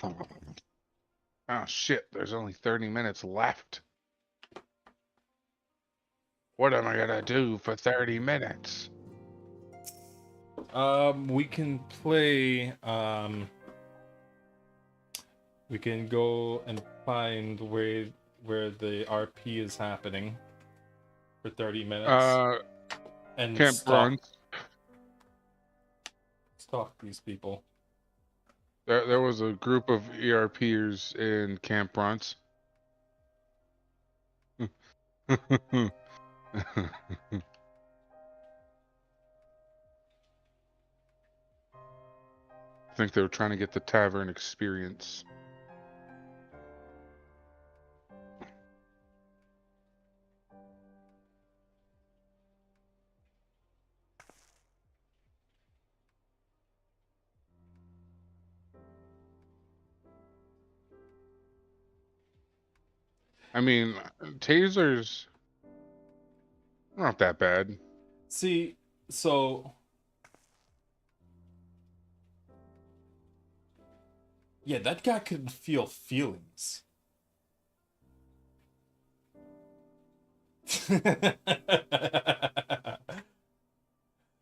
Oh shit, there's only 30 minutes left. What am I gonna do for 30 minutes? We can play, we can go and find where the RP is happening for 30 minutes. And Camp Bronze. Stalk these people. There was a group of ERPers in Camp Bronze. I think they were trying to get the tavern experience. I mean, tasers not that bad. See, so yeah, that guy could feel feelings.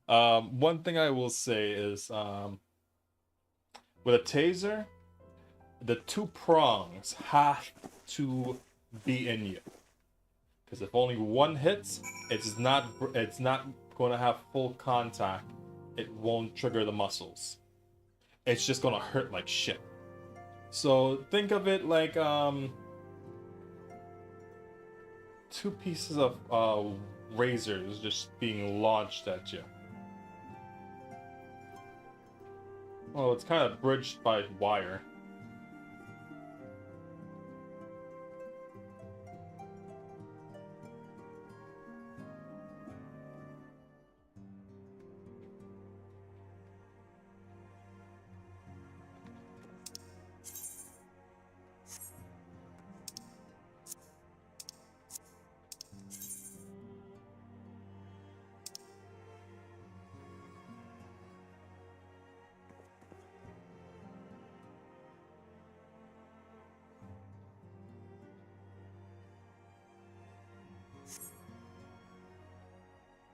One thing I will say is, with a taser, the two prongs have to be in you. Because if only one hits, it's not going to have full contact. It won't trigger the muscles. It's just going to hurt like shit. So think of it like two pieces of razors just being launched at you. Well, it's kind of bridged by wire.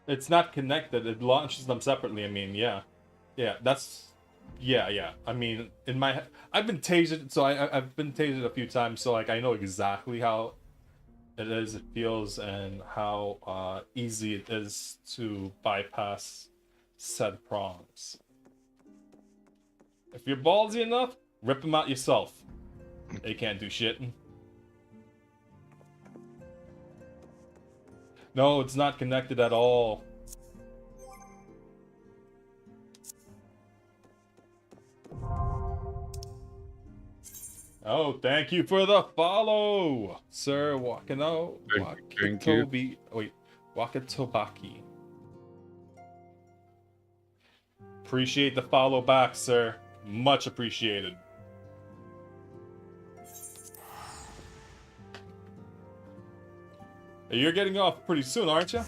It's not connected. It launches them separately. I mean, yeah, that's yeah. I mean, in my I've been tasered, so I've been tasered a few times, so like I know exactly how it is, it feels, and how easy it is to bypass said prongs. If you're ballsy enough, rip them out yourself. They can't do shit. No, it's not connected at all. Oh, thank you for the follow, Sir Wakano. Thank you. Wakatobi. Wait, Wakatobaki. Appreciate the follow back, sir. Much appreciated. You're getting off pretty soon, aren't you?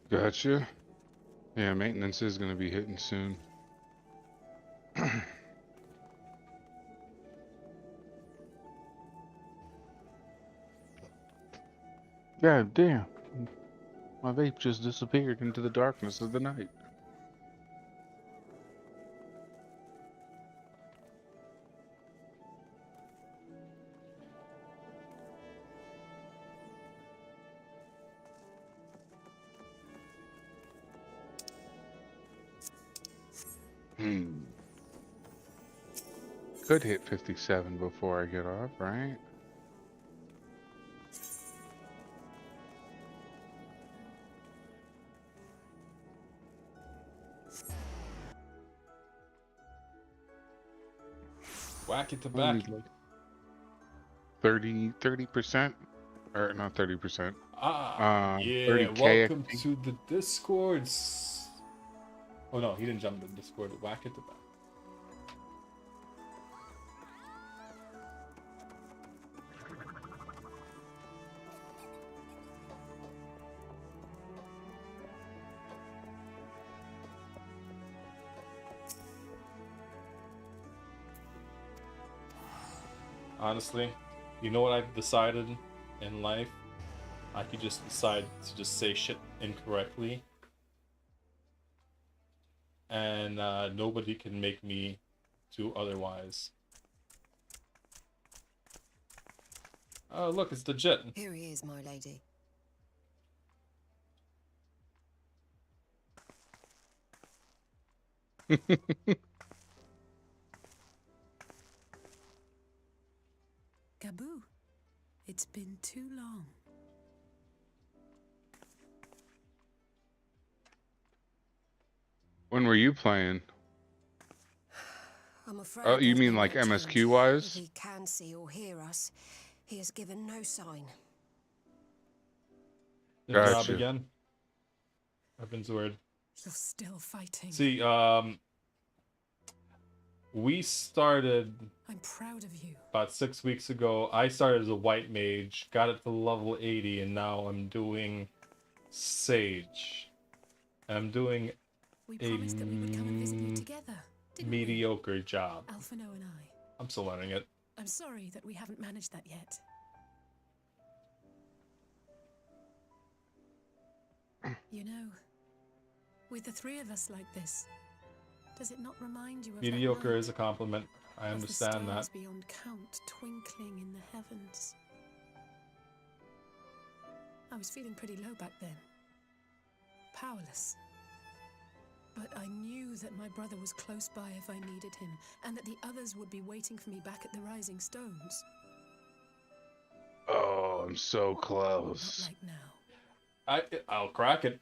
Gotcha. Yeah, maintenance is going to be hitting soon. God damn. My vape just disappeared into the darkness of the night. Could hit 57 before I get off, right? Whack it to back. 30%? Or not 30%. Yeah, 30K. welcome to the Discord. Oh no, he didn't jump the Discord. Whack it to back. Honestly, you know what I've decided in life? I could just decide to just say shit incorrectly, and nobody can make me do otherwise. Oh, look, it's the jet. Here he is, my lady. Gaboo, it's been too long. When were you playing? I'm afraid Oh, you there's mean been like no change. MSQ If wise? he can see or hear us, he has given no sign. The job Gotcha. again. Weapons word. You're still fighting. See, we started I'm proud of you. about 6 weeks ago. I started as a white mage, got it to level 80, and now I'm doing sage. I'm doing We a promised that we would come and visit you together, didn't we? mediocre job. Alphino and I. I'm still learning it. I'm sorry that we haven't managed that yet. You know, with the three of us like this, does it not remind you of that Mediocre night? is a compliment. I Of understand the that. stars beyond count twinkling in the heavens. I was feeling pretty low back then. Powerless. But I knew that my brother was close by if I needed him, and that the others would be waiting for me back at the Rising Stones. Oh, I'm so Not close. like now. I'll crack it.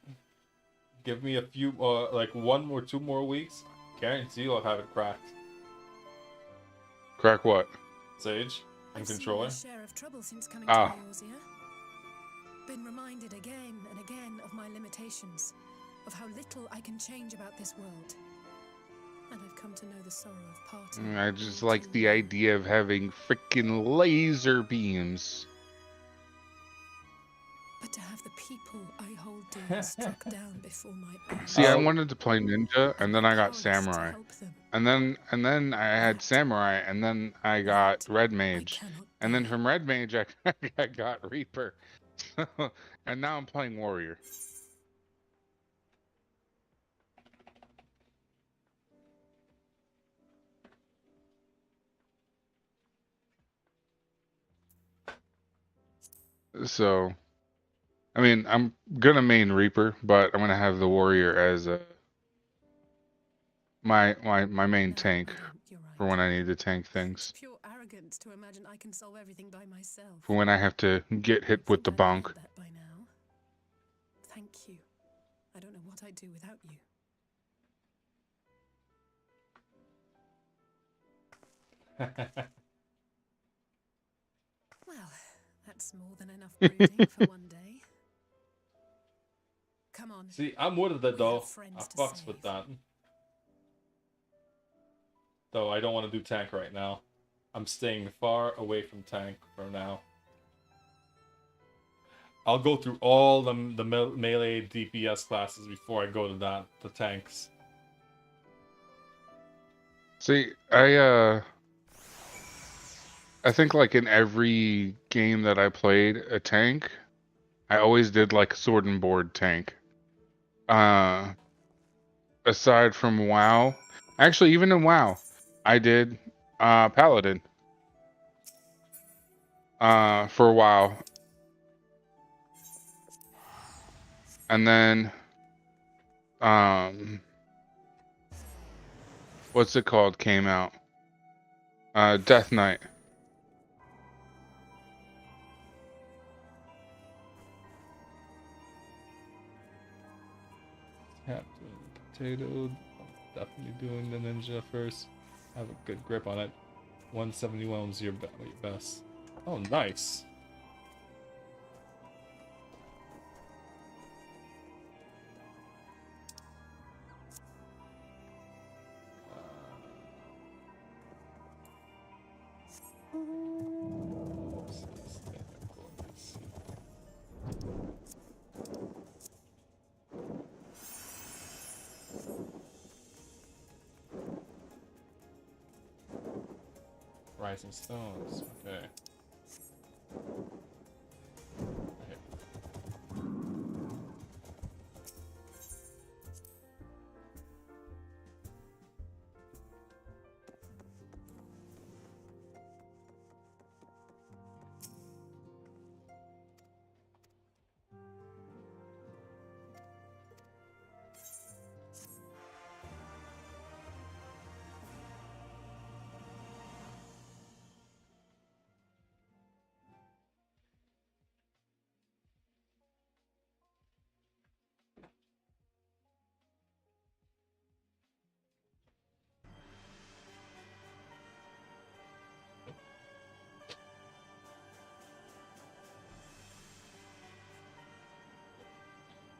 Give me a few, like 1 or 2 more weeks. Guarantee I'll have it cracked. Crack what? Sage and I've seen controller. my share of trouble since coming Ah. to Eorzea. Been reminded again and again of my limitations, of how little I can change about this world. And I've come to know the sorrow of parting. I just all like too the well. idea of having freaking laser beams. But to have the people I hold dear struck down before my eyes. See, I wanted to play ninja, and then I got powerless to samurai, help them. and then I had samurai, and then I got red mage, cannot and then bear. from red mage I got reaper, and now I'm playing warrior. So, I mean, I'm gonna main reaper, but I'm gonna have the warrior as my main No, tank I don't. You're right. for when I need to tank things, It's pure arrogance to imagine I can solve everything by myself. for when I have to get hit You'd with the think I'd learned bonk. that by now. Thank you. I don't know what I'd do without you. Well, that's more than enough brooding for one day. Come on. See, I'm with it We though. have friends I to fucks save. with that. Though I don't want to do tank right now. I'm staying far away from tank for now. I'll go through all the melee DPS classes before I go to the tanks. See, I think like in every game that I played a tank, I always did like a sword and board tank. Aside from WoW, actually even in WoW, I did paladin. For a while. And then what's it called came out? Death Knight. Captain Potato. Definitely doing the ninja first. Have a good grip on it. 171 was your best. Oh, nice. Rising Stones. Okay. Okay.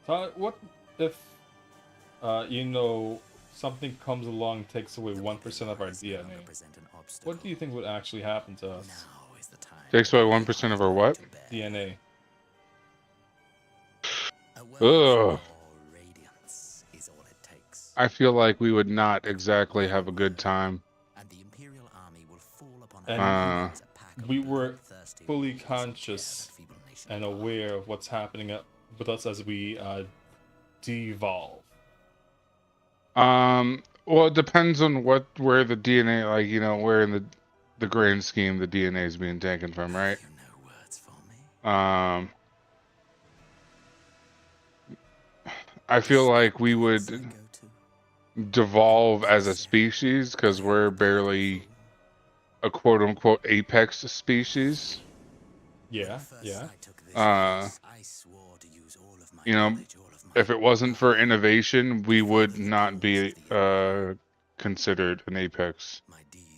What if, you know, something comes along and takes away 1% of our DNA? What do you think would actually happen to us? Takes away 1% of our what? DNA. Ugh. I feel like we would not exactly have a good time. And we were fully conscious and aware of what's happening with us as we de-evolve. Well, it depends on where the DNA, like, you know, where in the grand scheme the DNA is being taken from, right? I feel like we would devolve as a species because we're barely a quote-unquote apex species. Yeah. You know, if it wasn't for innovation, we would not be considered an apex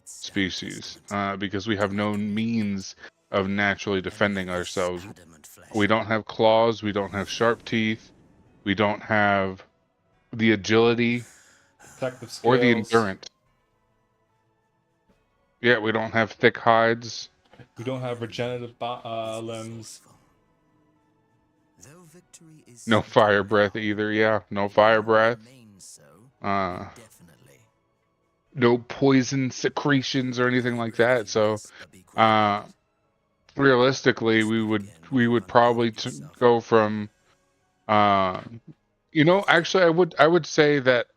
species because we have no means of naturally defending ourselves. We don't have claws, we don't have sharp teeth, we don't have the agility or the endurance. Yeah, we don't have thick hides. We don't have regenerative limbs. No fire breath either. Yeah, no fire breath. No poison secretions or anything like that. So, realistically, we would probably go from, you know, actually, I would say that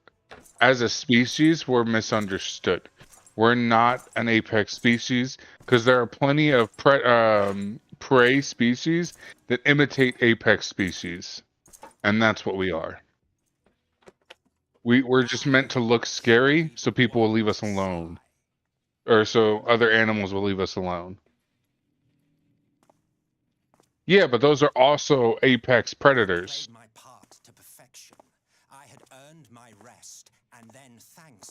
as a species, we're misunderstood. We're not an apex species because there are plenty of prey species that imitate apex species, and that's what we are. We're just meant to look scary so people will leave us alone, or so other animals will leave us alone. Yeah, but those are also apex predators.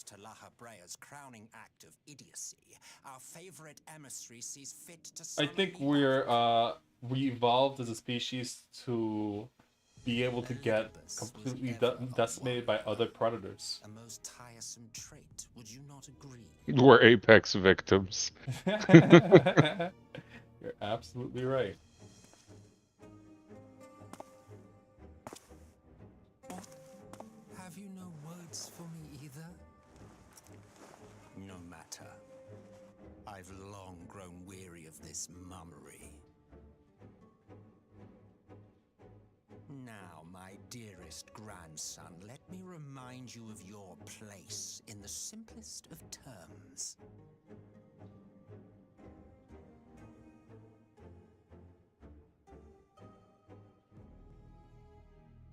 To Lahabrea's crowning act of idiocy, our favorite emissary sees fit to I think we evolved as a species to be able to get completely decimated by other predators. A most tiresome trait, would you not agree? We're apex victims. You're absolutely right. Have you no words for me either? No matter. I've long grown weary of this mummery. Now, my dearest grandson, let me remind you of your place in the simplest of terms.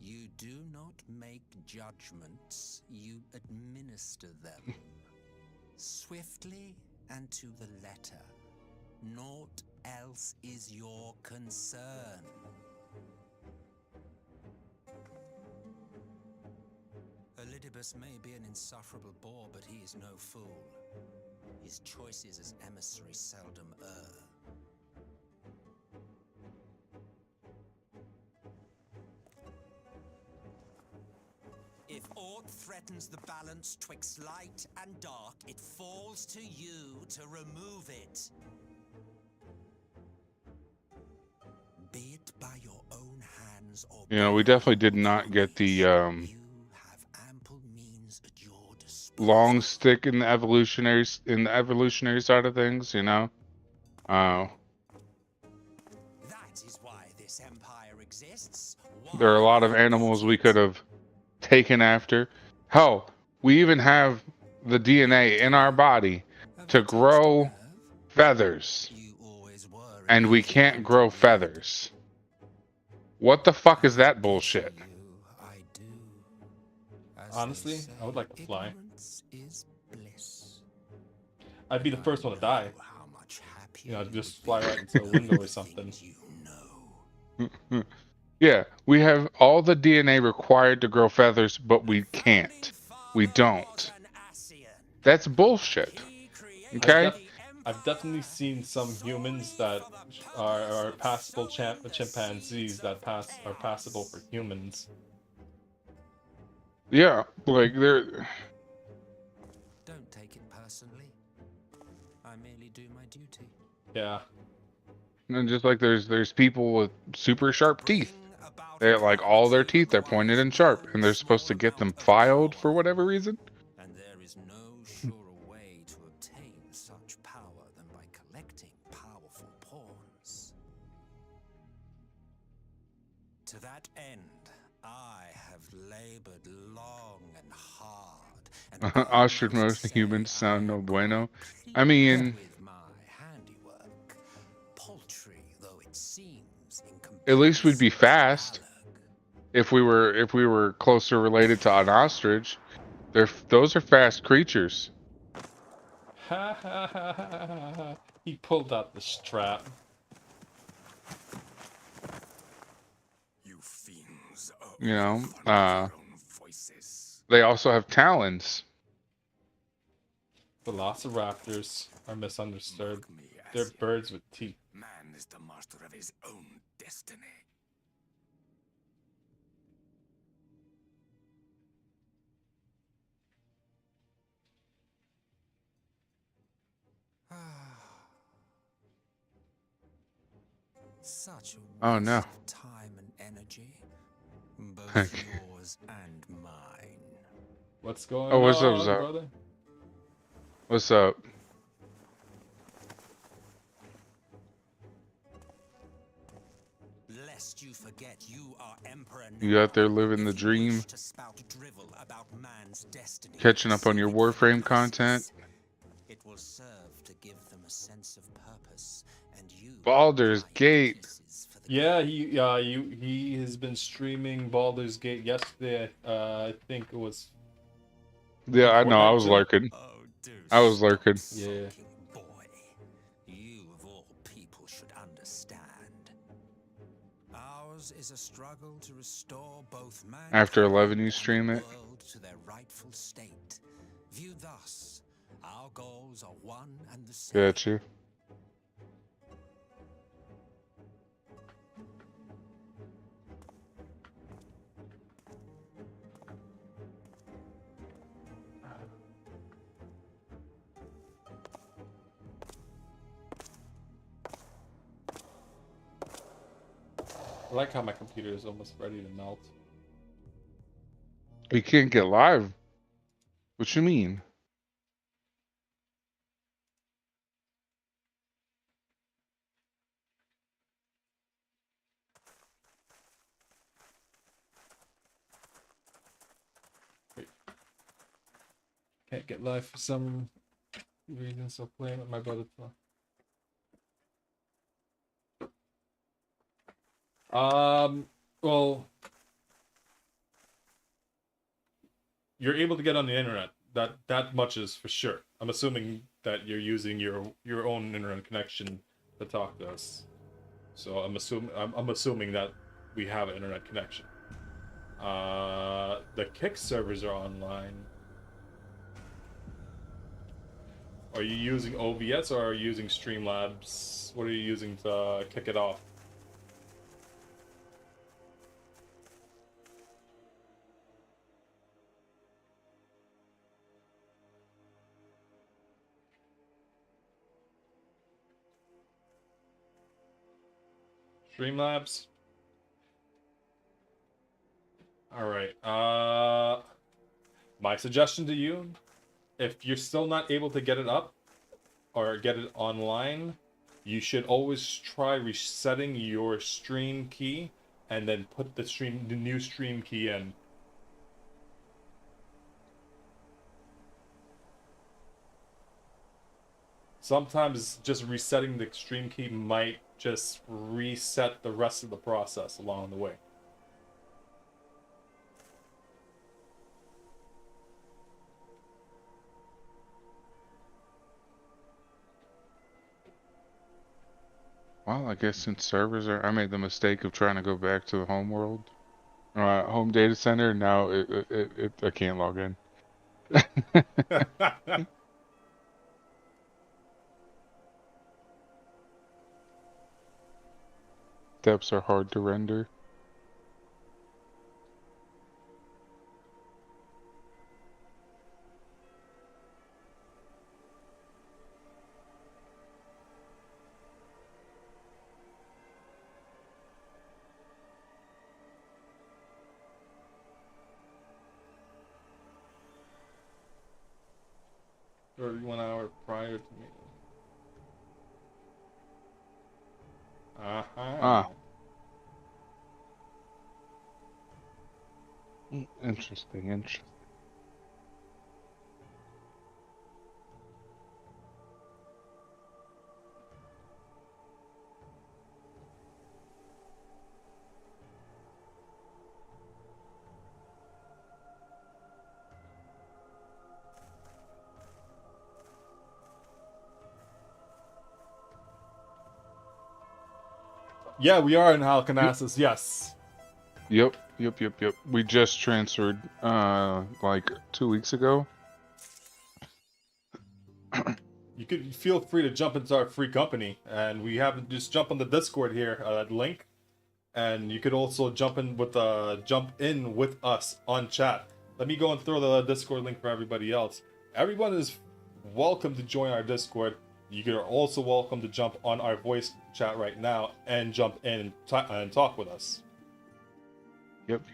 You do not make judgments, you administer them. Swiftly and to the letter. Naught else is your concern. Elidibus may be an insufferable bore, but he is no fool. His choices as emissary seldom err. If aught threatens the balance twixt light and dark, it falls to you to remove it. Be it by your own hands or You know, we definitely did not get the long stick in the evolutionary side of things, you know. That is why this empire exists. There are a lot of animals we could have taken after. Hell, we even have the DNA in our body to grow feathers, and we can't grow feathers. What the fuck is that bullshit? Honestly, I would like to fly. I'd be the first one to die. You know, just fly right into a window or something. Yeah, we have all the DNA required to grow feathers, but we can't. We don't. That's bullshit. Okay? I've definitely seen some humans that are passable chimpanzees that are passable for humans. Yeah, like they're. Don't take it personally. I merely do my duty. Yeah. And just like there's people with super sharp teeth. They like all their teeth are pointed and sharp, and they're supposed to get them filed for whatever reason. And there is no surer way to obtain such power than by collecting powerful pawns. To that end, I have labored long and hard, and Ostrich I most must humans say sound I no am bueno. quite I mean, pleased with my handiwork, paltry though it seems in at least we'd be comparison to fast Alag. if we were closer related to an ostrich. Those are fast creatures. Ha ha ha ha ha ha. He pulled out the strap. You fiends are You know, overfond of your own voices. they also have talons. Velociraptors are misunderstood. Mark me, They're Asian. birds with teeth. Man is the master of his own destiny. Such a Oh waste no. of time and energy, both yours and mine. What's going Oh, what's up, on, Zach? brother? What's up? Lest you forget, you are Emperor You out there now. living the If you dream, wish to spout drivel about man's destiny, catching up on your saving for Warframe the content. masses, it will serve to give them a sense of purpose, and you Baldur's die in Gate. pieces for the Yeah, he has been streaming Baldur's Gate yesterday. I think it was Yeah, I know. I Fortnite was too. lurking. Oh, do I was stop lurking. Yeah. sulking, boy. You of all people should understand. Ours is a struggle to restore both mankind After 11, you and stream the it. world to their rightful state. Viewed thus, our goals are one and the same. Got you. I like how my computer is almost ready to melt. We can't get live. What you mean? Wait. Can't get live for some reason, so playing with my brother. Well, you're able to get on the internet. That much is for sure. I'm assuming that you're using your own internet connection to talk to us. So I'm assuming that we have an internet connection. The Kick servers are online. Are you using OBS or are you using Streamlabs? What are you using to kick it off? Streamlabs? Alright, my suggestion to you, if you're still not able to get it up or get it online, you should always try resetting your stream key and then put the new stream key in. Sometimes just resetting the stream key might just reset the rest of the process along the way. Well, I guess since servers are, I made the mistake of trying to go back to the home world, home data center. Now I can't log in. Depths are hard to render. every 1 hour prior to me. Ah. Interesting, interesting. Yeah, we are in Halicarnassus, yes. Yep. We just transferred like 2 weeks ago. You could feel free to jump into our free company, and we have just jump on the Discord here, that link, and you could also jump in with us on chat. Let me go and throw the Discord link for everybody else. Everyone is welcome to join our Discord. You are also welcome to jump on our voice chat right now and jump in and talk with us. Yep.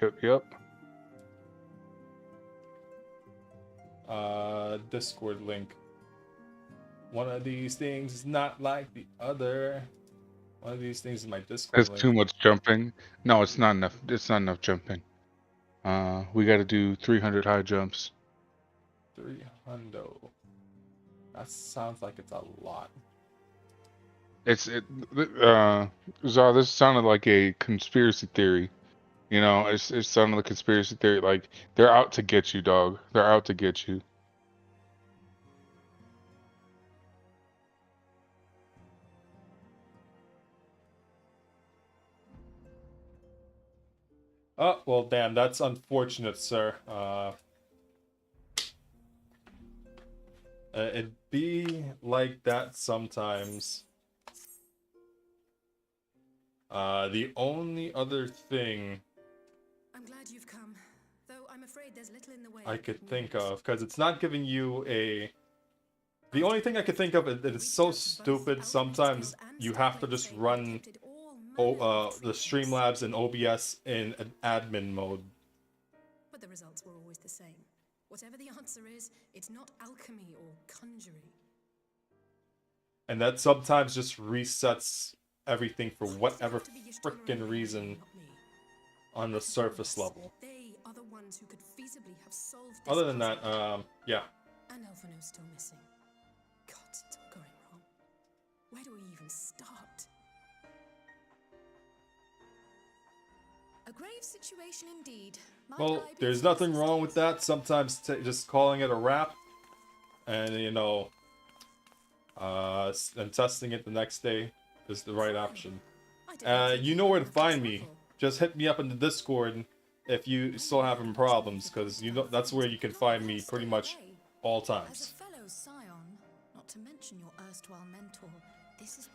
Discord link. One of these things is not like the other. One of these things is my Discord There's link. too much jumping. No, it's not enough. It's not enough jumping. We got to do 300 high jumps. 300. That sounds like it's a lot. Zara, this sounded like a conspiracy theory. You know, it sounded like a conspiracy theory. Like, they're out to get you, dog. They're out to get you. Oh, well, damn, that's unfortunate, sir. It'd be like that sometimes. The only other thing I'm glad you've come, though I'm afraid there's little in the way I could think of, because it's not giving you a... The only thing I could think of is that it's so stupid, sometimes you have to just run the Streamlabs and OBS in an admin mode. But the results were always the same. Whatever the answer is, it's not alchemy or conjuring. And that sometimes just resets everything for whatever frickin' reason on the surface level. They are the ones who could feasibly have solved this. Other than that, yeah. And Elfino's still missing. God, it's all going wrong. Where do we even start? A grave situation indeed. Well, there's nothing wrong with that. Sometimes just calling it a wrap, and and testing it the next day is the right option. You know where to find me. Just hit me up in the Discord if you still having problems, because you know that's where you can find me pretty much all times.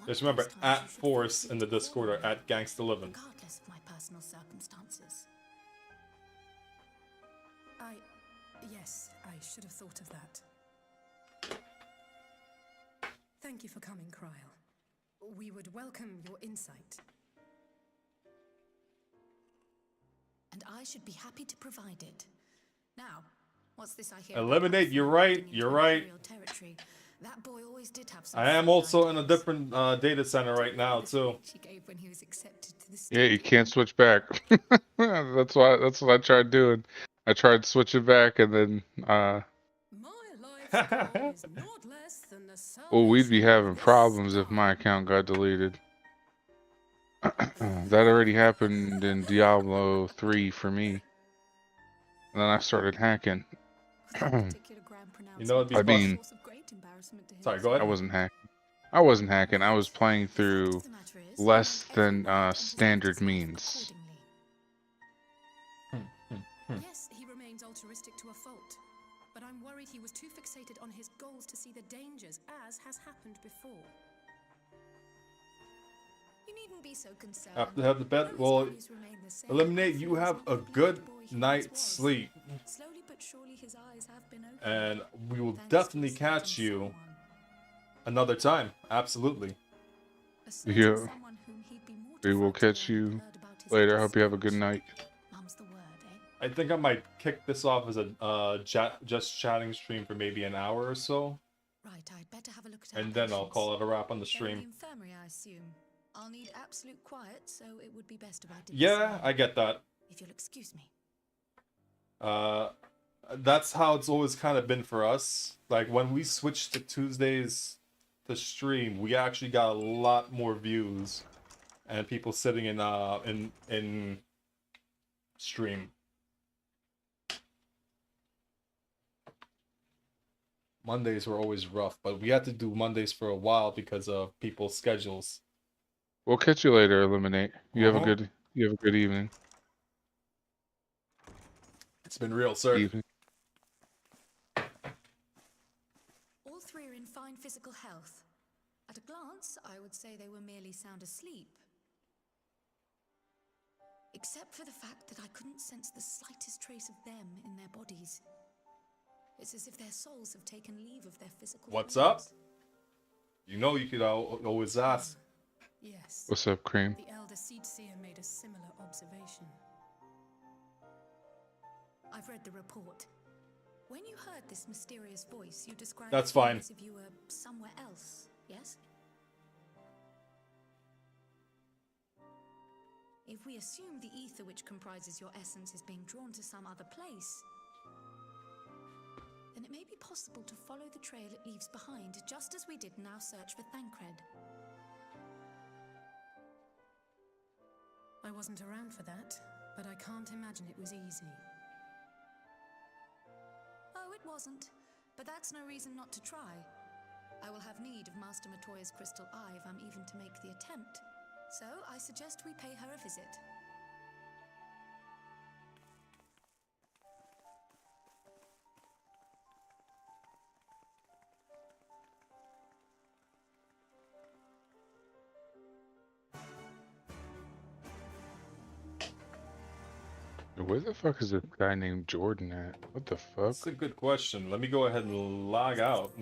Just remember, @Force in the Discord or @GangstaLivin. Regardless of my personal circumstances. Yes, I should have thought of that. Thank you for coming, Kryl. We would welcome your insight. And I should be happy to provide it. Now, what's this I hear? Eliminate, you're right, you're right. That boy always did have some. I am also in a different data center right now, too. Yeah, you can't switch back. That's what I tried doing. I tried switching back, and then well, we'd be having problems if my account got deleted. That already happened in Diablo 3 for me. And then I started hacking. You know, it'd be sorry, go ahead. I wasn't hacking. I was playing through less than standard means. Yes, he remains altruistic to a fault. But I'm worried he was too fixated on his goals to see the dangers, as has happened before. You needn't be so concerned. After have the bed, well, Eliminate, you have a good night's sleep. Slowly but surely his eyes have been opened. And we will definitely catch you another time. Absolutely. Yeah. We will catch you later. I hope you have a good night. I think I might kick this off as a just chatting stream for maybe an hour or so. Right, I'd better have a look at our And then I'll patients. call it a wrap on the They're in stream. the infirmary, I assume. I'll need absolute quiet, so it would be best if I did Yeah, I get that. If you'll excuse me. That's how it's always kind of been for us. Like when we switched to Tuesdays to stream, we actually got a lot more views and people sitting in stream. Mondays were always rough, but we had to do Mondays for a while because of people's schedules. We'll catch you later, Eliminate. You have a Uh-huh. good evening. It's been real, sir. Evening. All three are in fine physical health. At a glance, I would say they were merely sound asleep. Except for the fact that I couldn't sense the slightest trace of them in their bodies. It's as if their souls have taken leave of their physical What's forms. up? You know you could always ask. Yes. What's up, Cream? The elder Seedseer made a similar observation. I've read the report. When you heard this mysterious voice, you described That's it fine. as if you were somewhere else, yes? If we assume the ether which comprises your essence is being drawn to some other place, then it may be possible to follow the trail it leaves behind, just as we did in our search for Thancred. I wasn't around for that, but I can't imagine it was easy. Oh, it wasn't, but that's no reason not to try. I will have need of Master Matoya's crystal eye if I'm even to make the attempt. So I suggest we pay her a visit. Where the fuck is this guy named Jordan at? What the fuck? That's a good question. Let me go ahead and log out.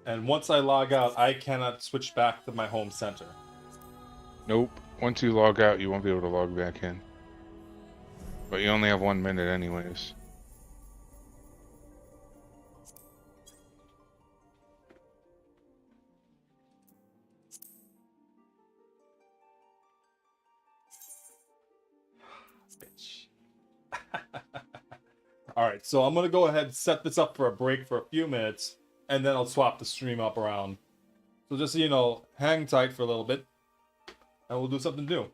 And once I log out, I cannot switch back to my home center. Nope. Once you log out, you won't be able to log back in. But you only have 1 minute anyways. Bitch. Alright, so I'm gonna go ahead and set this up for a break for a few minutes, and then I'll swap the stream up around. So just, you know, hang tight for a little bit, and we'll do something new.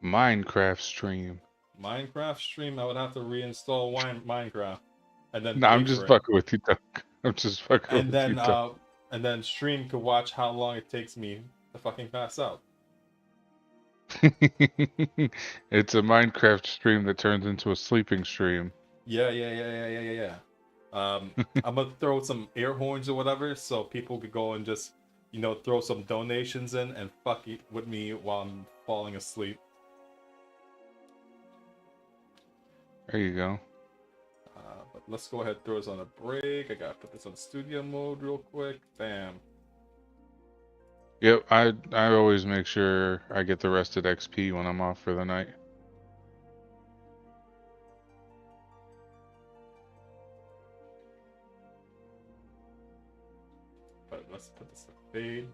Minecraft stream. Minecraft stream, I would have to reinstall Minecraft. And then No, I'm pay just for it. fucking with you, Doug. I'm just fucking And with then, you, Doug. and then stream to watch how long it takes me to fucking pass out. It's a Minecraft stream that turns into a sleeping stream. Yeah. I'm gonna throw some air horns or whatever, so people could go and just, you know, throw some donations in and fuck it with me while I'm falling asleep. There you go. But let's go ahead and throw this on a break. I gotta put this on studio mode real quick. Bam. Yep, I always make sure I get the rested XP when I'm off for the night. But let's put this to fade.